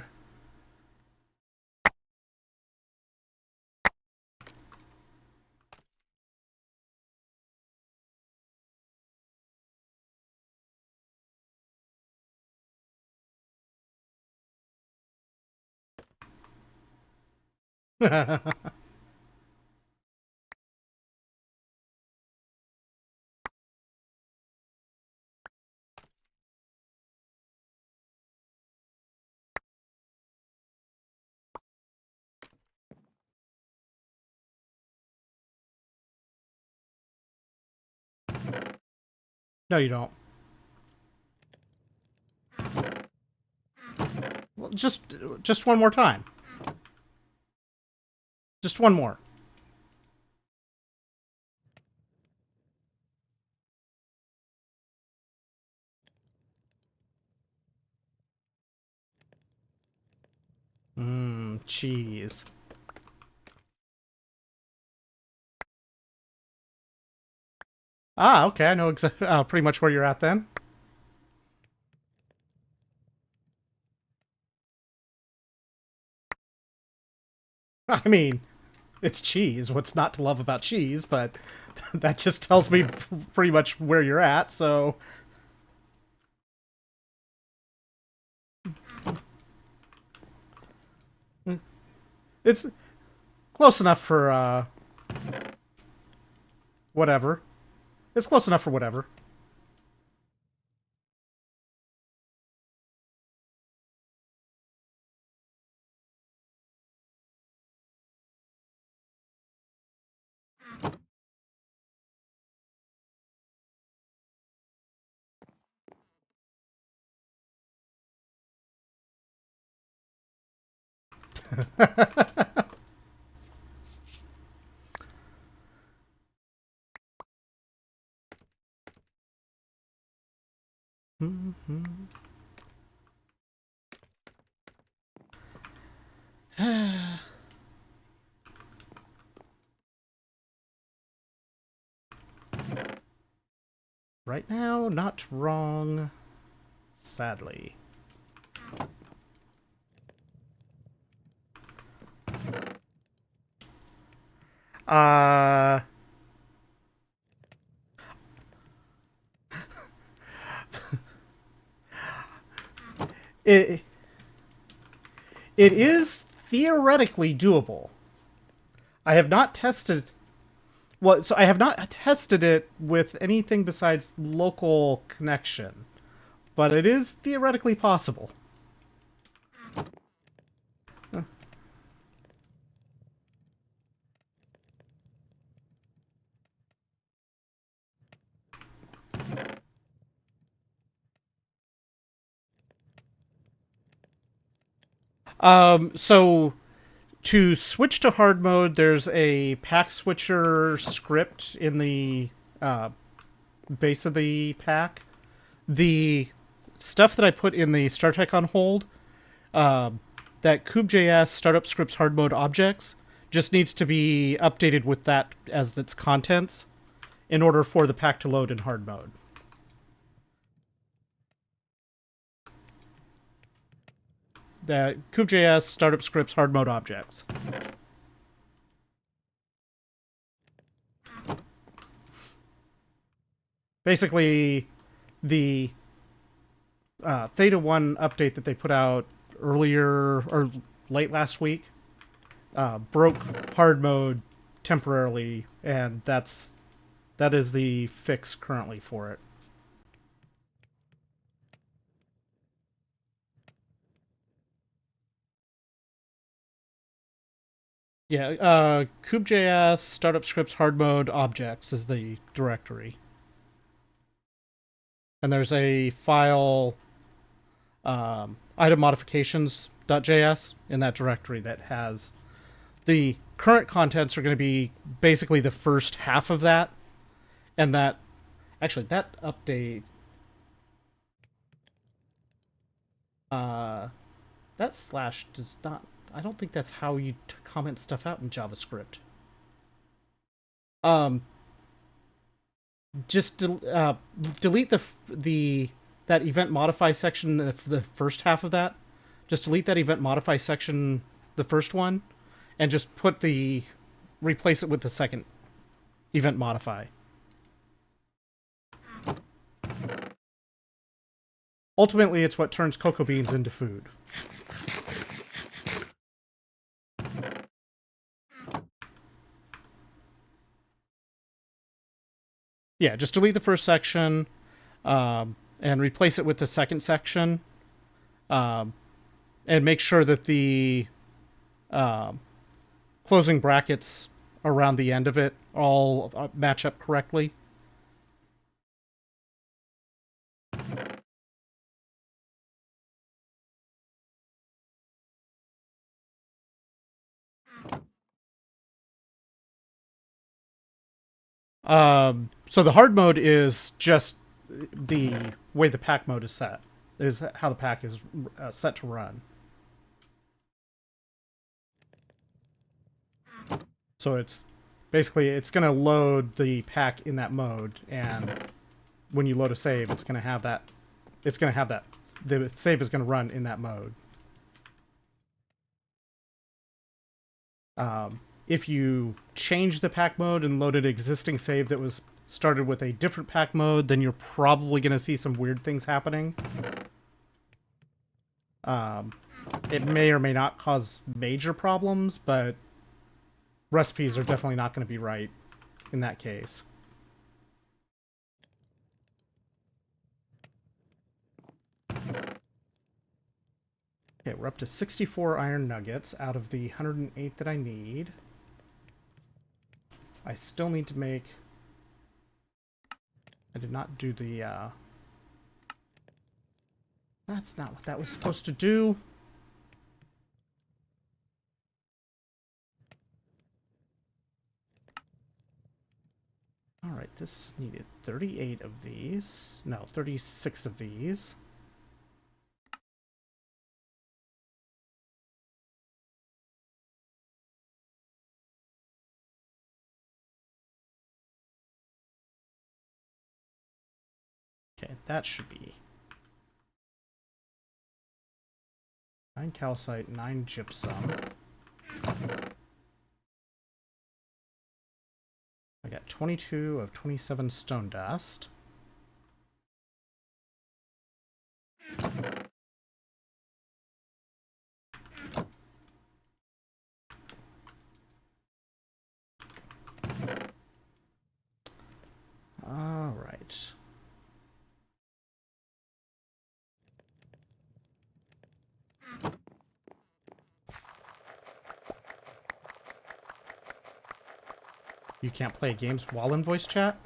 No, you don't. Well, just one more time. Just one more. Cheese. Ah, okay, I know pretty much where you're at then. I mean, it's cheese. What's not to love about cheese? But that just tells me pretty much where you're at. So it's close enough for whatever. It's close enough for whatever. Right now, not wrong. Sadly. Uh, it it is theoretically doable. I have not tested. Well, so I have not tested it with anything besides local connection, but it is theoretically possible. So to switch to hard mode, there's a pack switcher script in the uh, base of the pack. The stuff that I put in the StarTech on hold, that kubejs startup scripts hard mode objects, just needs to be updated with that as its contents in order for the pack to load in hard mode. The kubejs startup scripts hard mode objects. Basically, the Theta 1 update that they put out earlier or late last week broke hard mode temporarily, and that is the fix currently for it. Yeah, kubejs startup scripts hard mode objects is the directory, and there's a file item modifications.js in that directory that has the current contents are going to be basically the first half of that, and that actually that update that slash does not. I don't think that's how you comment stuff out in JavaScript. Um, just delete the that event modify section, the first half of that. Just delete that event modify section, the first one, and just put the replace it with the second event modify. Ultimately, it's what turns cocoa beans into food. Yeah, just delete the first section and replace it with the second section, um, and make sure that the closing brackets around the end of it all match up correctly. So the hard mode is just the way the pack mode is set, is how the pack is set to run. So it's Basically, it's going to load the pack in that mode, and when you load a save, it's going to have that. It's going to have that. The save is going to run in that mode. If you change the pack mode and load an existing save that was started with a different pack mode, then you're probably going to see some weird things happening. It may or may not cause major problems, but recipes are definitely not going to be right in that case. Okay, we're up to 64 iron nuggets out of the 108 that I need. I still need to make... I did not do the... That's not what that was supposed to do. Alright, this needed 38 of these. No, 36 of these. Okay, that should be 9 calcite, 9 gypsum. I got 22 of 27 stone dust. All right. You can't play games while in voice chat?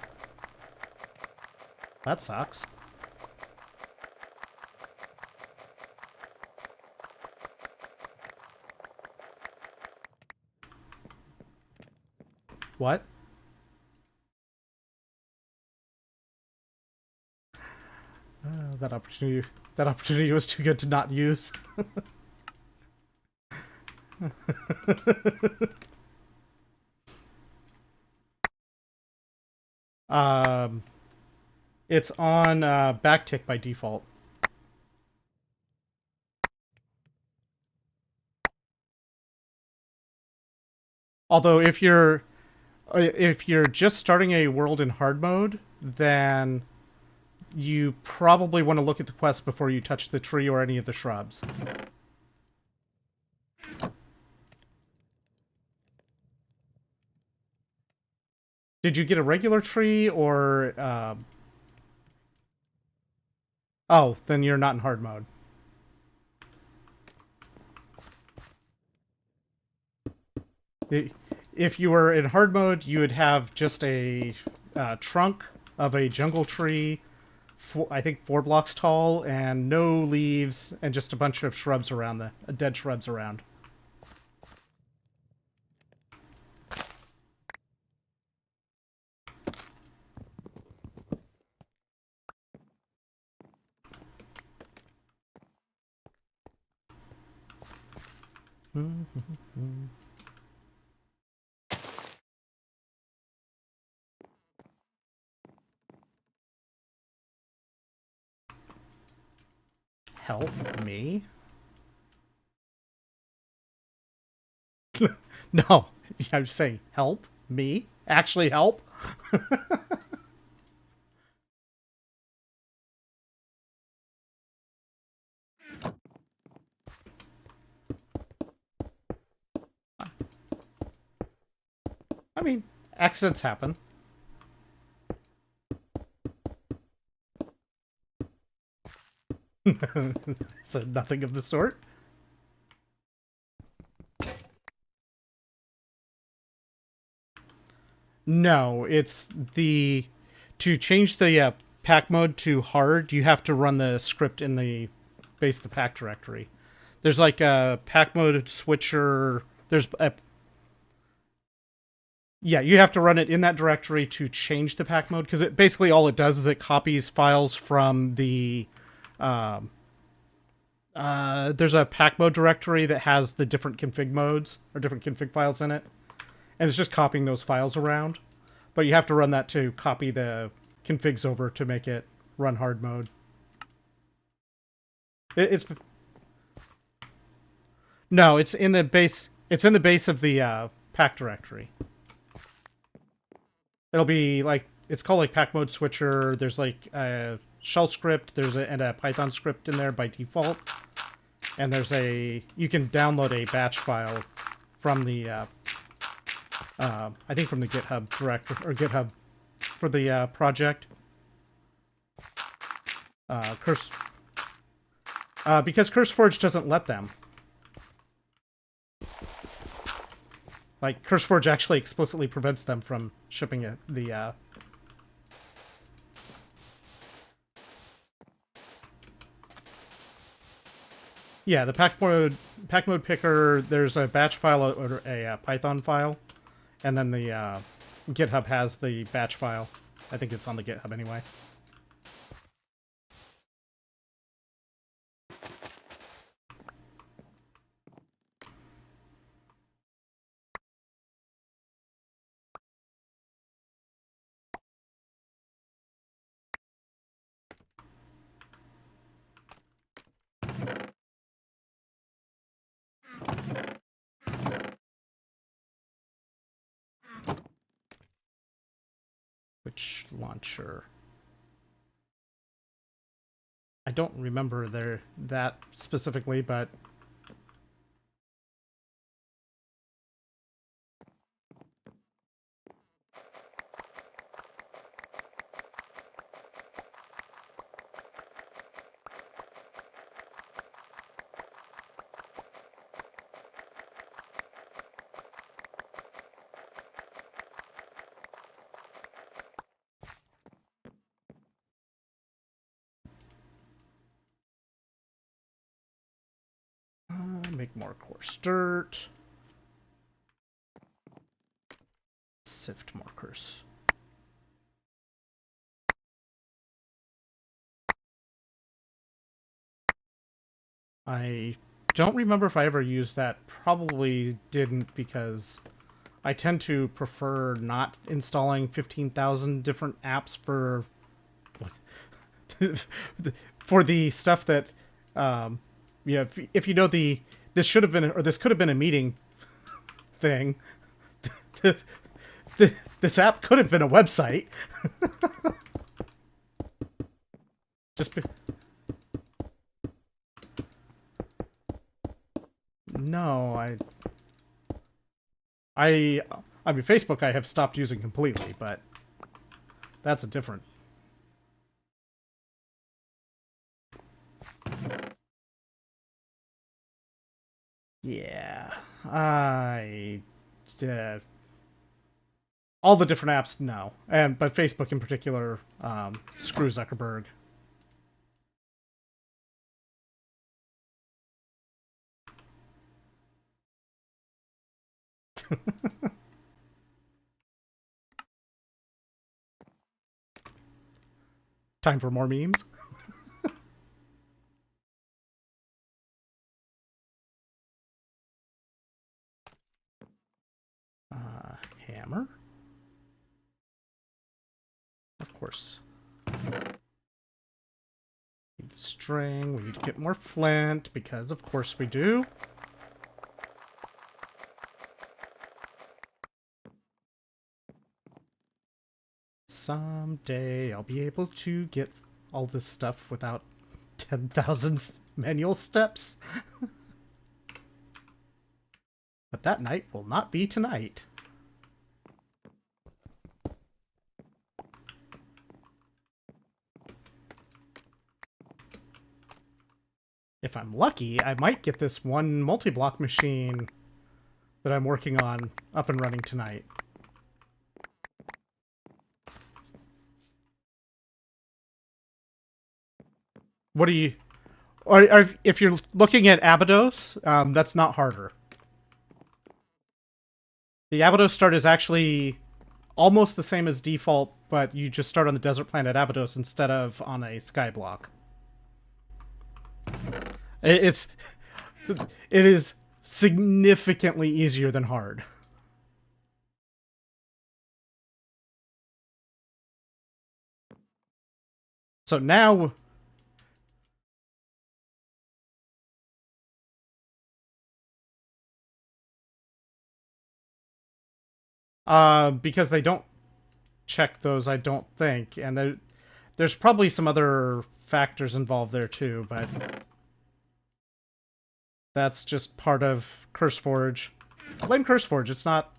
That sucks. What? That opportunity was too good to not use. It's on backtick by default. Although if you're just starting a world in hard mode, then you probably want to look at the quest before you touch the tree or any of the shrubs. Did you get a regular tree or... Oh, then you're not in hard mode. If you were in hard mode, you would have just a trunk of a jungle tree, I think 4 blocks tall, and no leaves, and just a bunch of shrubs around dead shrubs around. Help me? No, I'm just saying, help me? Actually help? I mean, accidents happen. So nothing of the sort. No, it's the... To change the pack mode to hard, you have to run the script in the base of the pack directory. There's like a pack mode switcher. There's a... Yeah, you have to run it in that directory to change the pack mode, because it basically all it does is it copies files from the... there's a pack mode directory that has the different config modes, or different config files in it. and it's just copying those files around. But you have to run that to copy the configs over to make it run hard mode. It's no, it's in the base. It's in the base of the pack directory. It'll be like it's called like pack mode switcher. There's like a shell script. And a Python script in there by default. And you can download a batch file from the I think from the GitHub directory or GitHub for the project. Because CurseForge doesn't let them. Like, CurseForge actually explicitly prevents them from shipping the yeah, the pack mode picker. There's a batch file or a Python file, and then the GitHub has the batch file. I think it's on the GitHub anyway. Which launcher? I don't remember that specifically, but make more coarse dirt. Sift markers. I don't remember if I ever used that. Probably didn't, because I tend to prefer not installing 15,000 different apps for for the stuff that yeah, if you know this should have been or this could have been a meeting thing. This app could have been a website. No, I mean, Facebook I have stopped using completely, but that's a different. Yeah, all the different apps, no, but Facebook in particular, screw Zuckerberg. Time for more memes. Hammer? Of course. Need the string. We need to get more flint, because of course we do. Someday I'll be able to get all this stuff without 10,000 manual steps. But that night will not be tonight. If I'm lucky, I might get this one multi-block machine that I'm working on up and running tonight. What do you... Or if you're looking at Abydos, that's not harder. The Abydos start is actually almost the same as default, but you just start on the desert planet Abydos instead of on a skyblock. It is significantly easier than hard. So now, because they don't check those, I don't think, and there's probably some other factors involved there too, but that's just part of CurseForge. Blame CurseForge. It's not.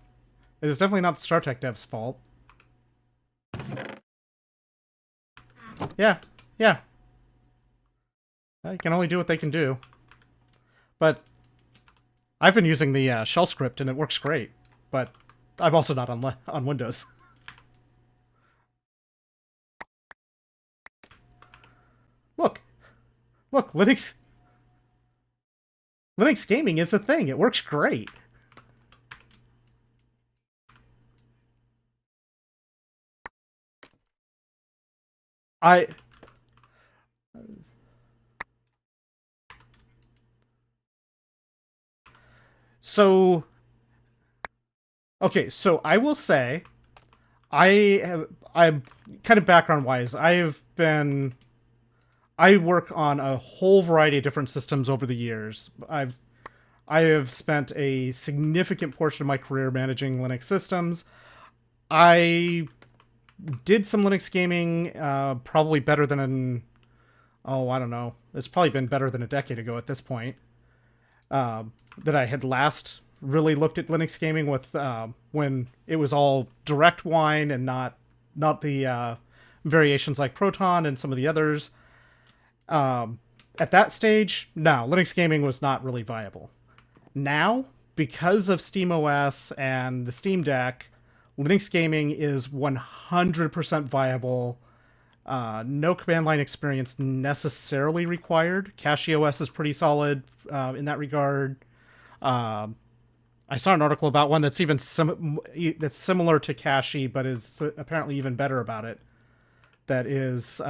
It is definitely not the StarTech devs' fault. Yeah, yeah. They can only do what they can do. But I've been using the shell script and it works great. But I'm also not on Windows. Look, look, Linux gaming is a thing. It works great. I so okay, so I will say I'm kind of background wise, I work on a whole variety of different systems over the years. I have spent a significant portion of my career managing Linux systems. I did some Linux gaming, probably better than I don't know. It's probably been better than a decade ago at this point. That I had last really looked at Linux gaming with when it was all direct wine and not the variations like Proton and some of the others. At that stage, no, Linux gaming was not really viable. Now, because of SteamOS and the Steam Deck, Linux gaming is 100% viable. No command line experience necessarily required. CachyOS is pretty solid in that regard. I saw an article about one that's even that's similar to Cachy, but is apparently even better about it. That is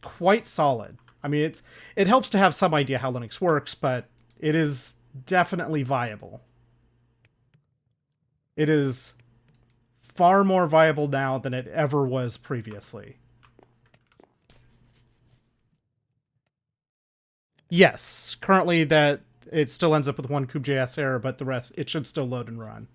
quite solid. I mean, it helps to have some idea how Linux works, but it is definitely viable. It is far more viable now than it ever was previously. Yes, currently that it still ends up with one kubejs error, but the rest it should still load and run.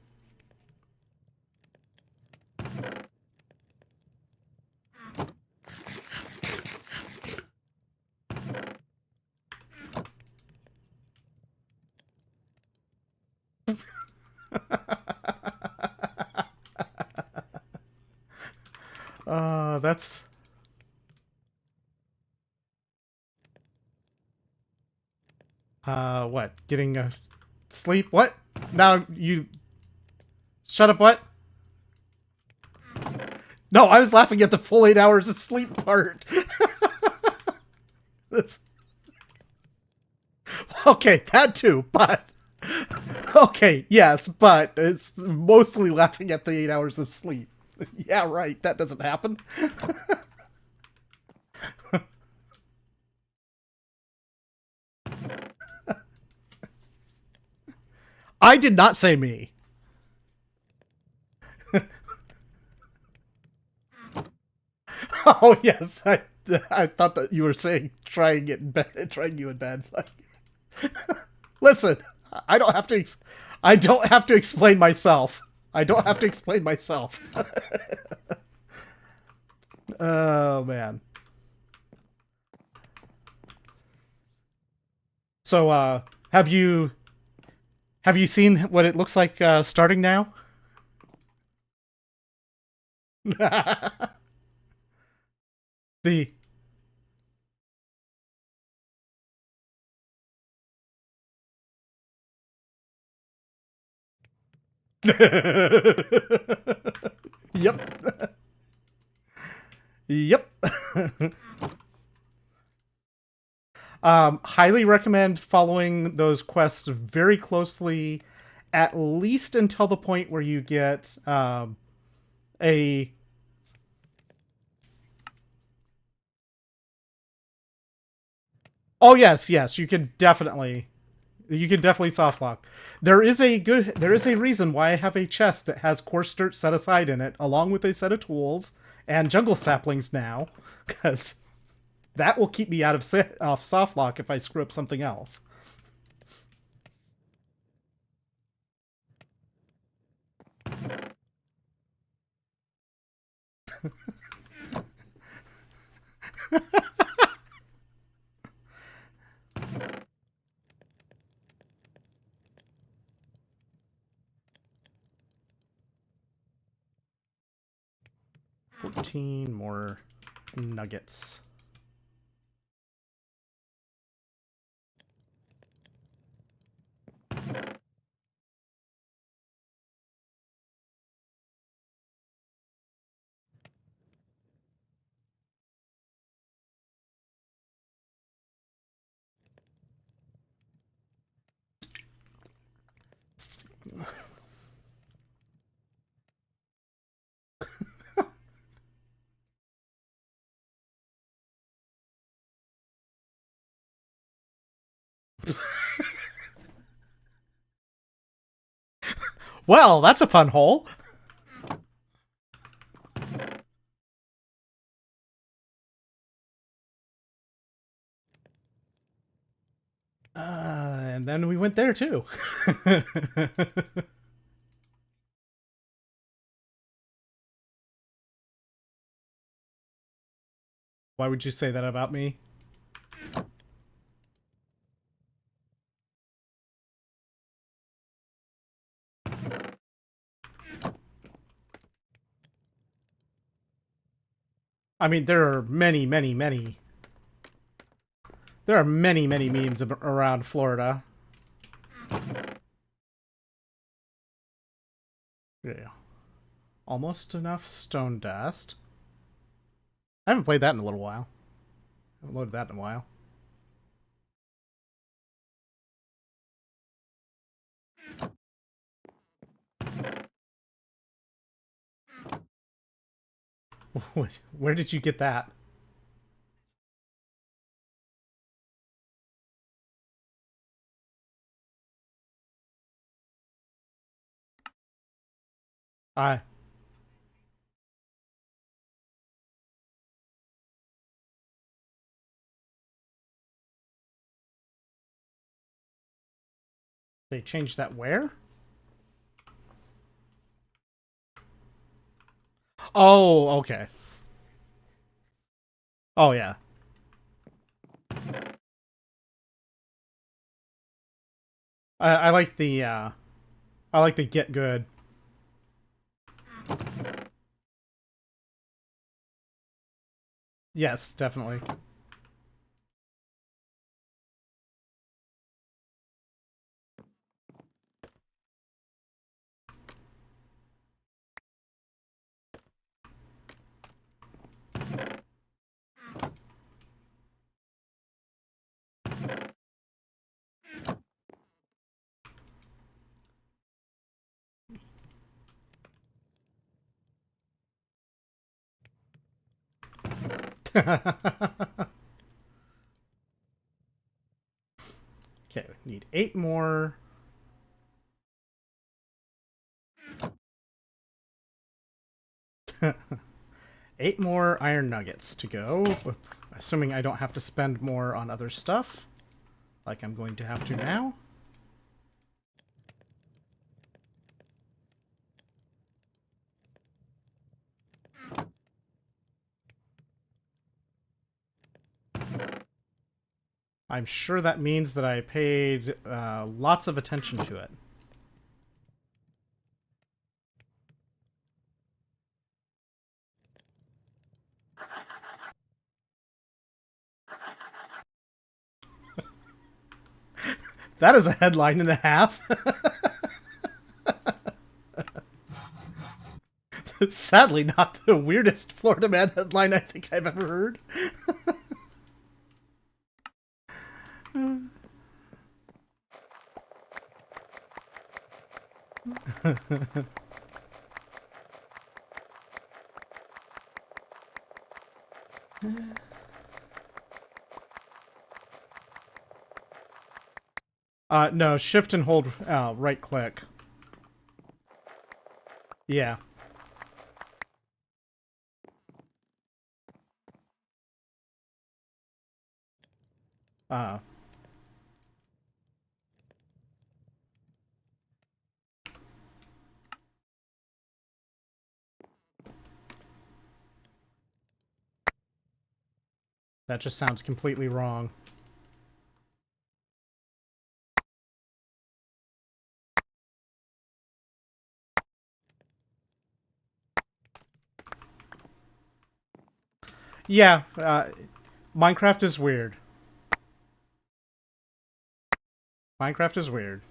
That's what? Getting a sleep? What? Now you shut up, what? No, I was laughing at the full 8 hours of sleep part. That's okay, that too, but okay, yes, but it's mostly laughing at the 8 hours of sleep. Yeah, right, that doesn't happen. I did not say me. Oh yes, I thought that you were saying trying it in bed, trying you in bed. Like, listen, I don't have to. I don't have to explain myself. I don't have to explain myself. Oh man. So, have you seen what it looks like starting now? The Yep. Yep. Highly recommend following those quests very closely, at least until the point where you get a. Oh yes, yes, you can definitely softlock. There is a reason why I have a chest that has coarse dirt set aside in it, along with a set of tools and jungle saplings now, because That will keep me out of off soft lock if I screw up something else. $14 more nuggets. Well, that's a fun hole. And then we went there too. Why would you say that about me? I mean, there are many, many, many. There are many, many memes around Florida. Yeah. Almost enough stone dust. I haven't played that in a little while. I haven't loaded that in a while. Where did you get that? I They changed that where? Oh, okay. Oh yeah. I like the I like the get good. Yes, definitely. Okay, we need 8 more. Eight more iron nuggets to go, assuming I don't have to spend more on other stuff, like I'm going to have to now. I'm sure that means that I paid lots of attention to it. That is a headline and a half. Sadly, not the weirdest Florida Man headline I think I've ever heard. No, shift and hold right click. Yeah. Uh, that just sounds completely wrong. Yeah, Minecraft is weird. Minecraft is weird.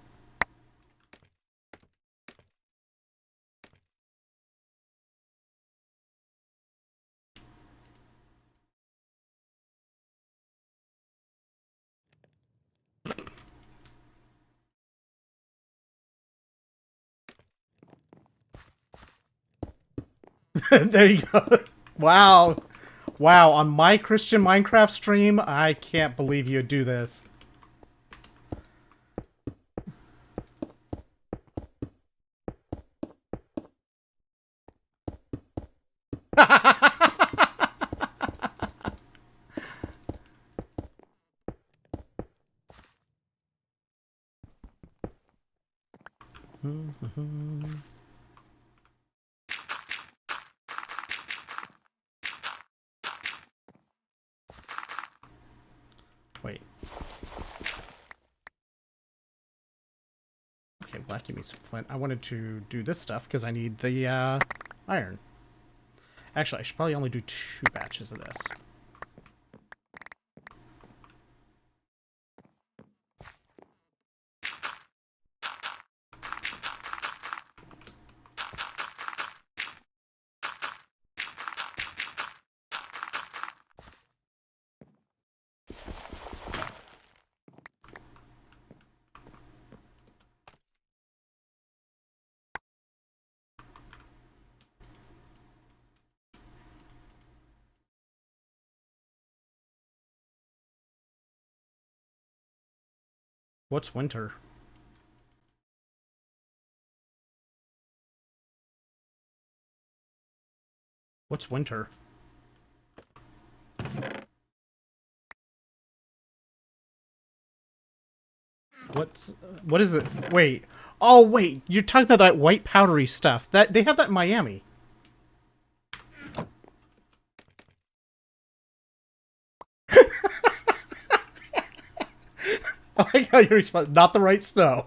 There you go. Wow. Wow, on my Christian Minecraft stream, I can't believe you do this. Wait. Okay, well, give me some flint. I wanted to do this stuff because I need the iron. Actually, I should probably only do 2 batches of this. What's winter? What's winter? What is it? Wait. Oh, wait. You're talking about that white powdery stuff. That they have that in Miami. I like how you respond. Not the right snow.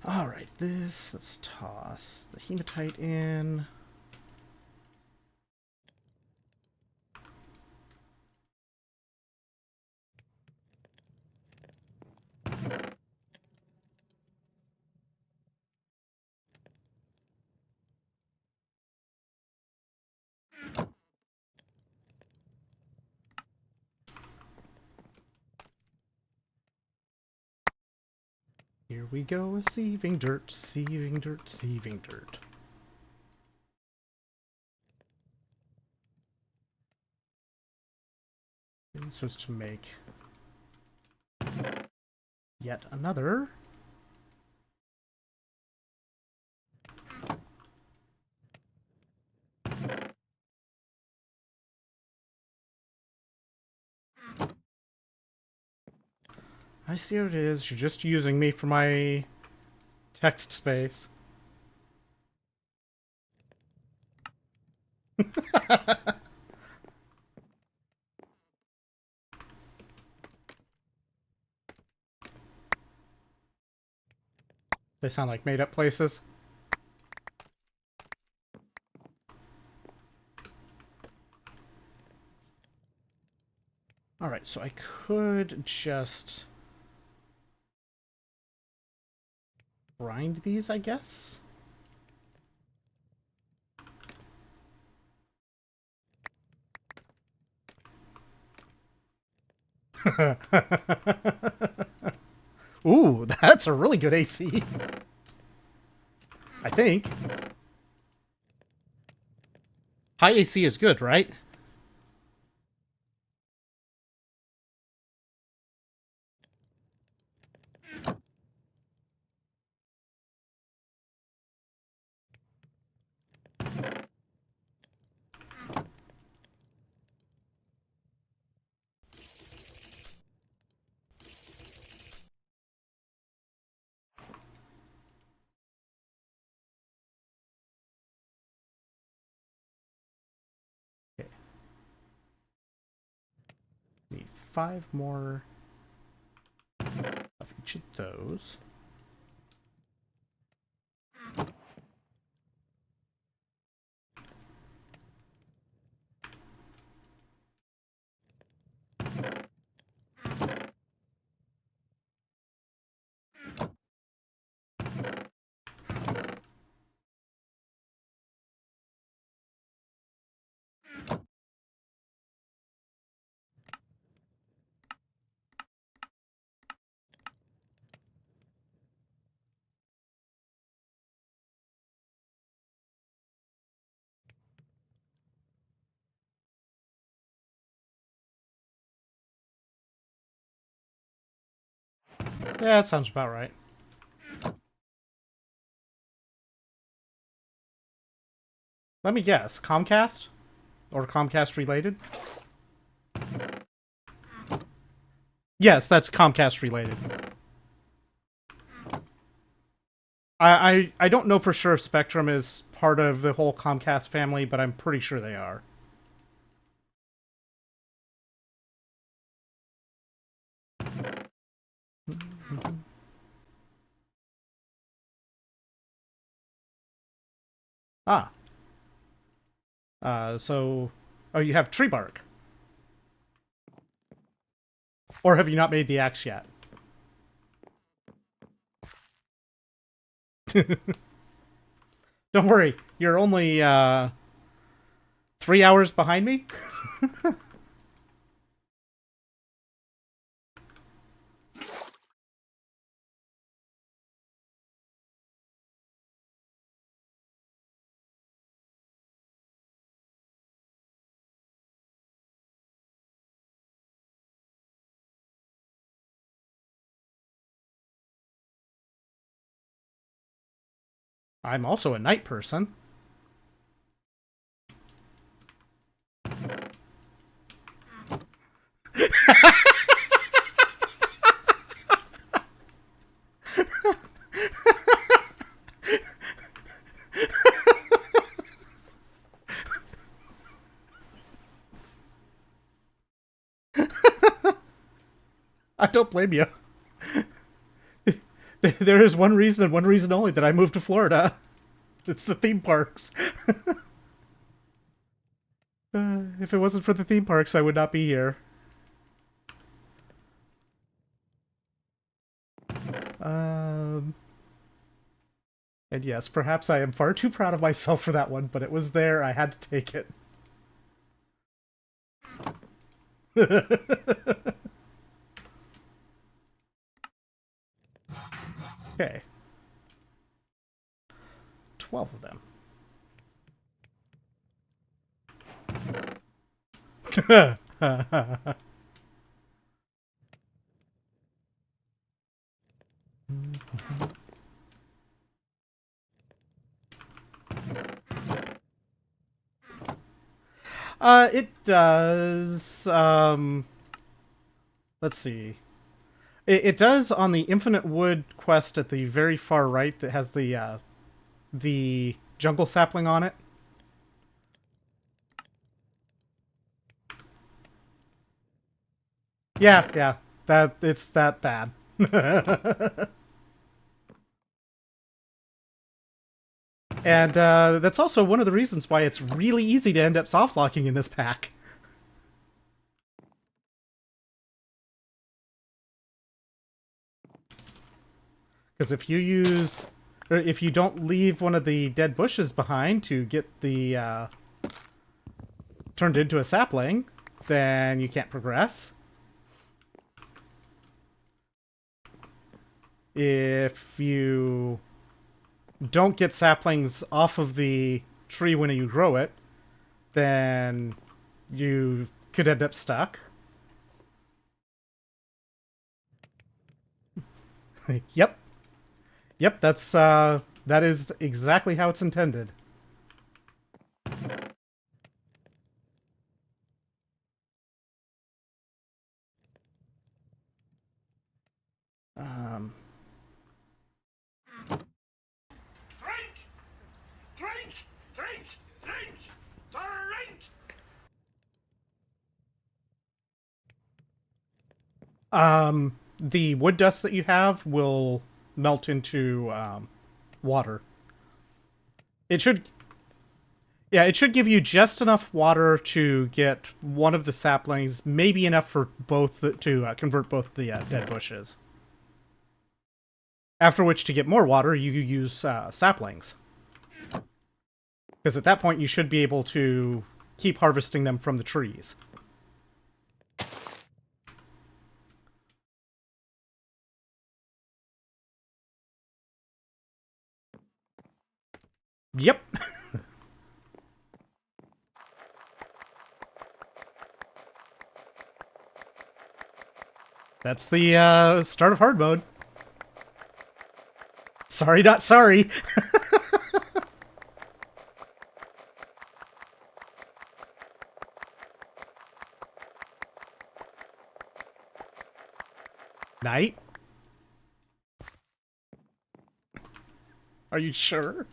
Alright, let's toss the hematite in. Here we go, sieving dirt, sieving dirt, sieving dirt. This was to make yet another. I see what it is. You're just using me for my text space. They sound like made-up places. Alright, so I could just grind these, I guess? Ooh, that's a really good AC. I think. High AC is good, right? Okay. Need 5 more of each of those. Yeah, that sounds about right. Let me guess. Comcast? Or Comcast related? Yes, that's Comcast related. I don't know for sure if Spectrum is part of the whole Comcast family, but I'm pretty sure they are. Ah. So... Oh, you have tree bark. Or have you not made the axe yet? Don't worry, you're only, 3 hours behind me? I'm also a night person. I don't blame you. There is one reason and one reason only that I moved to Florida. It's the theme parks. If it wasn't for the theme parks, I would not be here. Um, and yes, perhaps I am far too proud of myself for that one, but it was there. I had to take it. Okay. 12 of them. It does, let's see. It does on the Infinite Wood quest at the very far right that has the jungle sapling on it. Yeah, yeah. It's that bad. And that's also one of the reasons why it's really easy to end up softlocking in this pack. Because if you use... Or if you don't leave one of the dead bushes behind to get the... turned into a sapling, then you can't progress. If you don't get saplings off of the tree when you grow it, then you could end up stuck. Yep. Yep, that is exactly how it's intended. Um, Drink! Drink! Drink! Drink! Drink! the wood dust that you have will melt into water. It should, yeah, it should give you just enough water to get one of the saplings, maybe enough for both to convert both the dead bushes. After which, to get more water, you use saplings. Because at that point, you should be able to keep harvesting them from the trees. Yep. That's the start of hard mode. Sorry, not sorry. Night? Are you sure?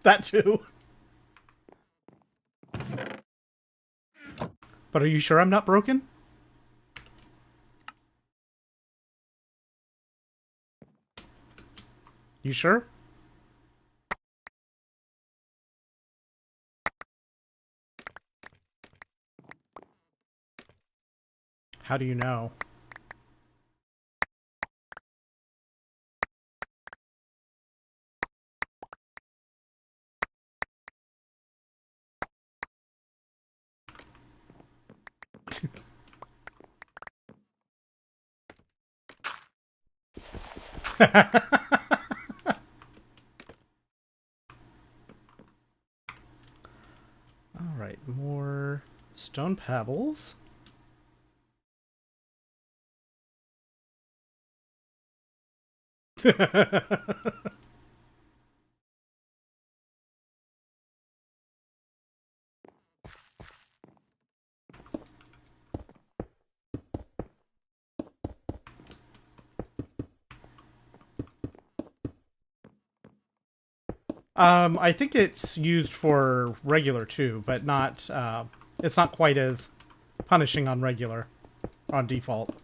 That too. But are you sure I'm not broken? You sure? How do you know? Alright, more stone pebbles. I think it's used for regular too, but not, it's not quite as punishing on regular, on default.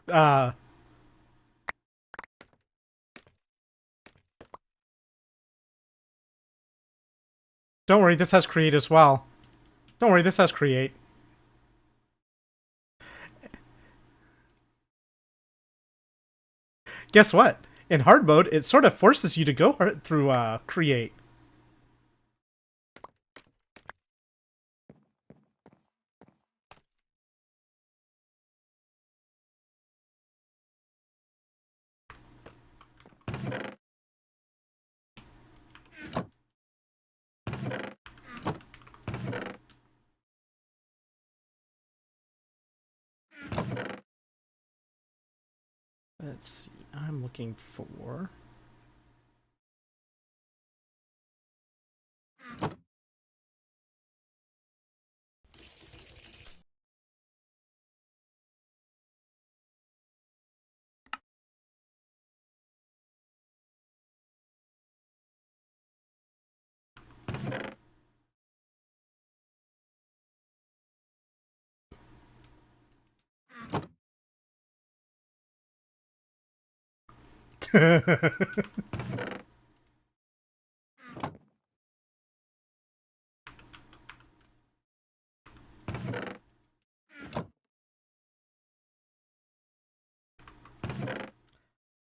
uh, don't worry, this has create as well. Don't worry, this has create. Guess what? In hard mode, it sort of forces you to go through create. Let's see. I'm looking for.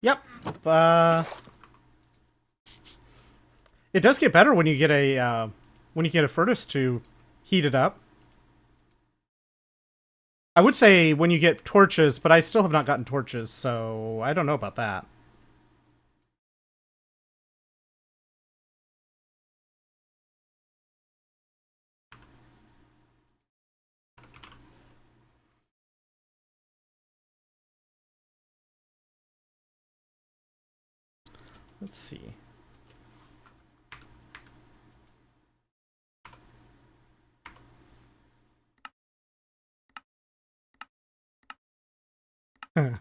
Yep. It does get better when you get a furnace to heat it up. I would say when you get torches, but I still have not gotten torches, so I don't know about that. Let's see. How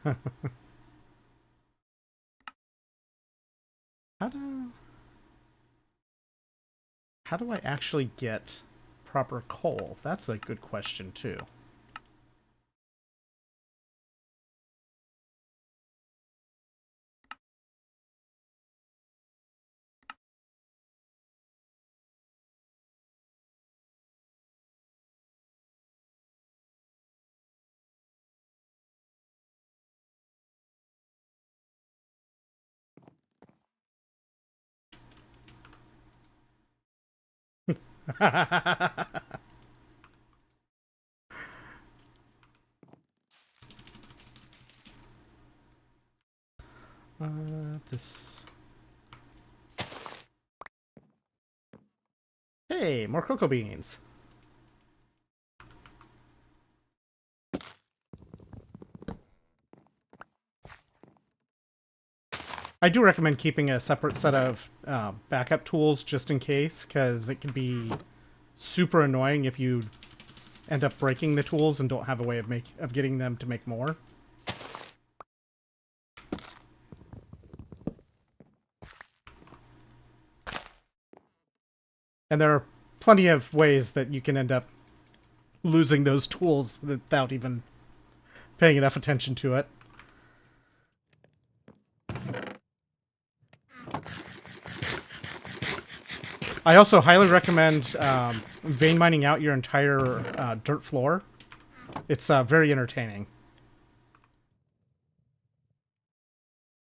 do how do I actually get proper coal? That's a good question too. This. Hey, more cocoa beans. I do recommend keeping a separate set of backup tools just in case, because it can be super annoying if you end up breaking the tools and don't have a way of getting them to make more. And there are plenty of ways that you can end up losing those tools without even paying enough attention to it. I also highly recommend vein mining out your entire dirt floor. It's very entertaining.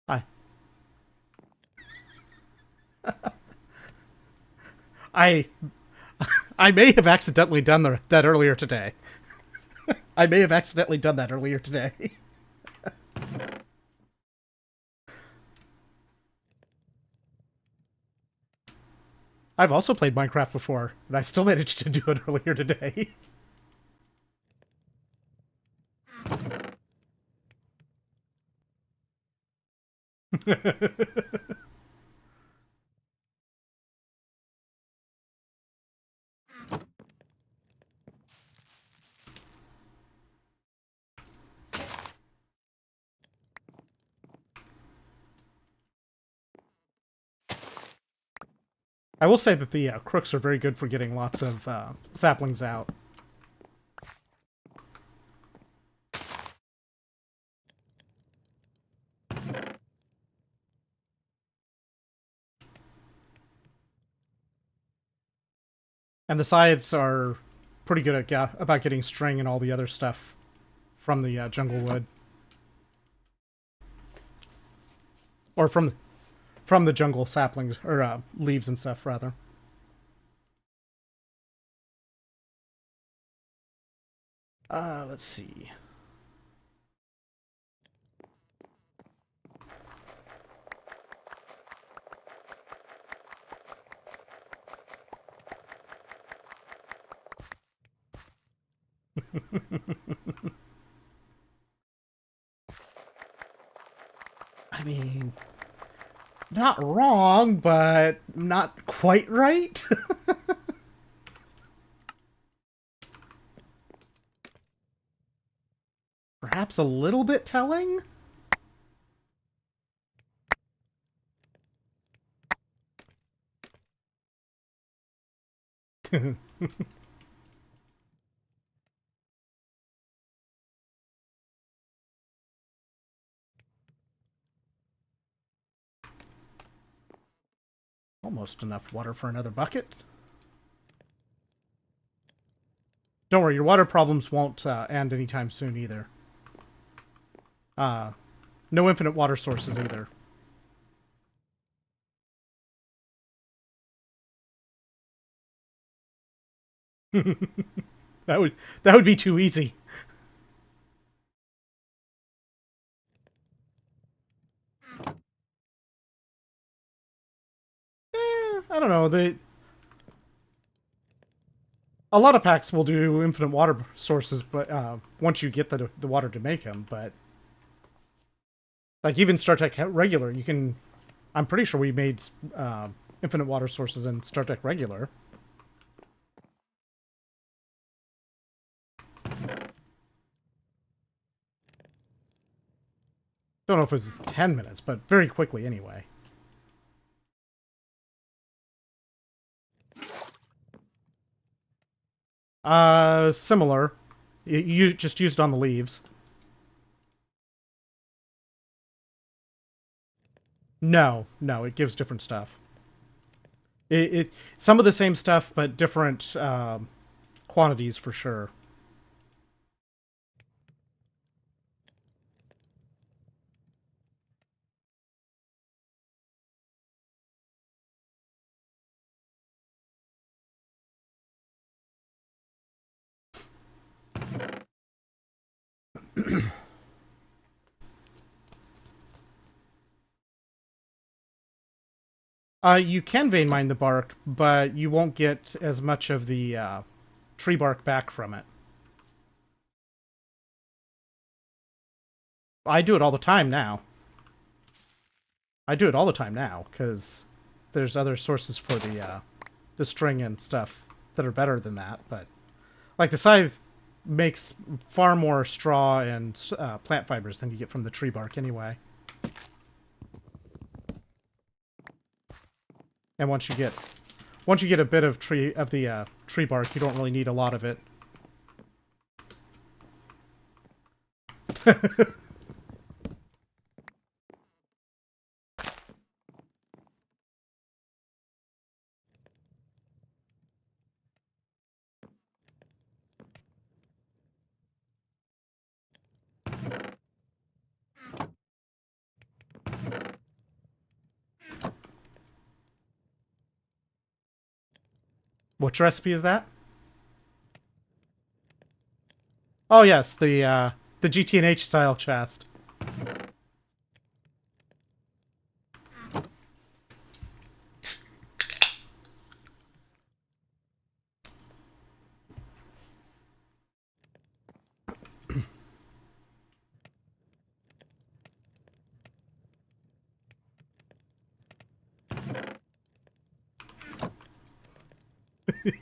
I I I may have accidentally done that earlier today. I may have accidentally done that earlier today. I've also played Minecraft before, and I still managed to do it earlier today. I will say that the crooks are very good for getting lots of saplings out. And the scythes are pretty good at about getting string and all the other stuff from the jungle wood. Or from the jungle saplings, or leaves and stuff, rather. Let's see. I mean, not wrong, but not quite right. Perhaps a little bit telling? Almost enough water for another bucket. Don't worry, your water problems won't end anytime soon either. No infinite water sources either. that would be too easy. I don't know. A lot of packs will do infinite water sources, but once you get the water to make them, but like even StarTech regular, you can. I'm pretty sure we made infinite water sources in StarTech regular. Don't know if it was 10 minutes, but very quickly anyway. Similar. You just used on the leaves. No, it gives different stuff. It some of the same stuff, but different quantities for sure. You can vein mine the bark, but you won't get as much of the tree bark back from it. I do it all the time now. Because there's other sources for the string and stuff that are better than that. But like the scythe makes far more straw and plant fibers than you get from the tree bark anyway. And once you get a bit of the tree bark, you don't really need a lot of it. Which recipe is that? Oh yes, the GT&H style chest.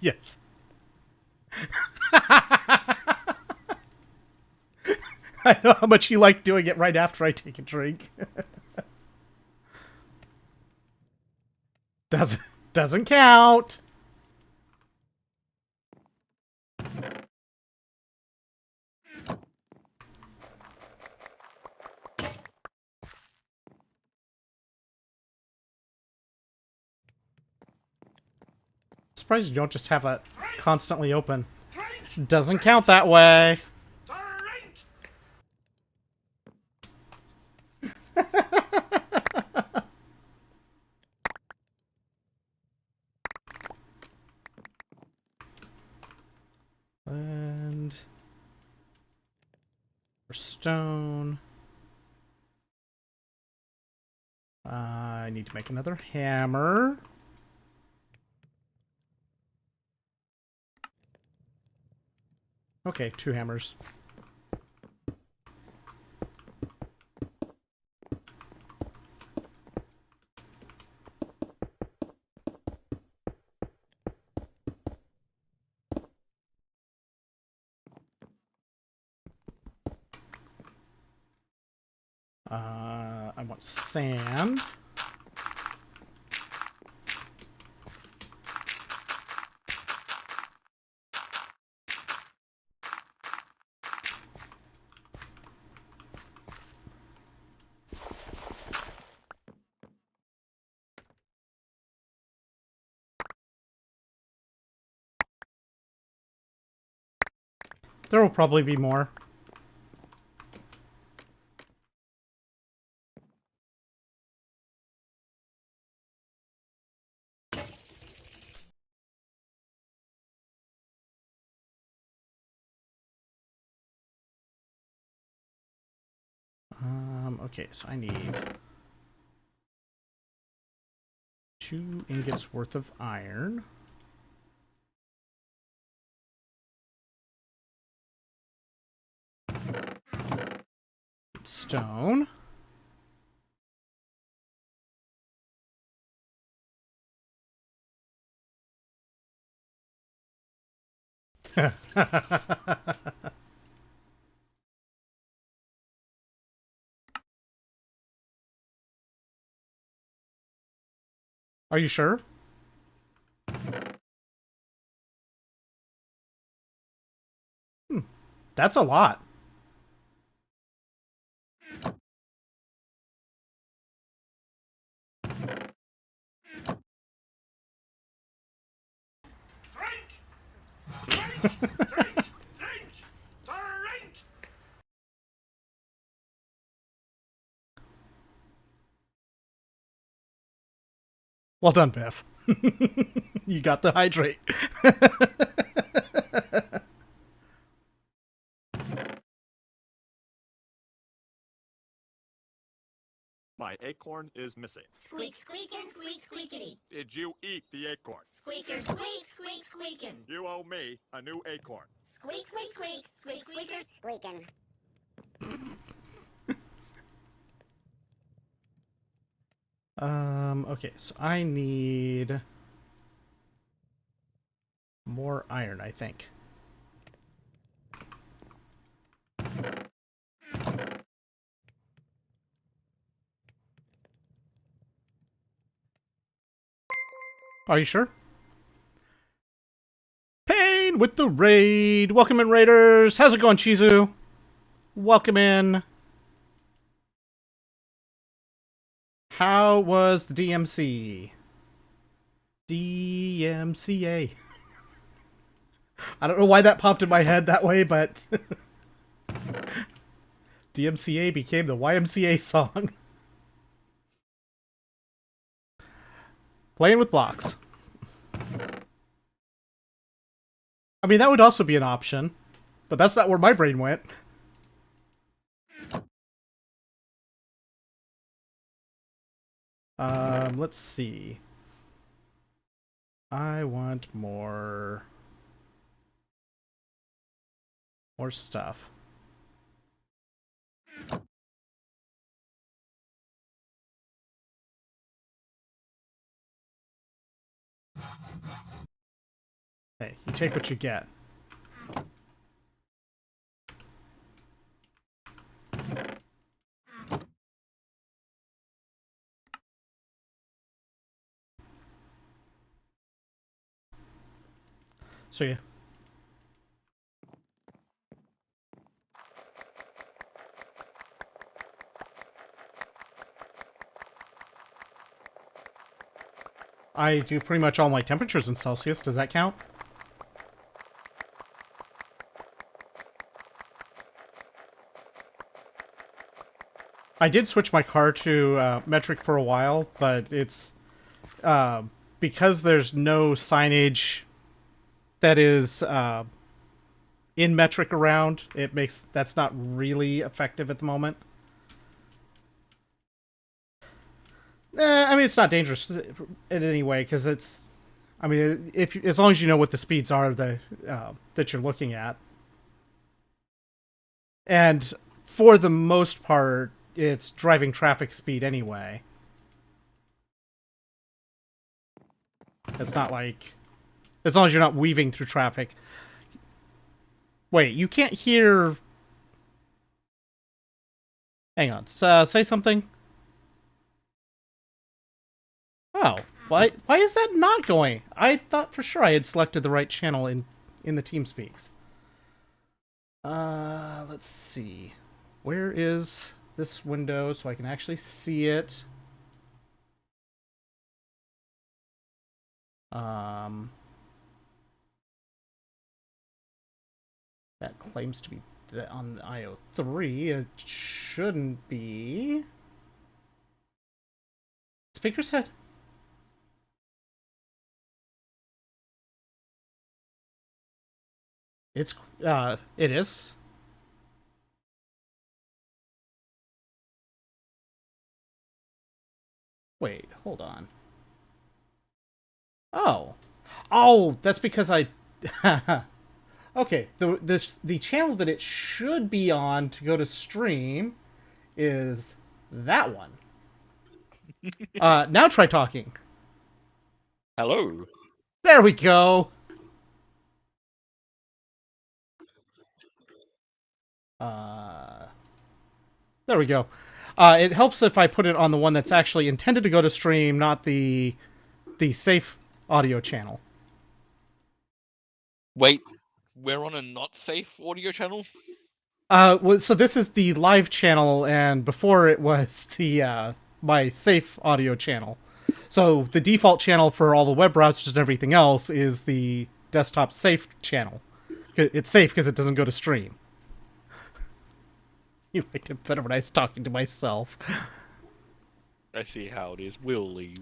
Yes. I know how much you like doing it right after I take a drink. Doesn't doesn't count. Surprised you don't just have that constantly open. Drink! Doesn't count that way. Drink! And for stone, I need to make another hammer. Okay, 2 hammers. I want sand. There will probably be more. Okay, so I need 2 ingots worth of iron. Stone. Are you sure? That's a lot. Drink! Drink! Drink! Drink! Well done, Biff. You got the hydrate. My acorn is missing. Squeak, squeakin', squeak, squeakity. Did you eat the acorn? Squeaker, squeak, squeak, squeakin'. You owe me a new acorn. Squeak, squeak, squeak, squeak, squeakers, squeakin'. Okay, so I need more iron, I think. Are you sure? Pain with the raid. Welcome in, Raiders. How's it going, Chizu? Welcome in. How was the DMC? DMCA. I don't know why that popped in my head that way, but DMCA became the YMCA song. Playing with blocks. I mean, that would also be an option, but that's not where my brain went. Let's see. I want more stuff. Hey, you take what you get. So yeah. I do pretty much all my temperatures in Celsius. Does that count? I did switch my car to metric for a while, but it's because there's no signage that is in metric around. That's not really effective at the moment. I mean, it's not dangerous in any way because it's. I mean, as long as you know what the speeds are that you're looking at, and for the most part, it's driving traffic speed anyway. It's not like, as long as you're not weaving through traffic. Wait, you can't hear Hang on. Say something. Oh, why is that not going? I thought for sure I had selected the right channel in the TeamSpeaks. Let's see. Where is this window so I can actually see it? That claims to be on the IO3. It shouldn't be. Speaker's head. It is. Wait, hold on. Oh. Oh, that's because I... Okay, the channel that it should be on to go to stream is that one. Now try talking. Hello. There we go. There we go. It helps if I put it on the one that's actually intended to go to stream, not the safe audio channel. Wait, we're on a not safe audio channel? So this is the live channel, and before it was the my safe audio channel. So the default channel for all the web browsers and everything else is the desktop safe channel. It's safe because it doesn't go to stream. You liked it better when I was talking to myself. I see how it is. We'll leave.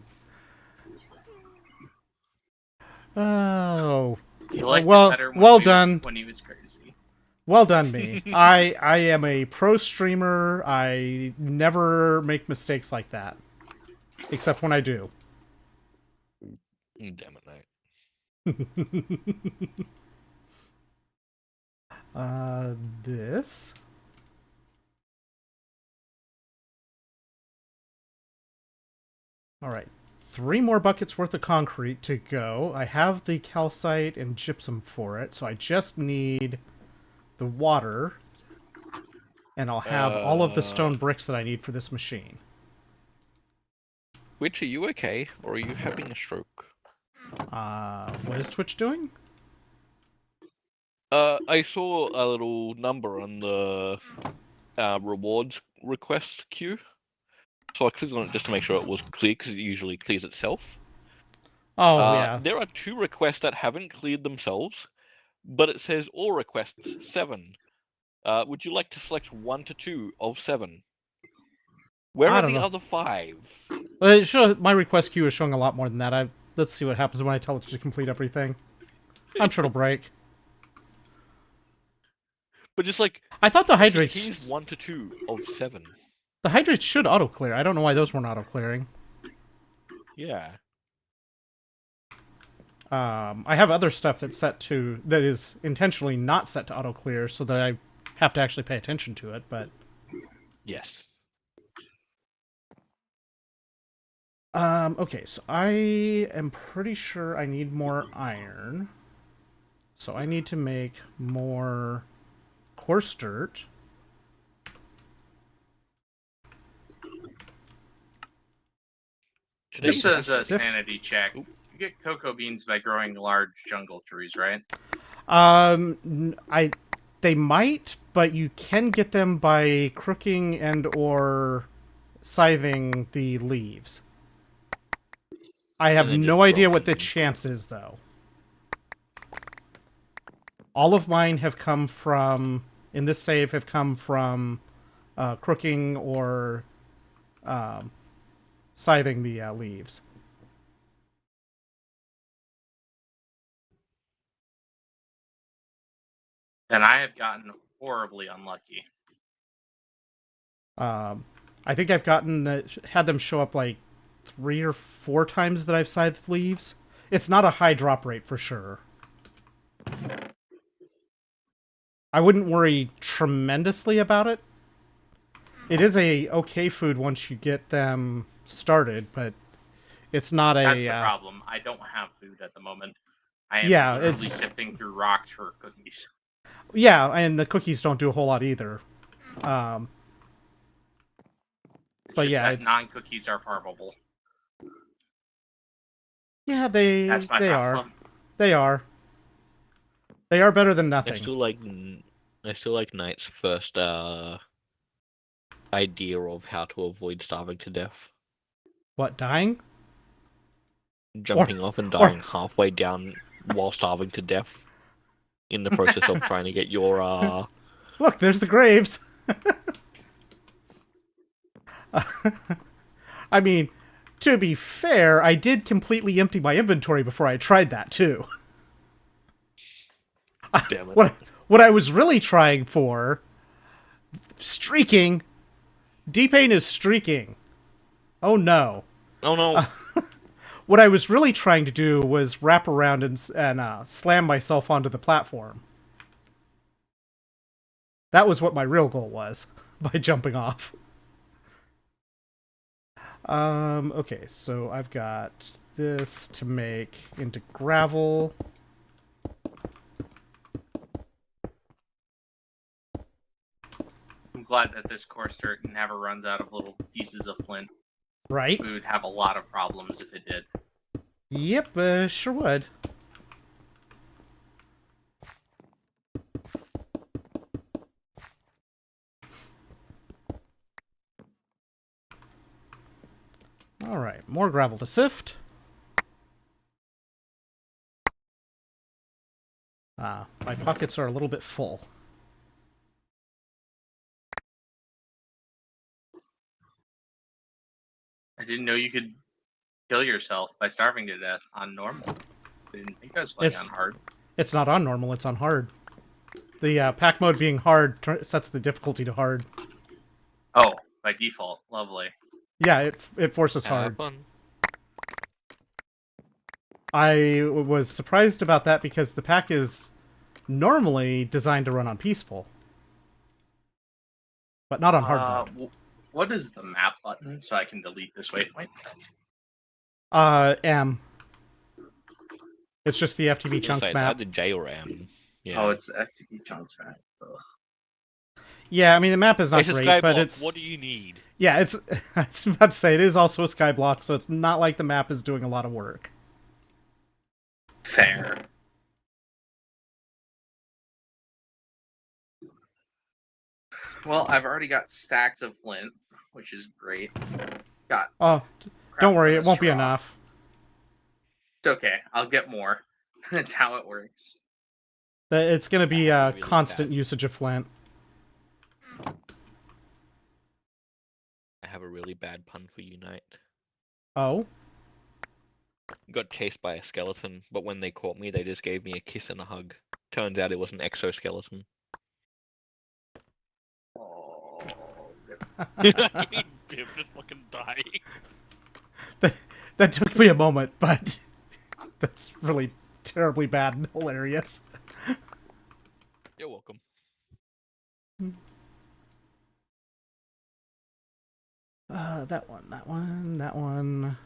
Oh, He liked well, it better well done. when he was crazy. Well done, me. I am a pro streamer. I never make mistakes like that, except when I do. Damn it, mate. This. All right, 3 more buckets worth of concrete to go. I have the calcite and gypsum for it, so I just need the water, and I'll have all of the stone bricks that I need for this machine. Twitch, are you okay, or are you having a stroke? What is Twitch doing? I saw a little number on the rewards request queue, so I clicked on it just to make sure it was clear, because it usually clears itself. Oh, yeah. There are 2 requests that haven't cleared themselves, but it says all requests 7. Would you like to select 1 to 2 of 7? Where I are don't the know. other 5? My request queue is showing a lot more than that. Let's see what happens when I tell it to complete everything. I'm sure it'll break. But just like, I thought the here's hydrates... 1 to 2 of 7. The hydrates should auto-clear. I don't know why those weren't auto-clearing. Yeah. I have other stuff that is intentionally not set to auto-clear so that I have to actually pay attention to it, but... Yes. Okay, so I am pretty sure I need more iron. So I need to make more coarse dirt. Just as a Sift. sanity check, you get cocoa beans by growing large jungle trees, right? They might, but you can get them by crooking and or scything the leaves. I have then just no idea what the growing. chance is, though. All of mine have come from, in this save, have come from crooking or scything the leaves. And I have gotten horribly unlucky. I think I've had them show up like 3 or 4 times that I've scythed leaves. It's not a high drop rate for sure. I wouldn't worry tremendously about it. It is a okay food once you get them started, but it's not a... That's the problem. I don't have food at the moment. I am literally sifting through rocks for cookies. Yeah, and the cookies don't do a whole lot either. It's But just yeah, that it's non-cookies are farmable. yeah That's my they are problem. they are they are better than I nothing. still like Knight's first idea of how to avoid starving to death. What, dying? Jumping off and or dying halfway down while starving to death in the process of trying to get your look, there's the graves. I mean, to be fair, I did completely empty my inventory before I tried that too. damn it. What I was really trying for, streaking. D-Pain is streaking. Oh no. Oh no. What I was really trying to do was wrap around and slam myself onto the platform. That was what my real goal was, by jumping off. Okay, so I've got this to make into gravel. I'm glad that this course dirt never runs out of little pieces of flint. Right? We would have a lot of problems if it did. Yep, sure would. Alright, more gravel to sift. My pockets are a little bit full. I didn't know you could kill yourself by starving to death on normal. I didn't think I was playing It's- on hard. It's not on normal, it's on hard. The pack mode being hard sets the difficulty to hard. Oh, by default. Lovely. Yeah, it forces hard. Have fun. I was surprised about that because the pack is normally designed to run on peaceful. But not on hard mode. What is the map button so I can delete this waypoint? M. It's just the FTB I was gonna chunks say, it's map. either J or M. Yeah. Oh, it's FTP chunks, right? Ugh. Yeah, I mean, the map is not It's a great, skyblock. but it's... What do you need? Yeah, it's... I was about to say, it is also a skyblock, so it's not like the map is doing a lot of work. Fair. Well, I've already got stacks of flint, which is great. Got Oh, crap don't worry, ton it of won't be straw. enough. It's okay. I'll get more. That's how it works. It's going to be a Really constant bad. usage of flint. I have a really bad pun for you, Knight. Oh? Got chased by a skeleton, but when they caught me, they just gave me a kiss and a hug. Turns out it was an exoskeleton. Oh, Jim just fucking dying. That took me a moment, but that's really terribly bad and hilarious. You're welcome. That one.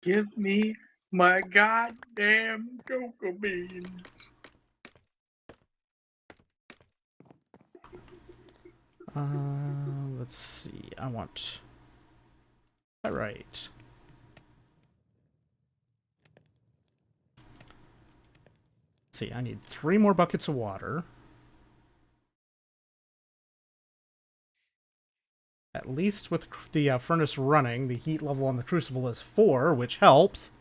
give me my goddamn cocoa beans. Let's see. I want... All right. Let's see, I need 3 more buckets of water. At least with the furnace running, the heat level on the crucible is 4, which helps.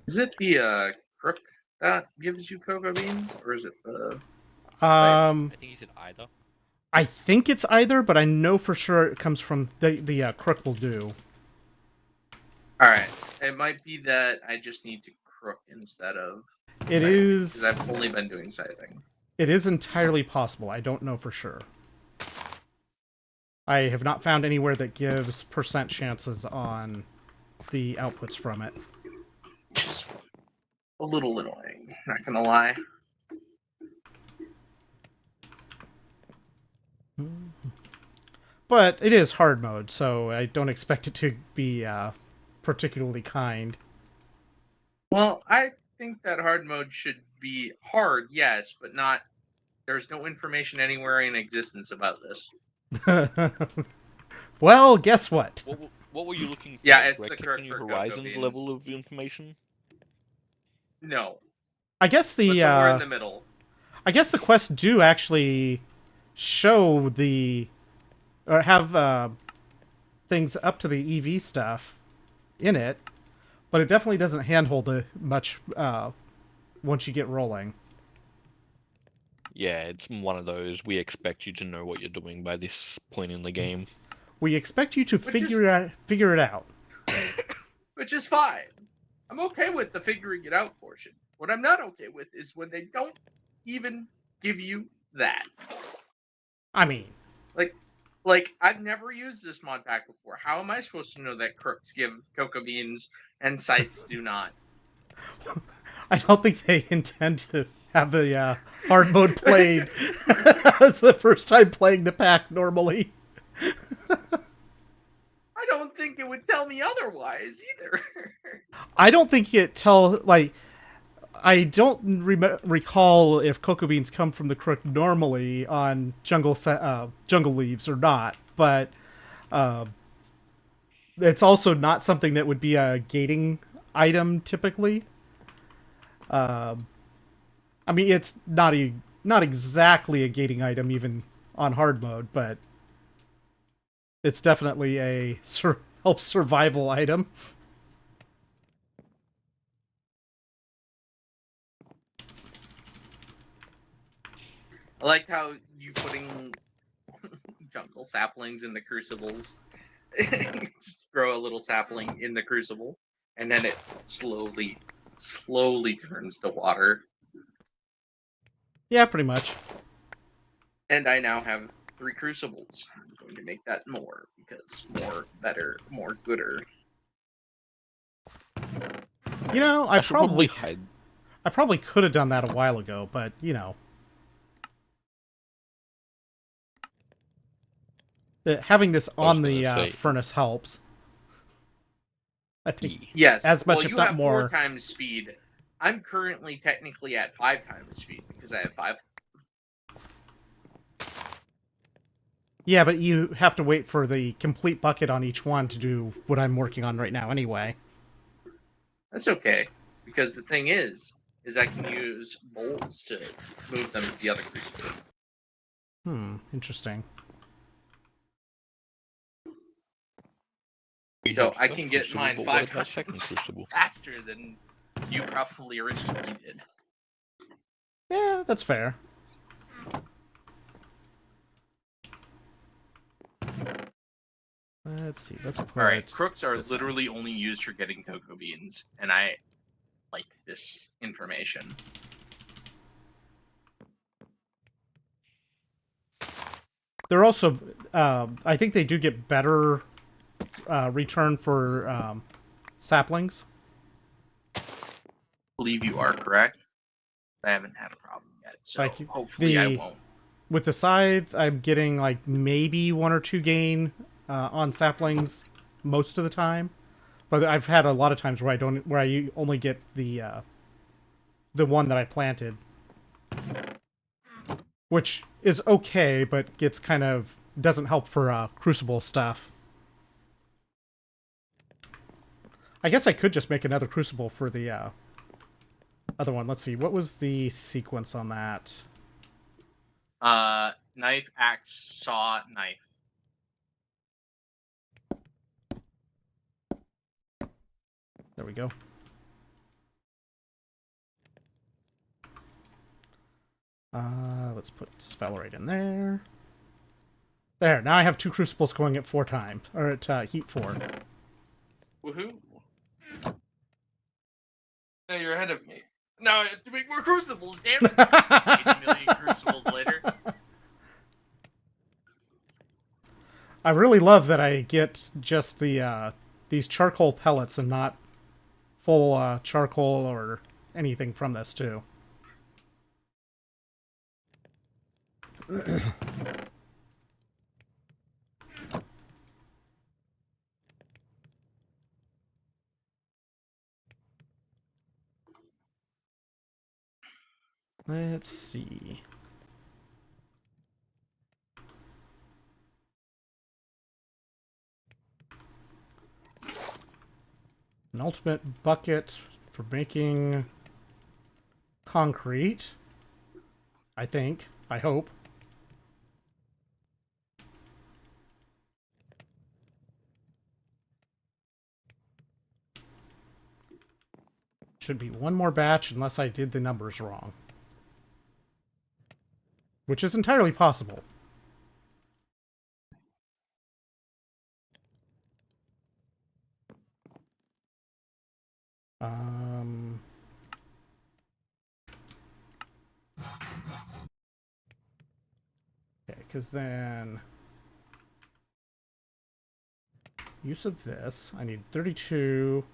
Is it the crook that gives you cocoa beans, or is it the? I think he said either. I think it's either, but I know for sure it comes from the crook will do. All right, it might be that I just need to crook instead of. It is. Because I've only been doing scything. It is entirely possible. I don't know for sure. I have not found anywhere that gives percent chances on the outputs from it. Just a little annoying, not gonna lie. But it is hard mode, so I don't expect it to be particularly kind. Well, I think that hard mode should be hard, yes, but not. There's no information anywhere in existence about this. Well, guess what? What were you looking for? Yeah, it's the Direct Kirk New for Cocoa Horizons level Beans. of information? No, I guess but somewhere in the middle. I guess the quests do actually show the or have things up to the EV stuff in it, but it definitely doesn't handhold it much once you get rolling. Yeah, it's one of those. We expect you to know what you're doing by this point in the game. We expect you to Which figure it out. Which is fine. I'm okay with the figuring it out portion. What I'm not okay with is when they don't even give you that. I mean, Like I've never used this mod pack before. How am I supposed to know that crooks give cocoa beans and scythes do not? I don't think they intend to have the hard mode played. It's the first time playing the pack normally. I don't think it would tell me otherwise either. I don't think it tell like I don't recall if cocoa beans come from the crook normally on jungle leaves or not, but it's also not something that would be a gating item typically. I mean, it's not exactly a gating item even on hard mode, but it's definitely a help survival item. I like how you putting jungle saplings in the crucibles. Just grow a little sapling in the crucible, and then it slowly turns to water. Yeah, pretty much. And I now have 3 crucibles. I'm going to make that more because more, better, more gooder. You know, I should probably hide. I probably could have done that a while ago, but you know, having this on the furnace helps. I think Yes, as much, well, if you not have more. 4 times speed. I'm currently technically at 5 times speed because I have 5. Yeah, but you have to wait for the complete bucket on each one to do what I'm working on right now anyway. That's okay, because the thing is I can use bowls to move them to the other crucible. Interesting. So I can get mine 5 times Crucible? faster than you probably originally did. Yeah, that's fair. Let's see. Let's put. Alright, crooks are this literally only used for getting cocoa beans, and I like this information. They're also. I think they do get better return for saplings. I believe you are correct. I haven't had a problem yet, so Like, hopefully I won't. With the scythe, I'm getting like maybe 1 or 2 gain on saplings most of the time, but I've had a lot of times where I only get the one that I planted, which is okay, but gets kind of doesn't help for crucible stuff. I guess I could just make another crucible for the other one. Let's see, what was the sequence on that? Knife, axe, saw, knife. There we go. Let's put sphalerite in there. There, now I have 2 crucibles going at 4 times, or at heat 4. Woohoo! Now you're ahead of me. Now I have to make more crucibles, damn it! 80 million crucibles later. I really love that I get just the these charcoal pellets and not full charcoal or anything from this too. Let's see. An ultimate bucket for making concrete. I think. I hope. Should be one more batch unless I did the numbers wrong. Which is entirely possible. Okay, because then use of this, I need 32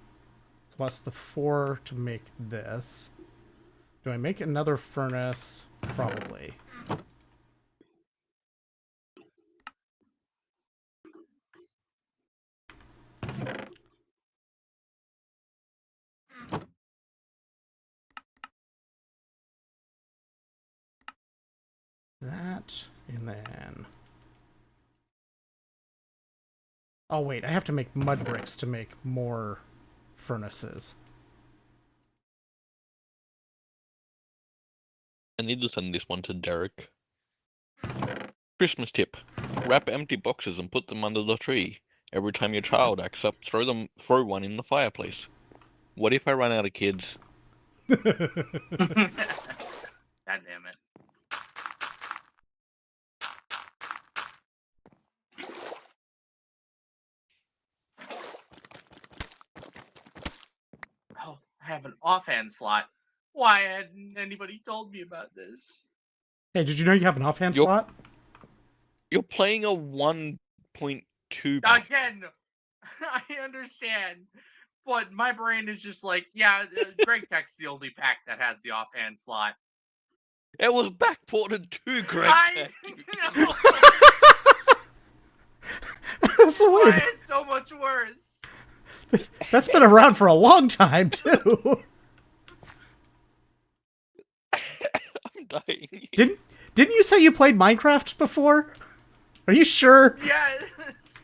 plus the 4 to make this. Do I make another furnace? Probably. That, and then... Oh wait, I have to make mud bricks to make more furnaces. I need to send this one to Derek. Christmas tip. Wrap empty boxes and put them under the tree. Every time your child acts up, throw one in the fireplace. What if I run out of kids? God damn it. Oh, I have an offhand slot. Why hadn't anybody told me about this? Hey, did you know you have an offhand You're- slot? You're playing a 1.2 pack. Again, I understand, but my brain is just like, yeah, Greg Tech's the only pack that has the offhand slot. It was backported to Greg I Tech. know. That's Why weird. it's so much worse. That's been around for a long time, too. I'm dying. Didn't you say you played Minecraft before? Are you sure? Yes,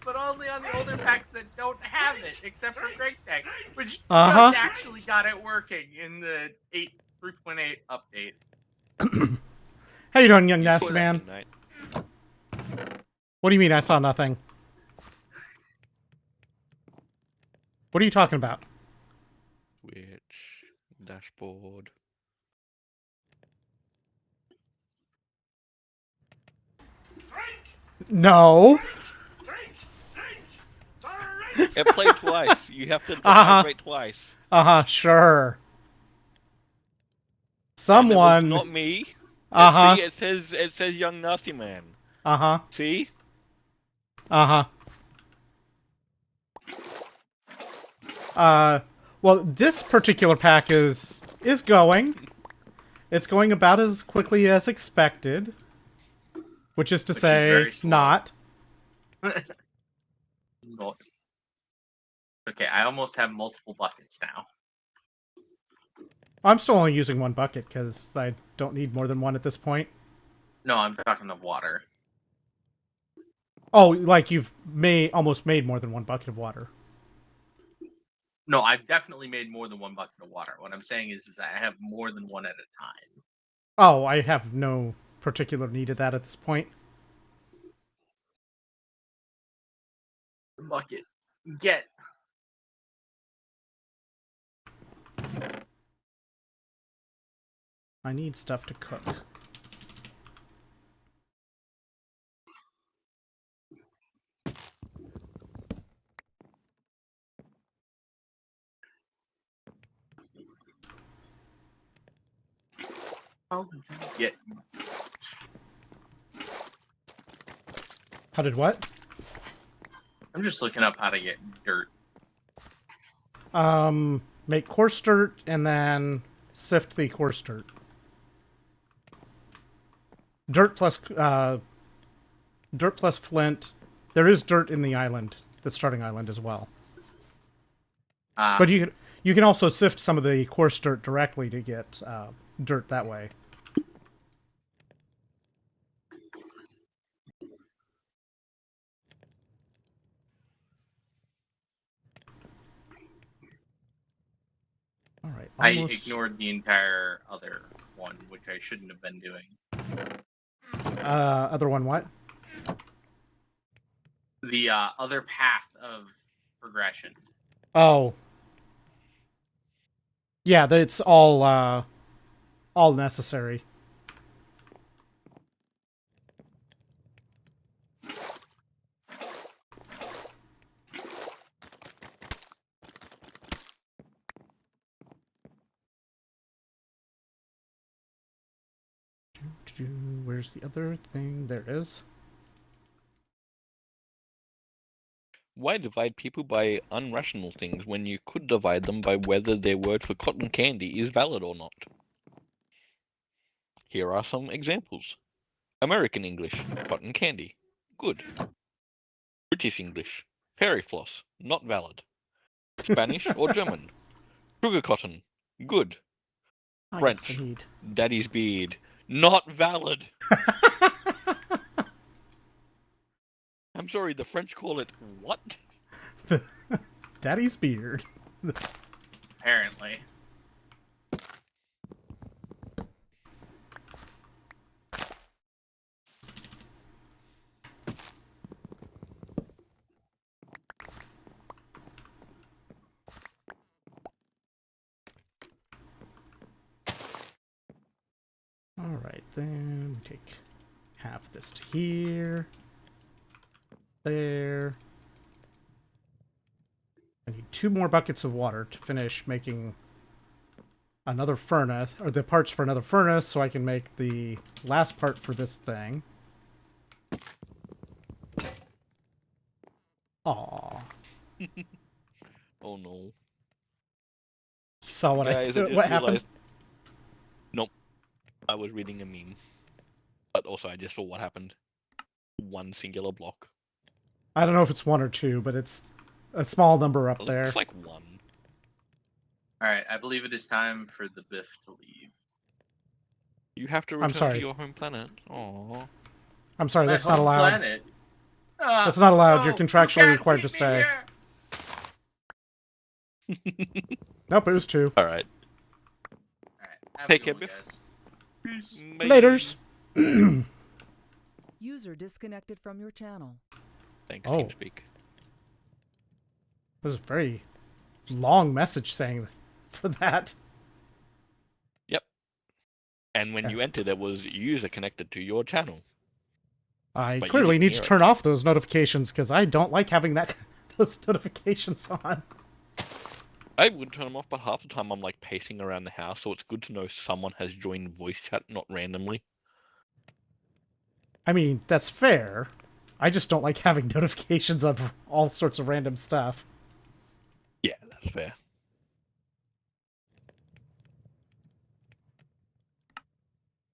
but only on the older packs that don't have it, except for Great Tech, which Uh-huh. just actually got it working in the 3.8 update. How you doing, young You nasty saw man? that, What do you mean I saw nothing? What are you talking about? Switch. Dashboard. No. Drink! Drink! It played twice. You have to Uh-huh. vibrate twice. Uh-huh, sure. And it was Someone... not me. Uh-huh. See, it says young nasty man. Uh-huh. See? Uh-huh. Well, this particular pack is going. It's going about as quickly as expected. Which is to Which is say, very slow. not. Not. Okay, I almost have multiple buckets now. I'm still only using one bucket, because I don't need more than one at this point. No, I'm talking of water. Oh, like you've almost made more than one bucket of water. No, I've definitely made more than one bucket of water. What I'm saying is I have more than one at a time. Oh, I have no particular need of that at this point. Bucket. Get. I need stuff to cook. How did you get? How did what? I'm just looking up how to get dirt. Make coarse dirt and then sift the coarse dirt. Dirt plus flint. There is dirt in the island, the starting island as well. But you can also sift some of the coarse dirt directly to get dirt that way. All right, I almost. ignored the entire other one, which I shouldn't have been doing. Other one, what? The other path of progression. Oh. Yeah, it's all necessary. Where's the other thing? There it is. Why divide people by unrational things when you could divide them by whether their word for cotton candy is valid or not? Here are some examples. American English, cotton candy, good. British English, fairy floss, not valid. Spanish or German, sugar cotton, good. Ah, yes, I French, need. daddy's beard, not valid. I'm sorry, the French call it what? Daddy's beard. Apparently. Alright, then we take half this to here. There. I need 2 more buckets of water to finish making another furnace, or the parts for another furnace, so I can make the last part for this thing. Aww. Oh no. You saw what Guys, I just what happened? realized. Nope. I was reading a meme. But also, I just saw what happened. One singular block. I don't know if it's 1 or 2, but it's a small number up there. Looks like one. Alright, I believe it is time for the Biff to leave. You have to I'm return to sorry. your home planet. Aww. I'm sorry, My that's not home allowed. planet. That's not allowed. You're no, contractually you can't required to keep me stay. here. Nope, it was 2. Alright. Alright, have Take a care, good one, Biff. guys. Bye. Laters. User disconnected from your channel. Thanks, Oh. TeamSpeak. That was a very long message saying for that. Yep. And when Yeah. you entered, it was user connected to your channel. I But you clearly didn't need to hear it. turn off those notifications because I don't like having that those notifications on. I would turn them off, but half the time I'm like pacing around the house, so it's good to know someone has joined voice chat, not randomly. I mean, that's fair. I just don't like having notifications of all sorts of random stuff. Yeah, that's fair.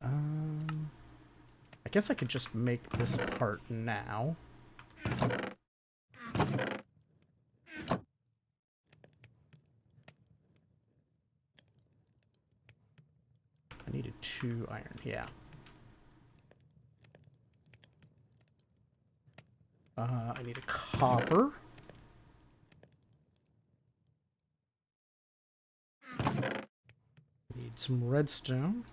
I guess I could just make this part now. I needed 2 iron, yeah. I need a copper. Need some redstone.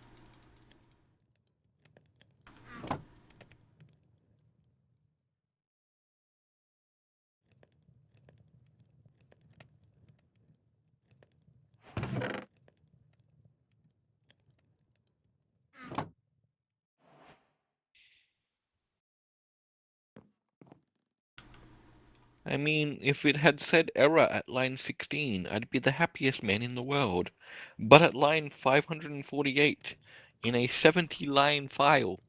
I mean, if it had said error at line 16, I'd be the happiest man in the world. But at line 548, in a 70-line file.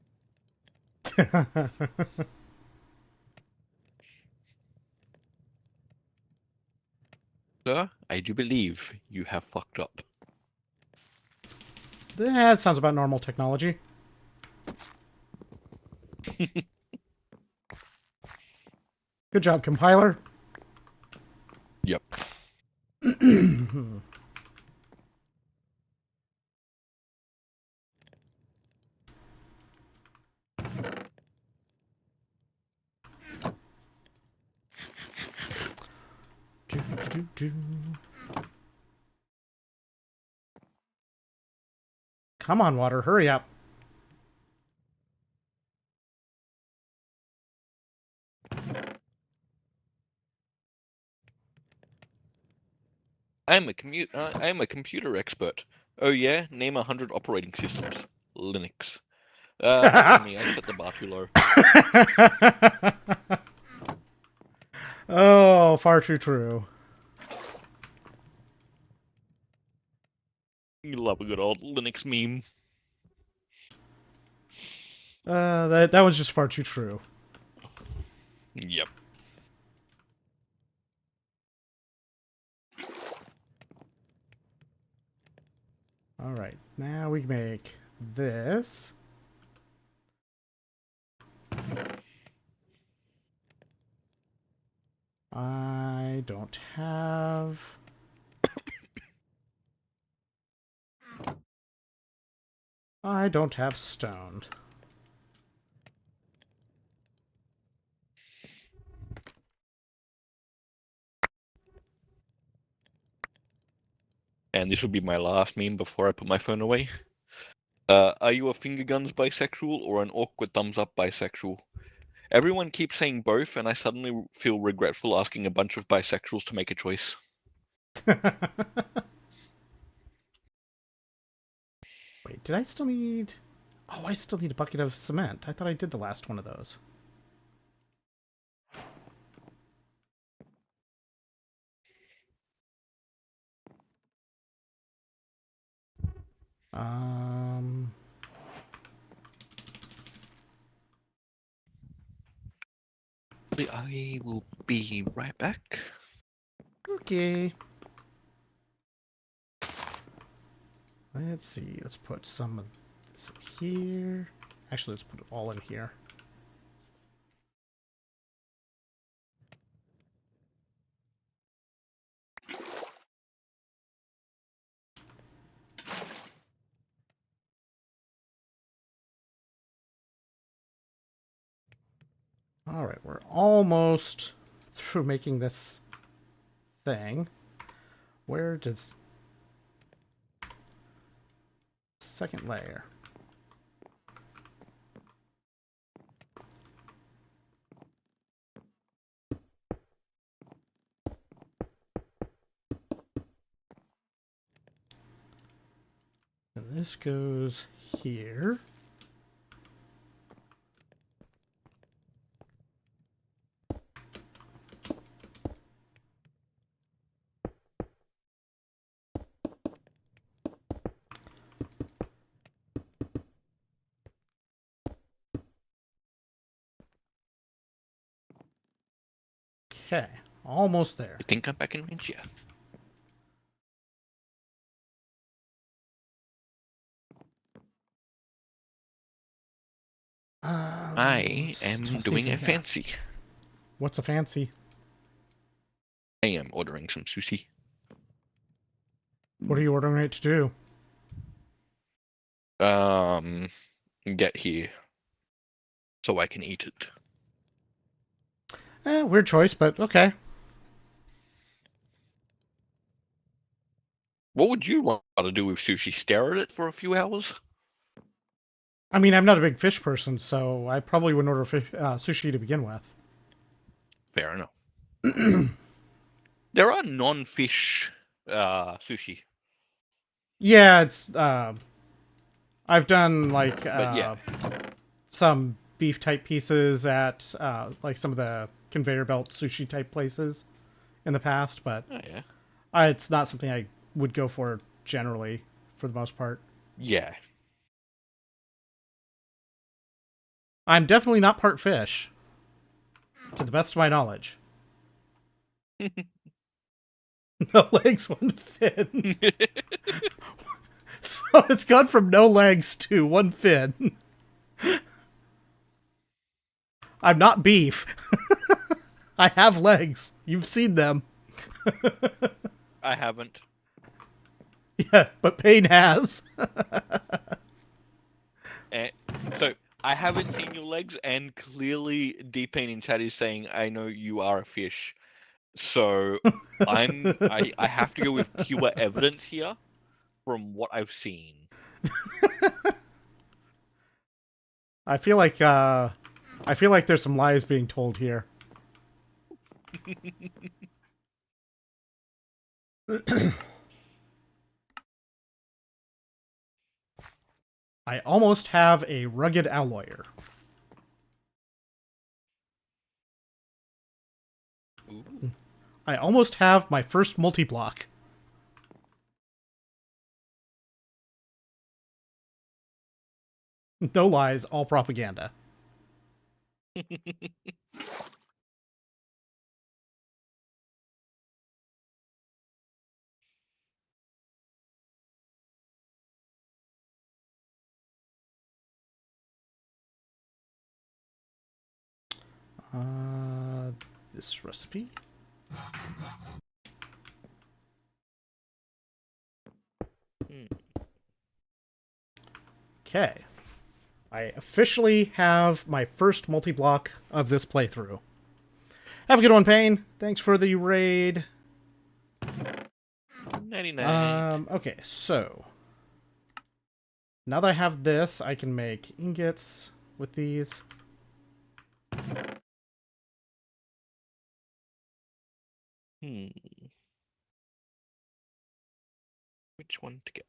Sir, I do believe you have fucked up. That sounds about normal technology. Good job, compiler. Yep. Come on, water, hurry up. I am a computer expert. Oh yeah, name 100 operating systems. Linux. Not for me. I set the bar too low. Oh, far too true. You love a good old Linux meme. That was just far too true. Yep. All right, now we make this. I don't have. I don't have stone. And this will be my last meme before I put my phone away. Are you a finger guns bisexual or an awkward thumbs up bisexual? Everyone keeps saying both, and I suddenly feel regretful asking a bunch of bisexuals to make a choice. Wait, did I still need... Oh, I still need a bucket of cement. I thought I did the last one of those. Um... I will be right back. Okay. Let's see. Let's put some of this here. Actually, let's put it all in here. All right, we're almost through making this thing. Where does... Second layer. And this goes here. Okay, almost there. You think I'm back in range? Yeah. I am doing a fancy. What's a fancy? I am ordering some sushi. What are you ordering it to do? Get here so I can eat it. Weird choice, but okay. What would you rather do with sushi? Stare at it for a few hours? I mean, I'm not a big fish person, so I probably wouldn't order sushi to begin with. Fair enough. There are non-fish sushi. Yeah, it's I've done like yeah. some beef type pieces at like some of the conveyor belt sushi type places in the past, but Oh, yeah. it's not something I would go for generally for the most part. Yeah. I'm definitely not part fish, to the best of my knowledge. No legs, one fin. So it's gone from no legs to one fin. I'm not beef. I have legs. You've seen them. I haven't. Yeah, but Payne has. So I haven't seen your legs, and clearly D-Pain in chat is saying, I know you are a fish. So I have to go with pure evidence here from what I've seen. I feel like there's some lies being told here. I almost have a rugged alloyer. Ooh. I almost have my first multi-block. No lies, all propaganda. This recipe. Okay. I officially have my first multi-block of this playthrough. Have a good one, Payne. Thanks for the raid. 99. Okay, so now that I have this, I can make ingots with these. Which one to get?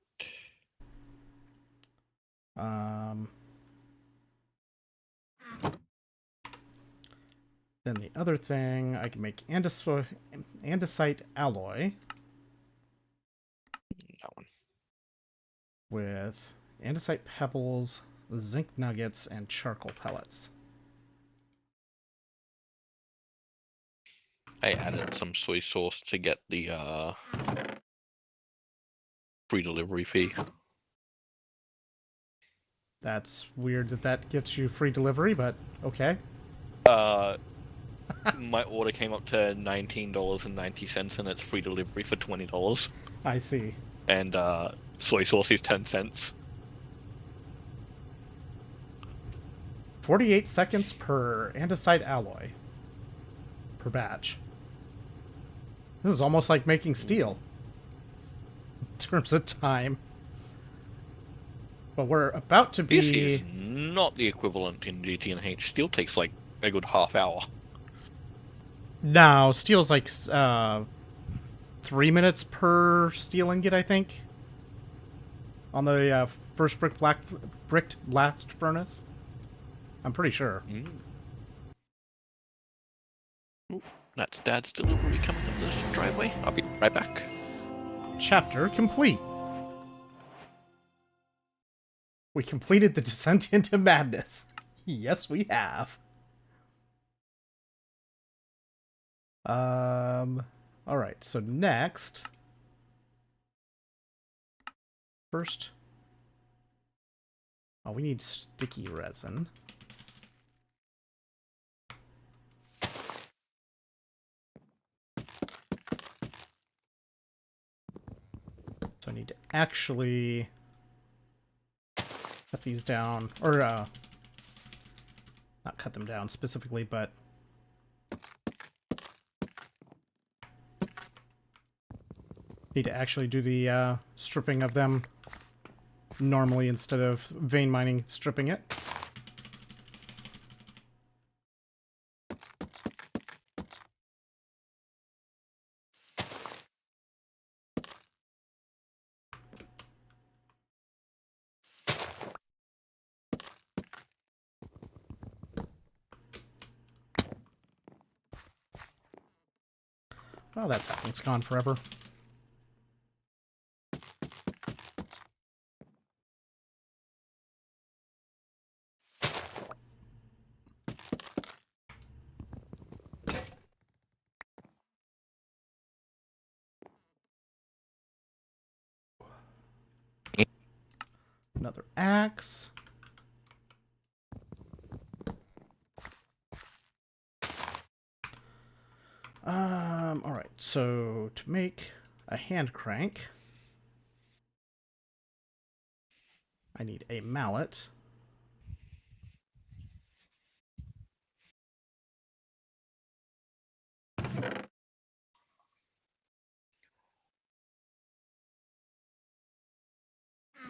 Then the other thing, I can make andesite alloy That one. with andesite pebbles, zinc nuggets, and charcoal pellets. I added some soy sauce to get the free delivery fee. That's weird that that gets you free delivery, but okay. My order came up to $19.90, and it's free delivery for $20. I see. And soy sauce is 10 cents. 48 seconds per andesite alloy. Per batch. This is almost like making steel. In terms of time. But we're about to be... This is not the equivalent in GT&H. Steel takes like a good half hour. No, steel's like 3 minutes per steel ingot, I think. On the first bricked blast furnace. I'm pretty sure. Ooh, that's Dad's delivery coming up this driveway. I'll be right back. Chapter complete. We completed the descent into madness. Yes, we have. Alright, so next. First. Oh, we need sticky resin. So I need to actually cut these down, or not cut them down specifically, but need to actually do the stripping of them normally instead of vein mining stripping it. Oh, that sapling's gone forever. Another axe. Alright, so to make a hand crank, I need a mallet. I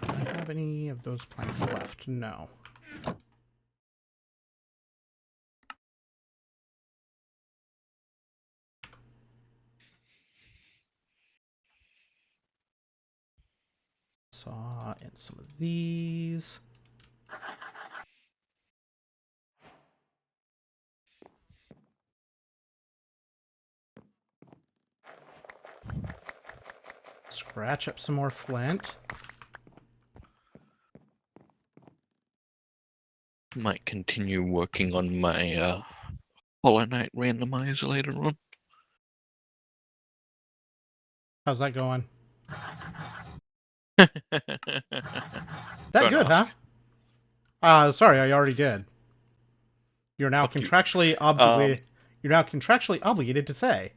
have have any of those planks left? No. Saw and some of these. Scratch up some more flint. Might continue working on my Hollow Knight randomizer later on. How's that going? That That good, huh? Sorry, I already did. You're now Fuck you. contractually obligated. You're now contractually obligated to say.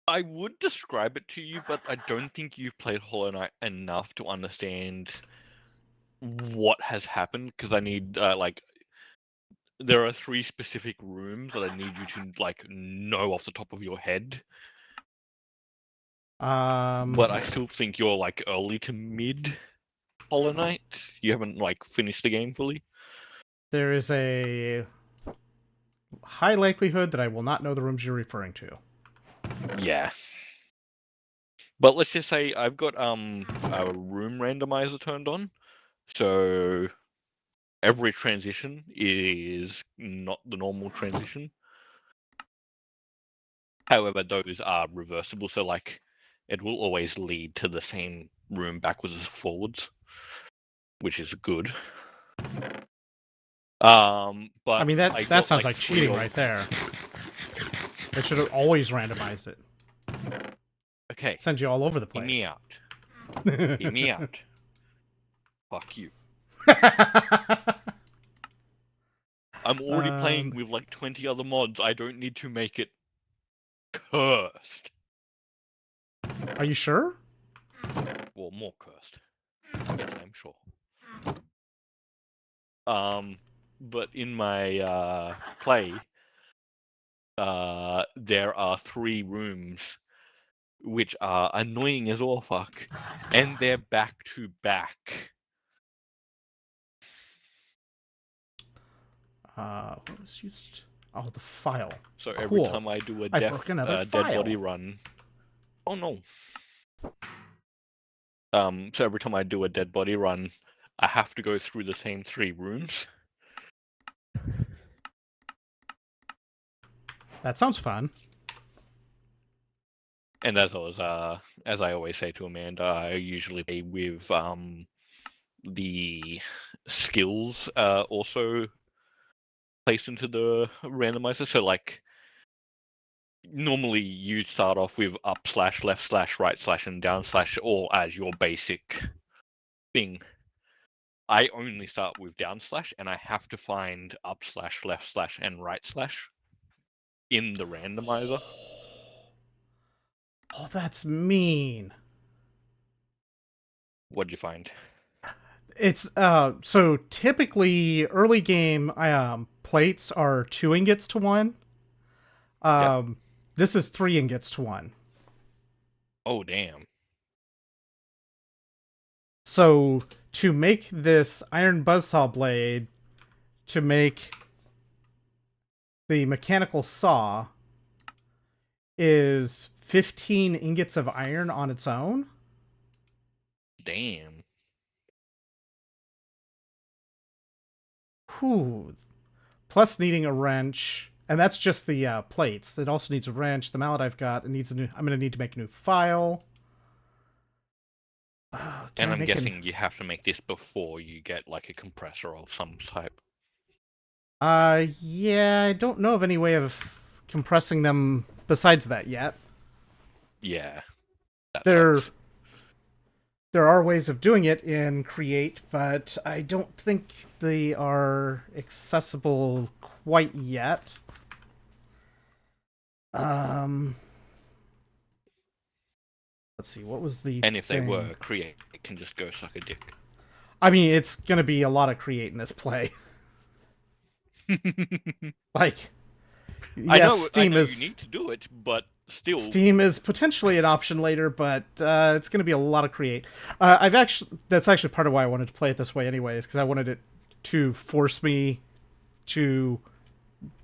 I would describe it to you, but I don't think you've played Hollow Knight enough to understand what has happened. Because I need there are 3 specific rooms that I need you to know off the top of your head. But I still think you're early to mid Hollow Knight. You haven't finished the game fully. There is a high likelihood that I will not know the rooms you're referring to. Yeah. But let's just say I've got a room randomizer turned on, so every transition is not the normal transition. However, those are reversible, so it will always lead to the same room backwards and forwards, which is good. But I mean, that sounds like 3 cheating right there. It should have always randomized it. Okay. Send you all over the Hear place. me out. Hear me out. Fuck you. I'm already playing with 20 other mods. I don't need to make it cursed. Are you sure? Well, more cursed. Yes, I'm sure. But in my play, there are 3 rooms which are annoying as all fuck, and they're back to back. What was used? Oh, the file. So every Cool. time I do a I broke another dead file. body run, oh no. So every time I do a dead body run, I have to go through the same 3 rooms. That sounds fun. And as I always say to Amanda, I usually play with the skills also placed into the randomizer. So normally you start off with up slash, left slash, right slash, and down slash, all as your basic thing. I only start with down slash, and I have to find up slash, left slash, and right slash in the randomizer. Oh, that's mean. What'd you find? It's so typically early game plates are 2 ingots to 1. This is 3 ingots to 1. Oh damn. So to make this iron buzzsaw blade, to make the mechanical saw, is 15 ingots of iron on its own. Damn. Whew. Plus needing a wrench, and that's just the plates. It also needs a wrench. The mallet I've got, it needs a new. I'm gonna need to make a new file. And I'm guessing you have to make this before you get a compressor of some type. Yeah, I don't know of any way of compressing them besides that yet. Yeah. There are ways of doing it in Create, but I don't think they are accessible quite yet. Let's see, what was the And if thing? they were, Create it can just go suck a dick. I mean, it's gonna be a lot of Create in this play. I know Steam is. you need to do it, but Still, Steam is potentially an option later, but it's going to be a lot of create. That's actually part of why I wanted to play it this way, anyways, because I wanted it to force me to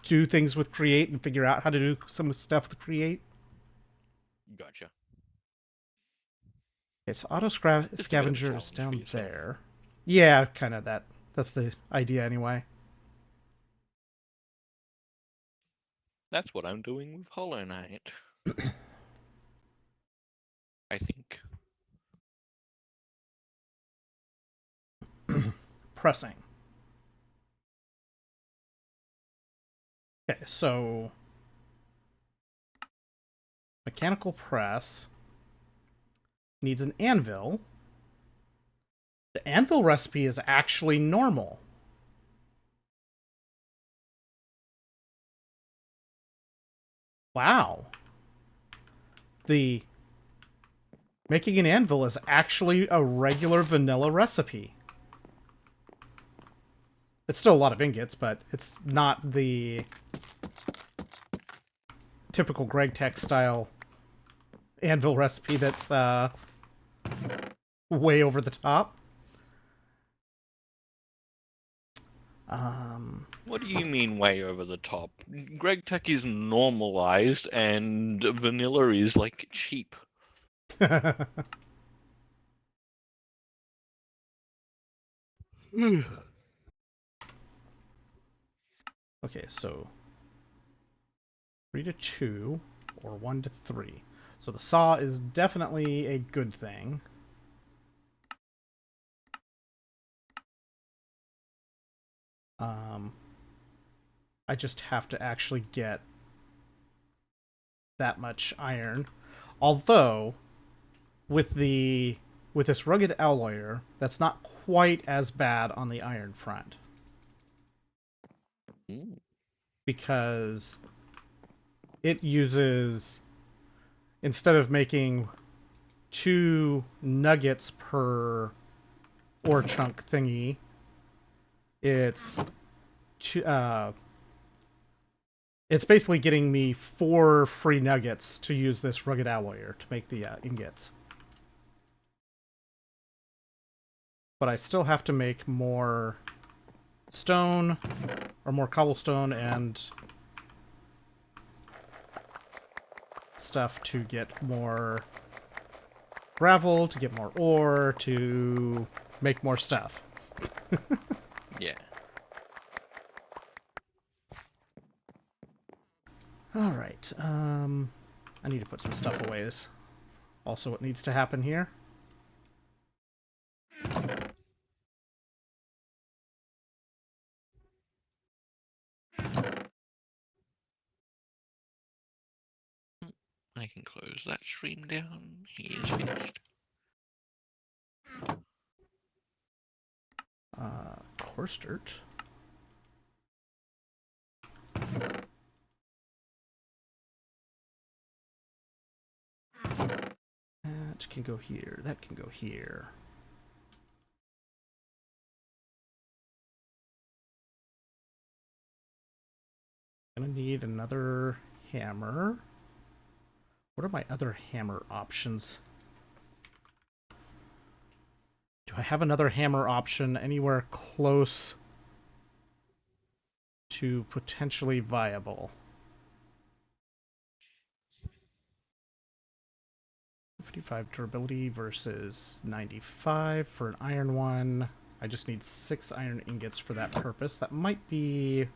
do things with create and figure out how to do some stuff with create. gotcha. It's auto Just a bit of a scavenger is challenge for down yourself. there. Yeah, kind of that. That's the idea, anyway. That's what I'm doing with Hollow Knight. I think. Pressing. Okay, so mechanical press needs an anvil. The anvil recipe is actually normal. Wow. The making an anvil is actually a regular vanilla recipe. It's still a lot of ingots, but it's not the typical Greg Tech style anvil recipe that's way over the top. What do you mean way over the top? Greg Tech is normalized and vanilla is like cheap. Okay, so 3 to 2 or 1 to 3. So the saw is definitely a good thing. I just have to actually get that much iron. Although, with this rugged alloyer, that's not quite as bad on the iron front. Because it uses, instead of making 2 nuggets per ore chunk thingy, it's it's basically getting me 4 free nuggets to use this rugged alloyer to make the ingots. But I still have to make more stone, or more cobblestone and stuff to get more gravel, to get more ore, to make more stuff. Yeah. Alright, I need to put some stuff away is also what needs to happen here. I can close that stream down. He is finished. Coarse dirt. That can go here. That can go here. Gonna need another hammer. What are my other hammer options? Do I have another hammer option anywhere close to potentially viable? 55 durability versus 95 for an iron one. I just need 6 iron ingots for that purpose. That might be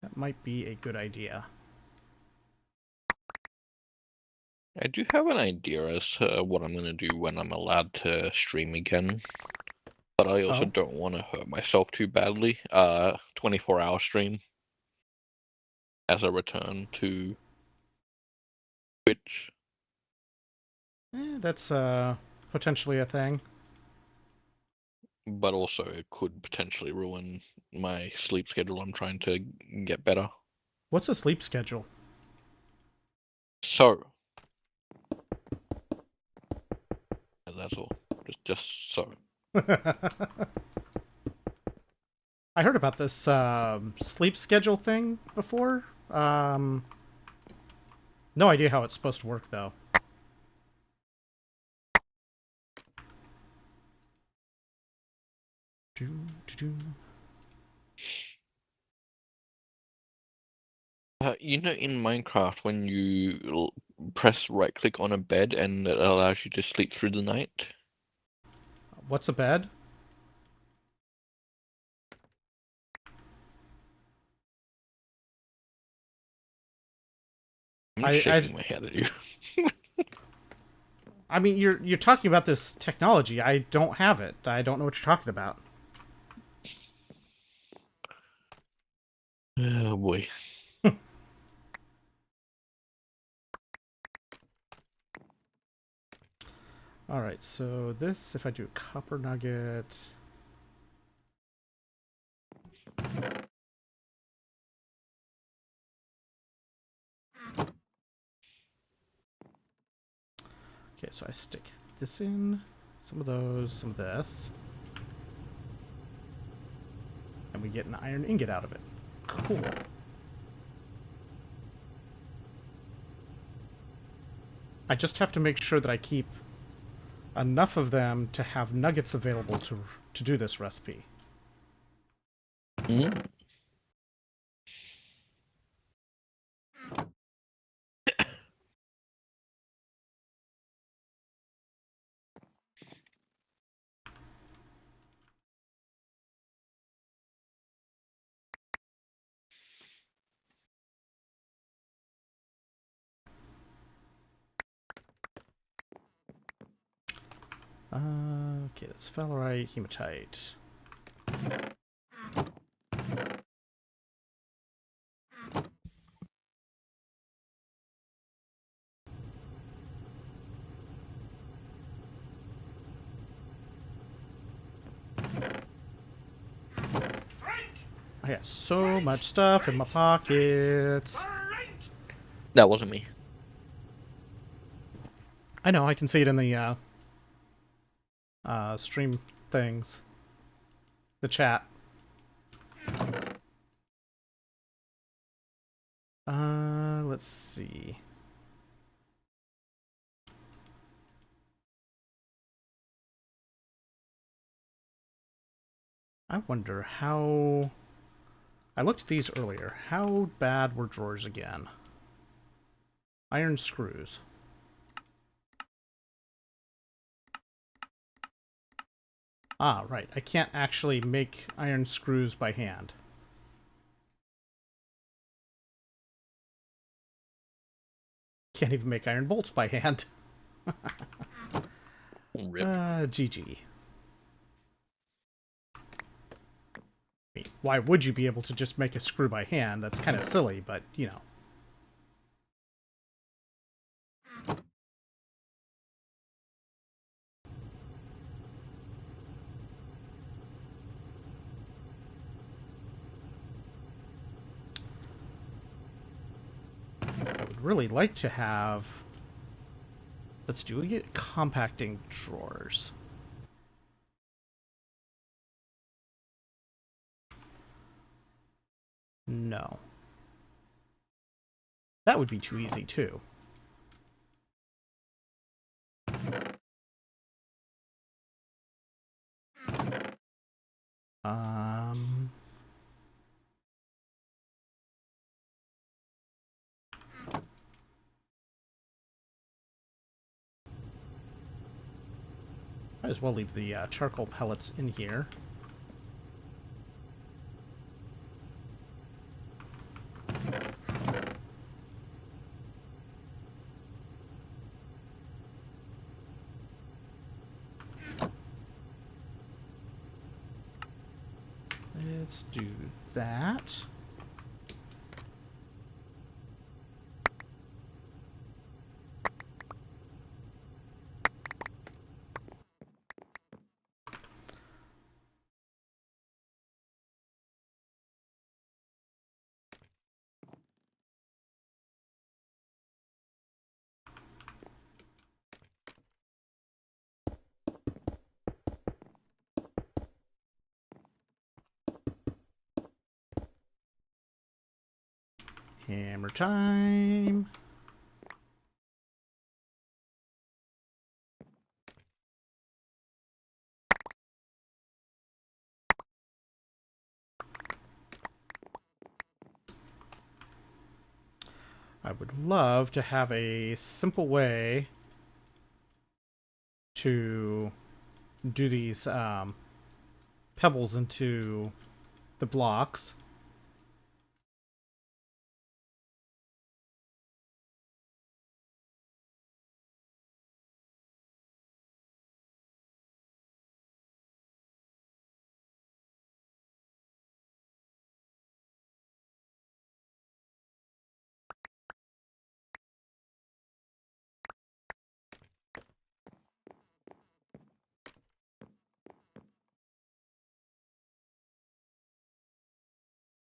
a good idea. I do have an idea as to what I'm going to do when I'm allowed to stream again. But I also don't want to hurt myself too badly. 24-hour stream as a return to Twitch. That's potentially a thing. But also it could potentially ruin my sleep schedule. I'm trying to get better. What's a sleep schedule? So. That's all. Just so. I heard about this sleep schedule thing before. No idea how it's supposed to work, though. You know, in Minecraft, when you press right click on a bed and it allows you to sleep through the night? What's a bed? I'm just shaking my head at you. I mean, you're talking about this technology. I don't have it. I don't know what you're talking about. Oh boy. Alright, so this, if I do a copper nugget... Okay, so I stick this in, some of those, some of this. And we get an iron ingot out of it. Cool. I just have to make sure that I keep enough of them to have nuggets available to do this recipe. Mm. Okay, that's Valerite, Hematite. I got so much stuff in my pockets. That wasn't me. I know, I can see it in the stream things. The chat. Let's see. I wonder how... I looked at these earlier. How bad were drawers again? Iron screws. Ah, right. I can't actually make iron screws by hand. Can't even make iron bolts by hand. Rip. GG. I mean, why would you be able to just make a screw by hand? That's kind of silly, but, you know. I would really like to have... Let's do it. Compacting drawers. No. That would be too easy, too. Um... Might as well leave the charcoal pellets in here. Let's do that. Hammer time. I would love to have a simple way to do these pebbles into the blocks.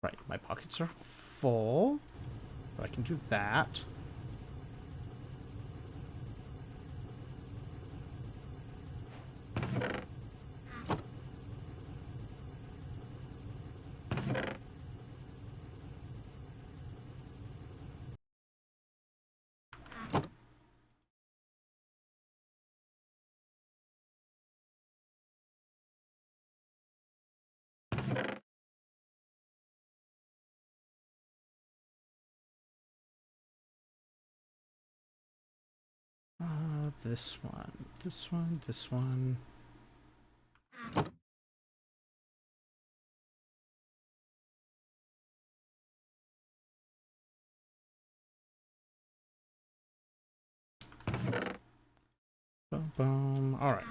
Right, my pockets are full, but I can do that. This one, this one, this one. Boom, boom. All right.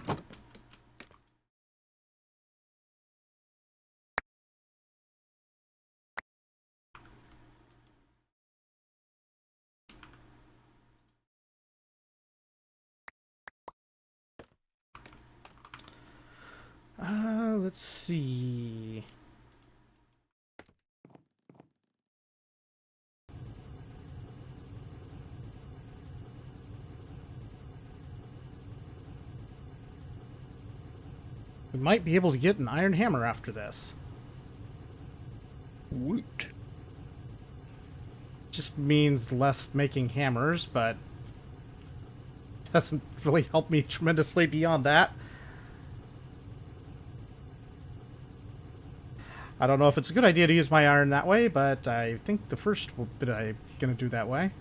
Let's see. We might be able to get an iron hammer after this. Woot. Just means less making hammers, but doesn't really help me tremendously beyond that. I don't know if it's a good idea to use my iron that way, but I think the first bit I'm going to do that way.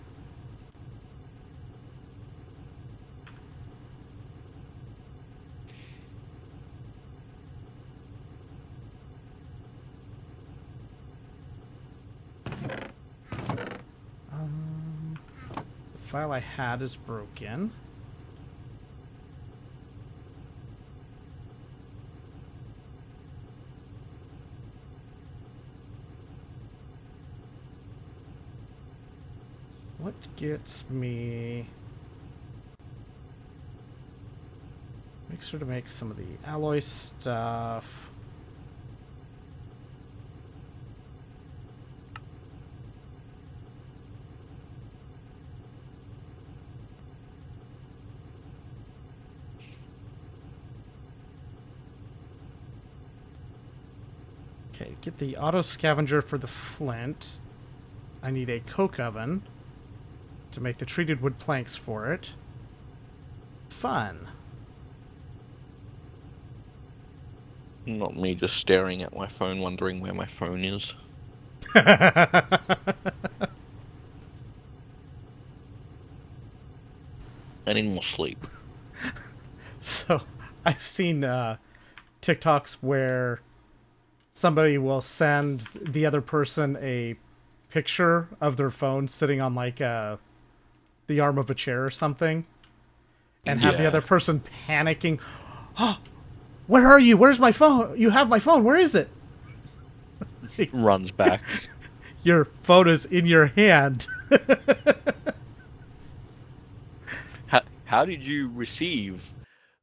The file I had is broken. What gets me... Make sure to make some of the alloy stuff. Okay, get the auto scavenger for the flint. I need a coke oven to make the treated wood planks for it. Fun. Not me just staring at my phone, wondering where my phone is. I need more sleep. So, I've seen TikToks where somebody will send the other person a picture of their phone sitting on like the arm of a chair or something, and have the Yeah. other person panicking. Oh, where are you? Where's my phone? You have my phone. Where is it? Runs back. Your phone is in your hand. How did you receive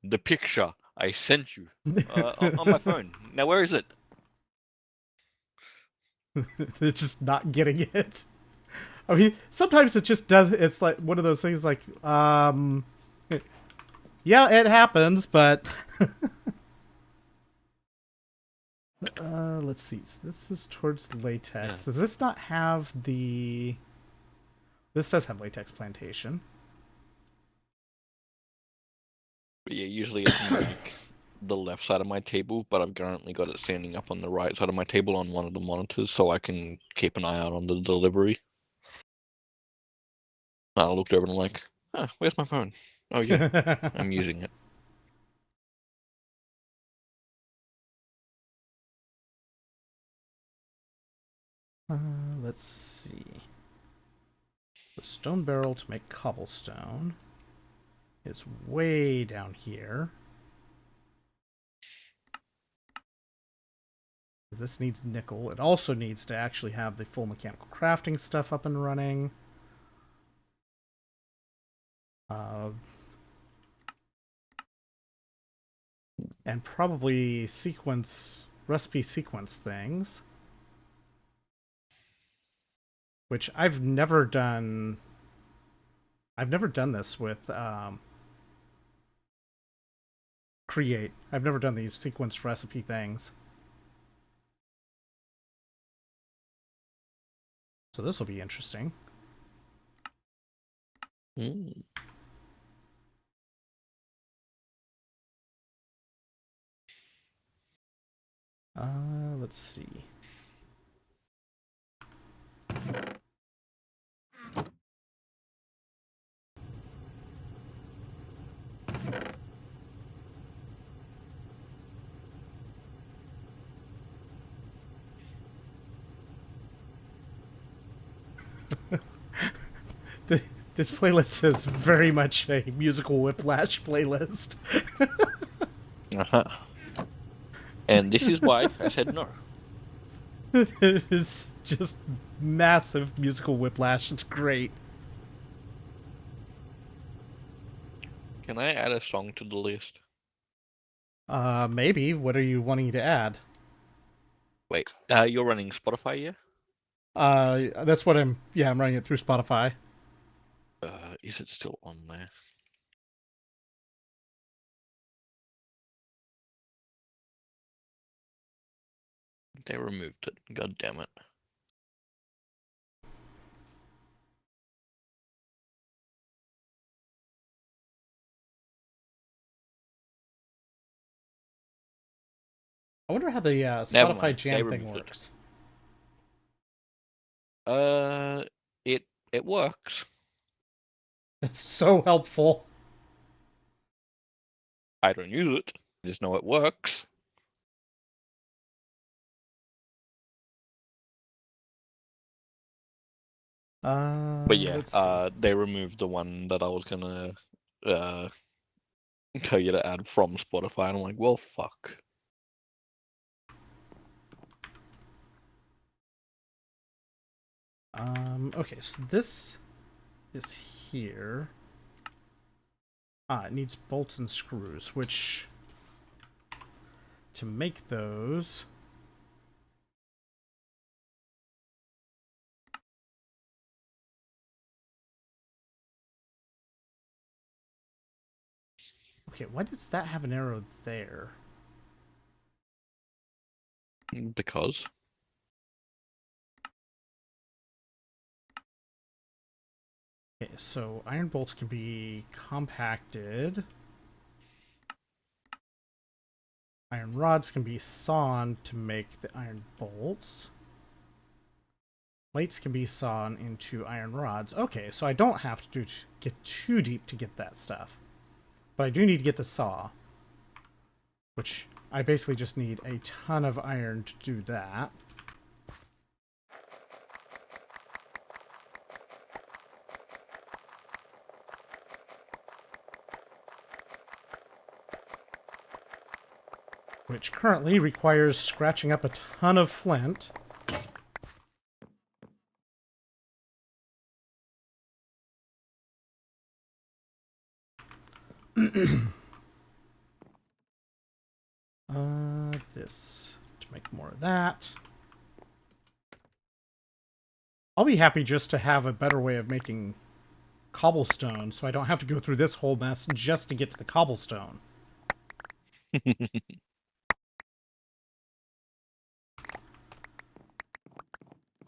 the picture I sent you on my phone? Now where is it? They're just not getting it. I mean, sometimes it just does. It's like one of those things like, yeah, it happens, but let's see. So this is towards latex. Yeah. Does this not have the... This does have latex plantation. But yeah, usually it's on like the left side of my table, but I've currently got it standing up on the right side of my table on one of the monitors, so I can keep an eye out on the delivery. I looked over and I'm like, where's my phone? Oh yeah, I'm using it. Let's see. The stone barrel to make cobblestone is way down here. This needs nickel. It also needs to actually have the full mechanical crafting stuff up and running. And probably recipe sequence things. Which I've never done. I've never done this with Create. I've never done these sequence recipe things. So this will be interesting. Mm. Let's see. This playlist is very much a musical whiplash playlist. Uh-huh. And this is why I said no. It is just massive musical whiplash. It's great. Can I add a song to the list? Maybe. What are you wanting to add? Wait, you're running Spotify, yeah? That's what I'm running it through Spotify. Is it still on there? They removed it. God damn it. I wonder how the Never Spotify mind. They Jam thing removed works. it. It works. That's so helpful. I don't use it. I just know it works. But yeah, Let's see. they removed the one that I was gonna tell you to add from Spotify, and I'm like, well, fuck. Okay, so this is here. It needs bolts and screws, which to make those. Okay, why does that have an arrow there? Because Okay, so iron bolts can be compacted. Iron rods can be sawn to make the iron bolts. Plates can be sawn into iron rods. Okay, so I don't have to get too deep to get that stuff. But I do need to get the saw. Which I basically just need a ton of iron to do that. Which currently requires scratching up a ton of flint. This to make more of that. I'll be happy just to have a better way of making cobblestone, so I don't have to go through this whole mess just to get to the cobblestone.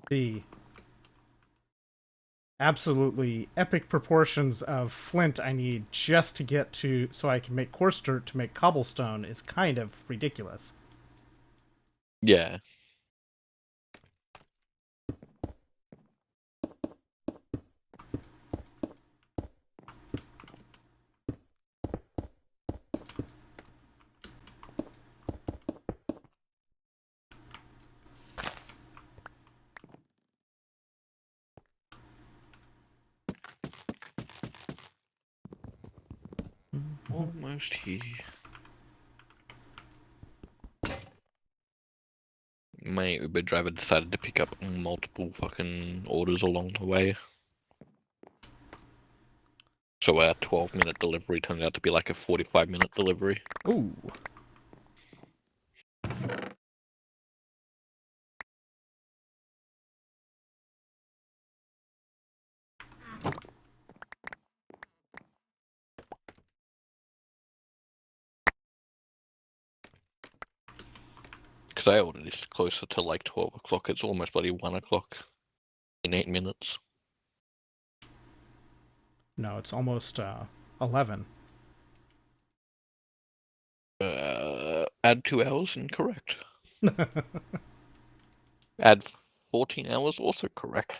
The absolutely epic proportions of flint I need just to get to so I can make coarse dirt to make cobblestone is kind of ridiculous. yeah. almost here. My Uber driver decided to pick up multiple fucking orders along the way. So our 12-minute delivery turned out to be like a 45-minute delivery. Ooh. Because I ordered this closer to like 12 o'clock. It's almost bloody 1 o'clock in 8 minutes. No, it's almost 11. Add 2 hours, incorrect. Add 14 hours, also correct.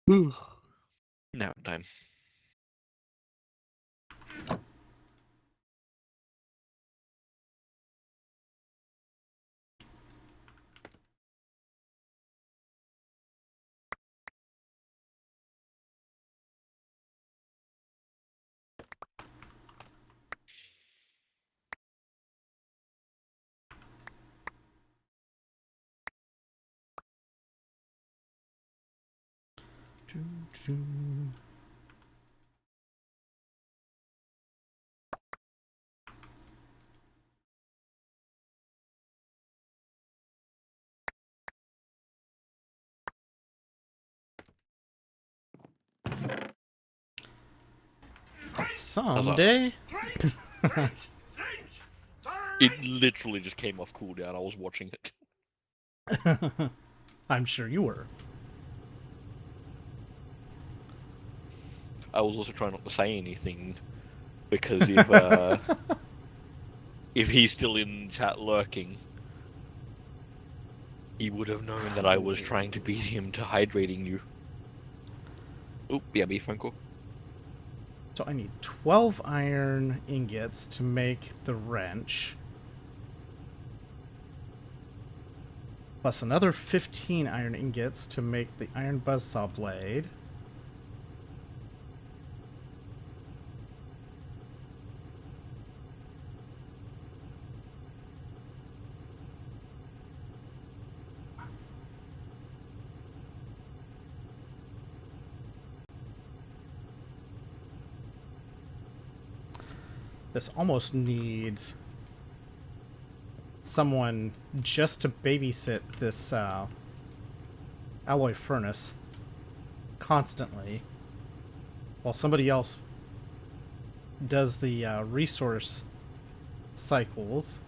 Now time. Someday. Drink, drink, drink. It literally just came off cooldown. I was watching it. I'm sure you were. I was also trying not to say anything because if he's still in chat lurking, he would have known that I was trying to beat him to hydrating you. Oop, yeah, be phone call. So I need 12 iron ingots to make the wrench. Plus another 15 iron ingots to make the iron buzzsaw blade. This almost needs someone just to babysit this alloy furnace constantly while somebody else does the resource cycles.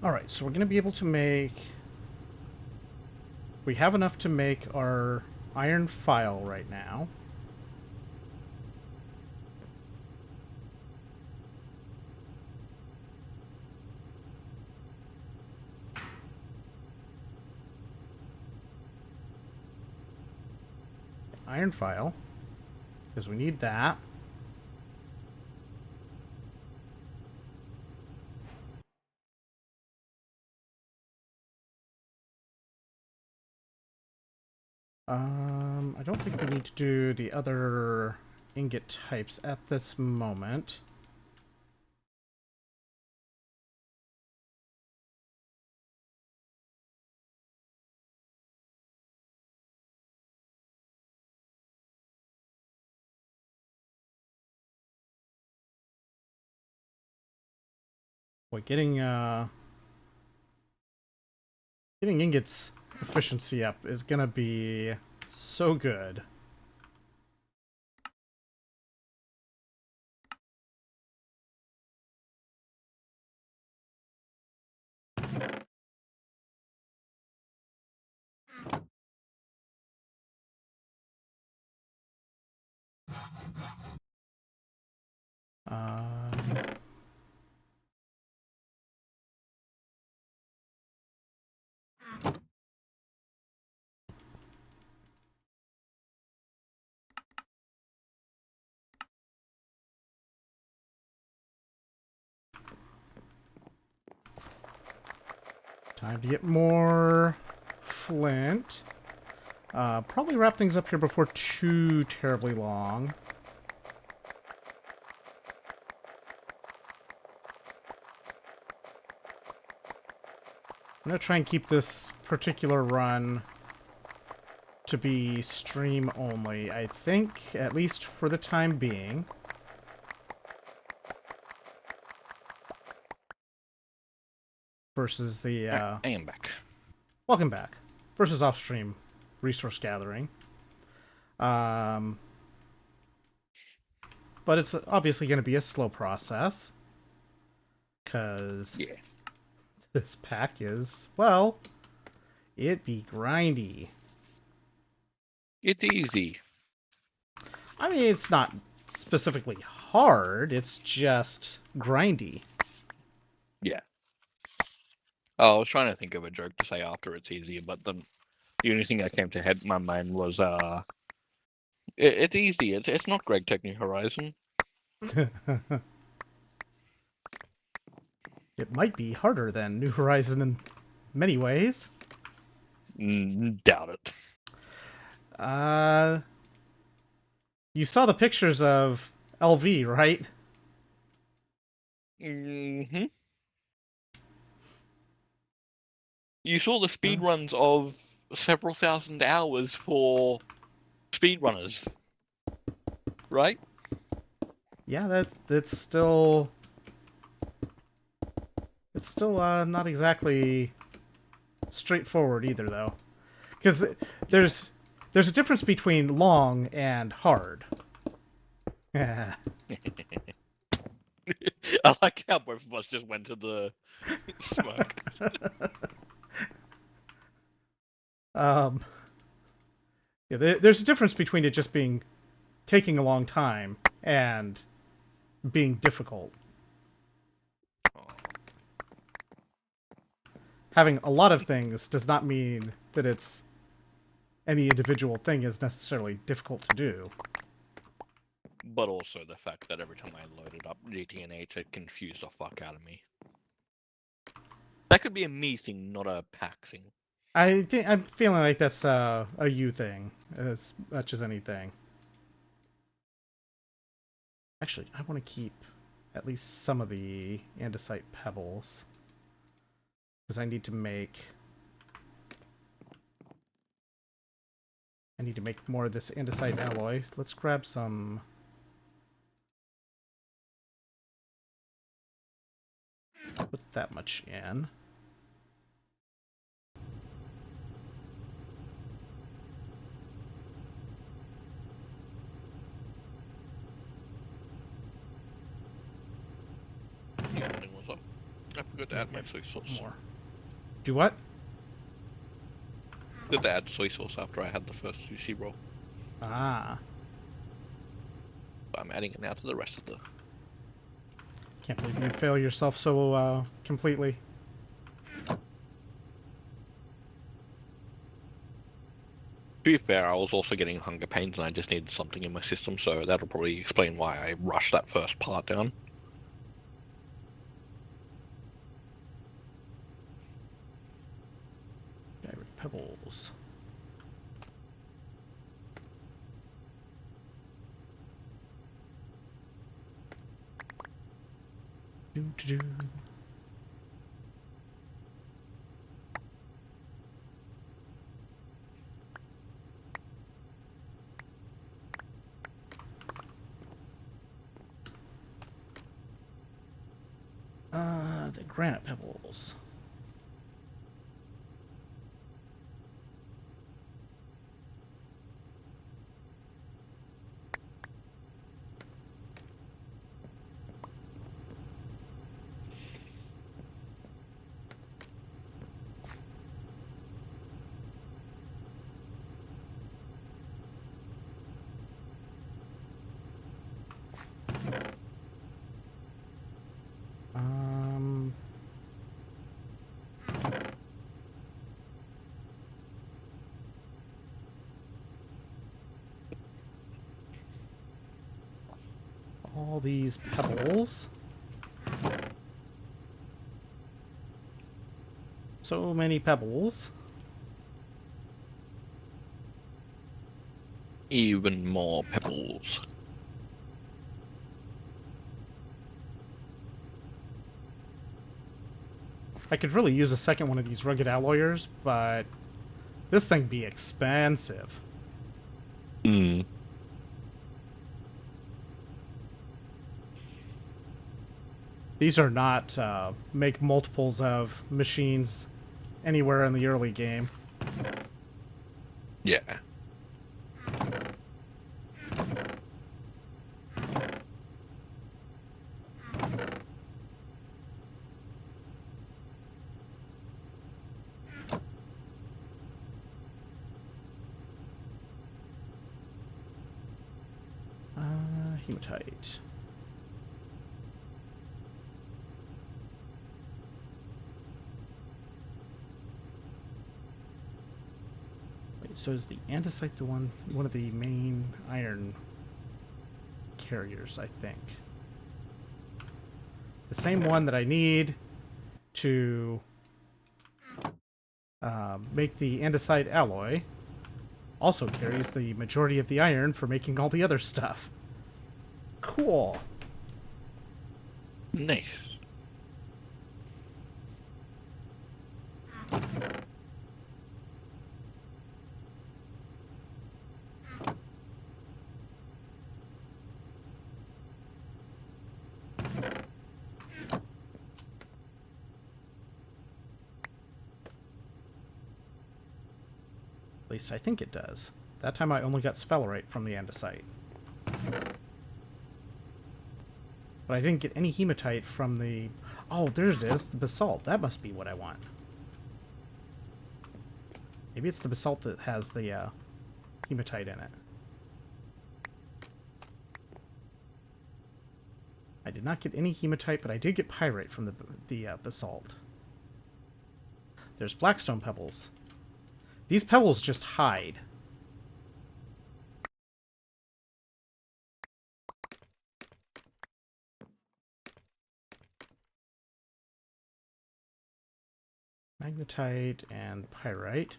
Alright, so we're going to be able to make... We have enough to make our iron file right now. Iron file, because we need that. I don't think we need to do the other ingot types at this moment. Boy, getting ingots efficiency up is gonna be so good. Um, Time to get more flint. Probably wrap things up here before too terribly long. I'm going to try and keep this particular run to be stream only, I think, at least for the time being. Versus the... I am back. Welcome back. Versus off-stream resource gathering. But it's obviously going to be a slow process. Because Yeah. this pack is, well, it be grindy. It's easy. I mean, it's not specifically hard, it's just grindy. Yeah. Oh, I was trying to think of a joke to say after it's easier, but the only thing that came to my mind was it's easy. It's not Greg Tech New Horizon. It might be harder than New Horizon in many ways. Doubt it. You saw the pictures of LV, right? Mm-hmm. You saw the speedruns of several thousand hours for speedrunners, right? Yeah, that's still... It's still not exactly straightforward either, though. Because there's a difference between long and hard. Yeah. I like how both of us just went to the smoke. Yeah, there's a difference between it just being taking a long time and being difficult. Having a lot of things does not mean that it's any individual thing is necessarily difficult to do. But also the fact that every time I loaded up GTNH, it confused the fuck out of me. That could be a me thing, not a pack thing. I'm feeling like that's a you thing as much as anything. Actually, I want to keep at least some of the andesite pebbles because I need to make more of this andesite alloy. Let's grab some. Put that much in. Yeah, thing was up. I forgot to add my soy sauce. More. Do what? Did to add soy sauce after I had the first sushi roll. Ah. But I'm adding it now to the rest of the... Can't believe you fail yourself so completely. To be fair, I was also getting hunger pains and I just needed something in my system, so that'll probably explain why I rushed that first part down. Diamond pebbles. Do. The granite pebbles. all these pebbles. So many pebbles. Even more pebbles. I could really use a second one of these rugged alloyers, but this thing be expensive. Hmm. These are not make multiples of machines anywhere in the early game. Yeah. Hematite. Wait, so is the andesite the one of the main iron carriers, I think. The same one that I need to make the andesite alloy also carries the majority of the iron for making all the other stuff. Cool. Nice. At least I think it does. That time I only got sphalerite from the andesite. But I didn't get any hematite from the... Oh, there it is, the basalt. That must be what I want. Maybe it's the basalt that has the hematite in it. I did not get any hematite, but I did get pyrite from the basalt. There's blackstone pebbles. These pebbles just hide. Magnetite and pyrite.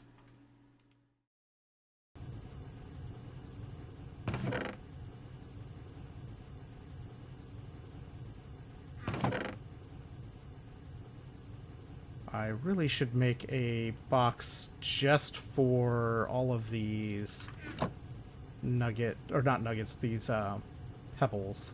I really should make a box just for all of these not nuggets, these pebbles.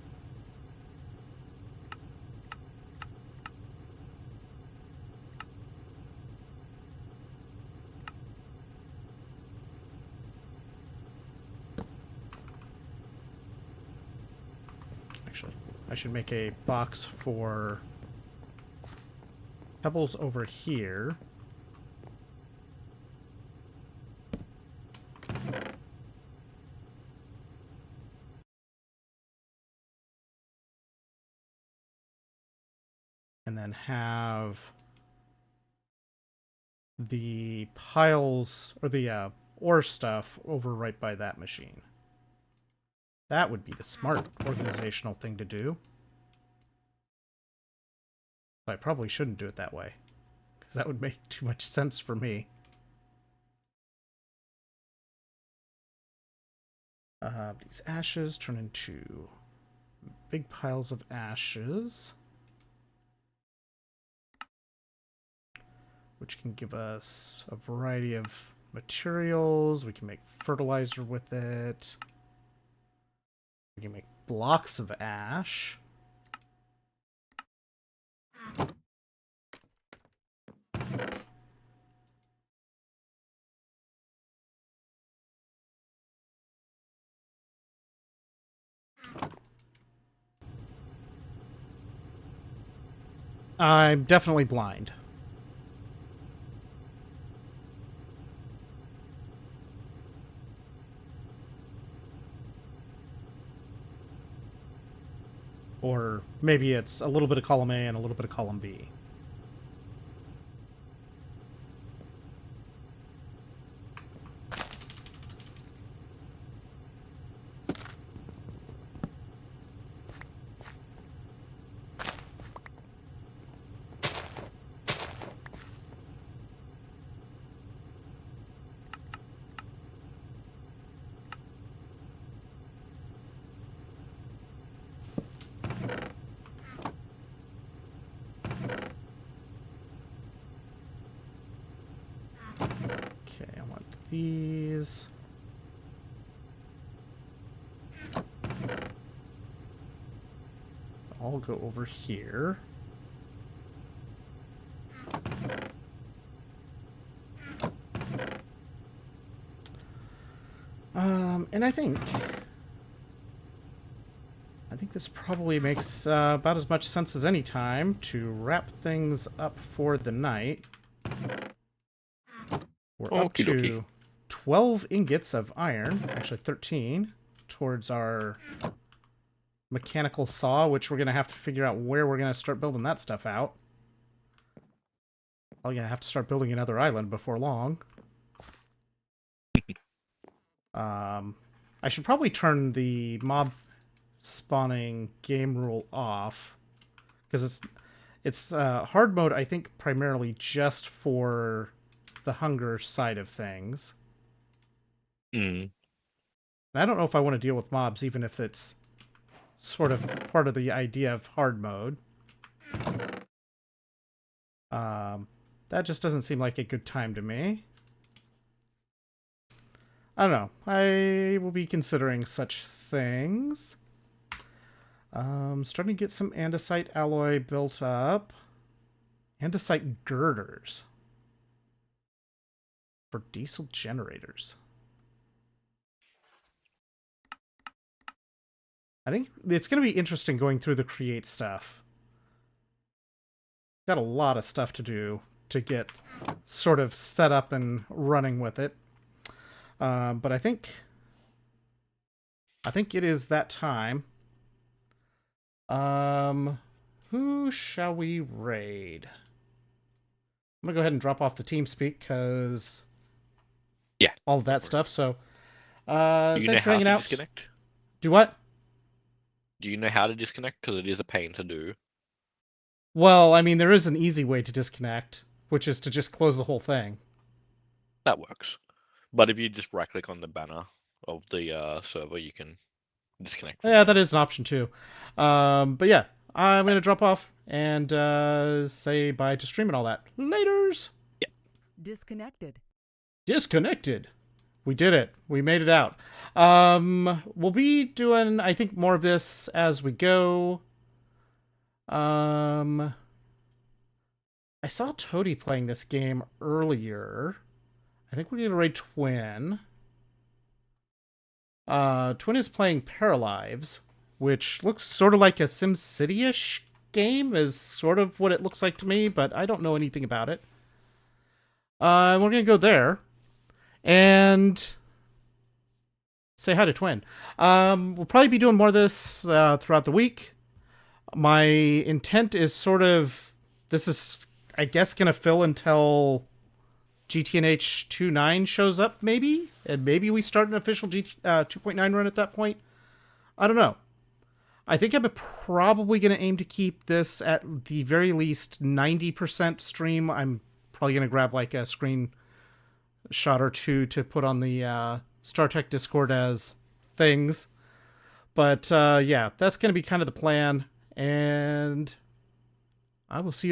Actually, I should make a box for pebbles over here. And then have the piles, or the ore stuff, over right by that machine. That would be the smart organizational thing to do. But I probably shouldn't do it that way, because that would make too much sense for me. These ashes turn into big piles of ashes, which can give us a variety of materials. We can make fertilizer with it. We can make blocks of ash. I'm definitely blind. Or maybe it's a little bit of column A and a little bit of column B. these. I'll go over here. And I think this probably makes about as much sense as any time to wrap things up for the night. We're up Okie dokie. to 12 ingots of iron, actually 13, towards our mechanical saw, which we're going to have to figure out where we're going to start building that stuff out. Probably going to have to start building another island before long. I should probably turn the mob spawning game rule off, because it's hard mode, I think, primarily just for the hunger side of things. Mm. And I don't know if I want to deal with mobs, even if it's sort of part of the idea of hard mode. That just doesn't seem like a good time to me. I don't know. I will be considering such things. Starting to get some andesite alloy built up. Andesite girders. For diesel generators. I think it's going to be interesting going through the create stuff. Got a lot of stuff to do to get sort of set up and running with it. But I think it is that time. Who shall we raid? I'm gonna go ahead and drop off the TeamSpeak because all of that stuff. So Do you know thanks for how hanging to out. disconnect? Do what? Do you know how to disconnect? Because it is a pain to do. Well, I mean, there is an easy way to disconnect, which is to just close the whole thing. That works. But if you just right-click on the banner of the server, you can disconnect. Yeah, that is an option too. But yeah, I'm gonna drop off and say bye to stream and all that. Laters. Yeah. Disconnected. Disconnected. We did it. We made it out. We'll be doing, I think, more of this as we go. I saw Toady playing this game earlier. I think we're gonna raid Twin. Twin is playing Paralives, which looks sort of like a SimCity-ish game, is sort of what it looks like to me, but I don't know anything about it. We're gonna go there and say hi to Twin. We'll probably be doing more of this throughout the week. My intent is sort of, this is, I guess, gonna fill until GTNH 2.9 shows up, maybe? And maybe we start an official 2.9 run at that point? I don't know. I think I'm probably going to aim to keep this at the very least 90% stream. I'm probably going to grab like a screenshot or two to put on the StarTech Discord as things. But yeah, that's going to be kind of the plan. And I will see you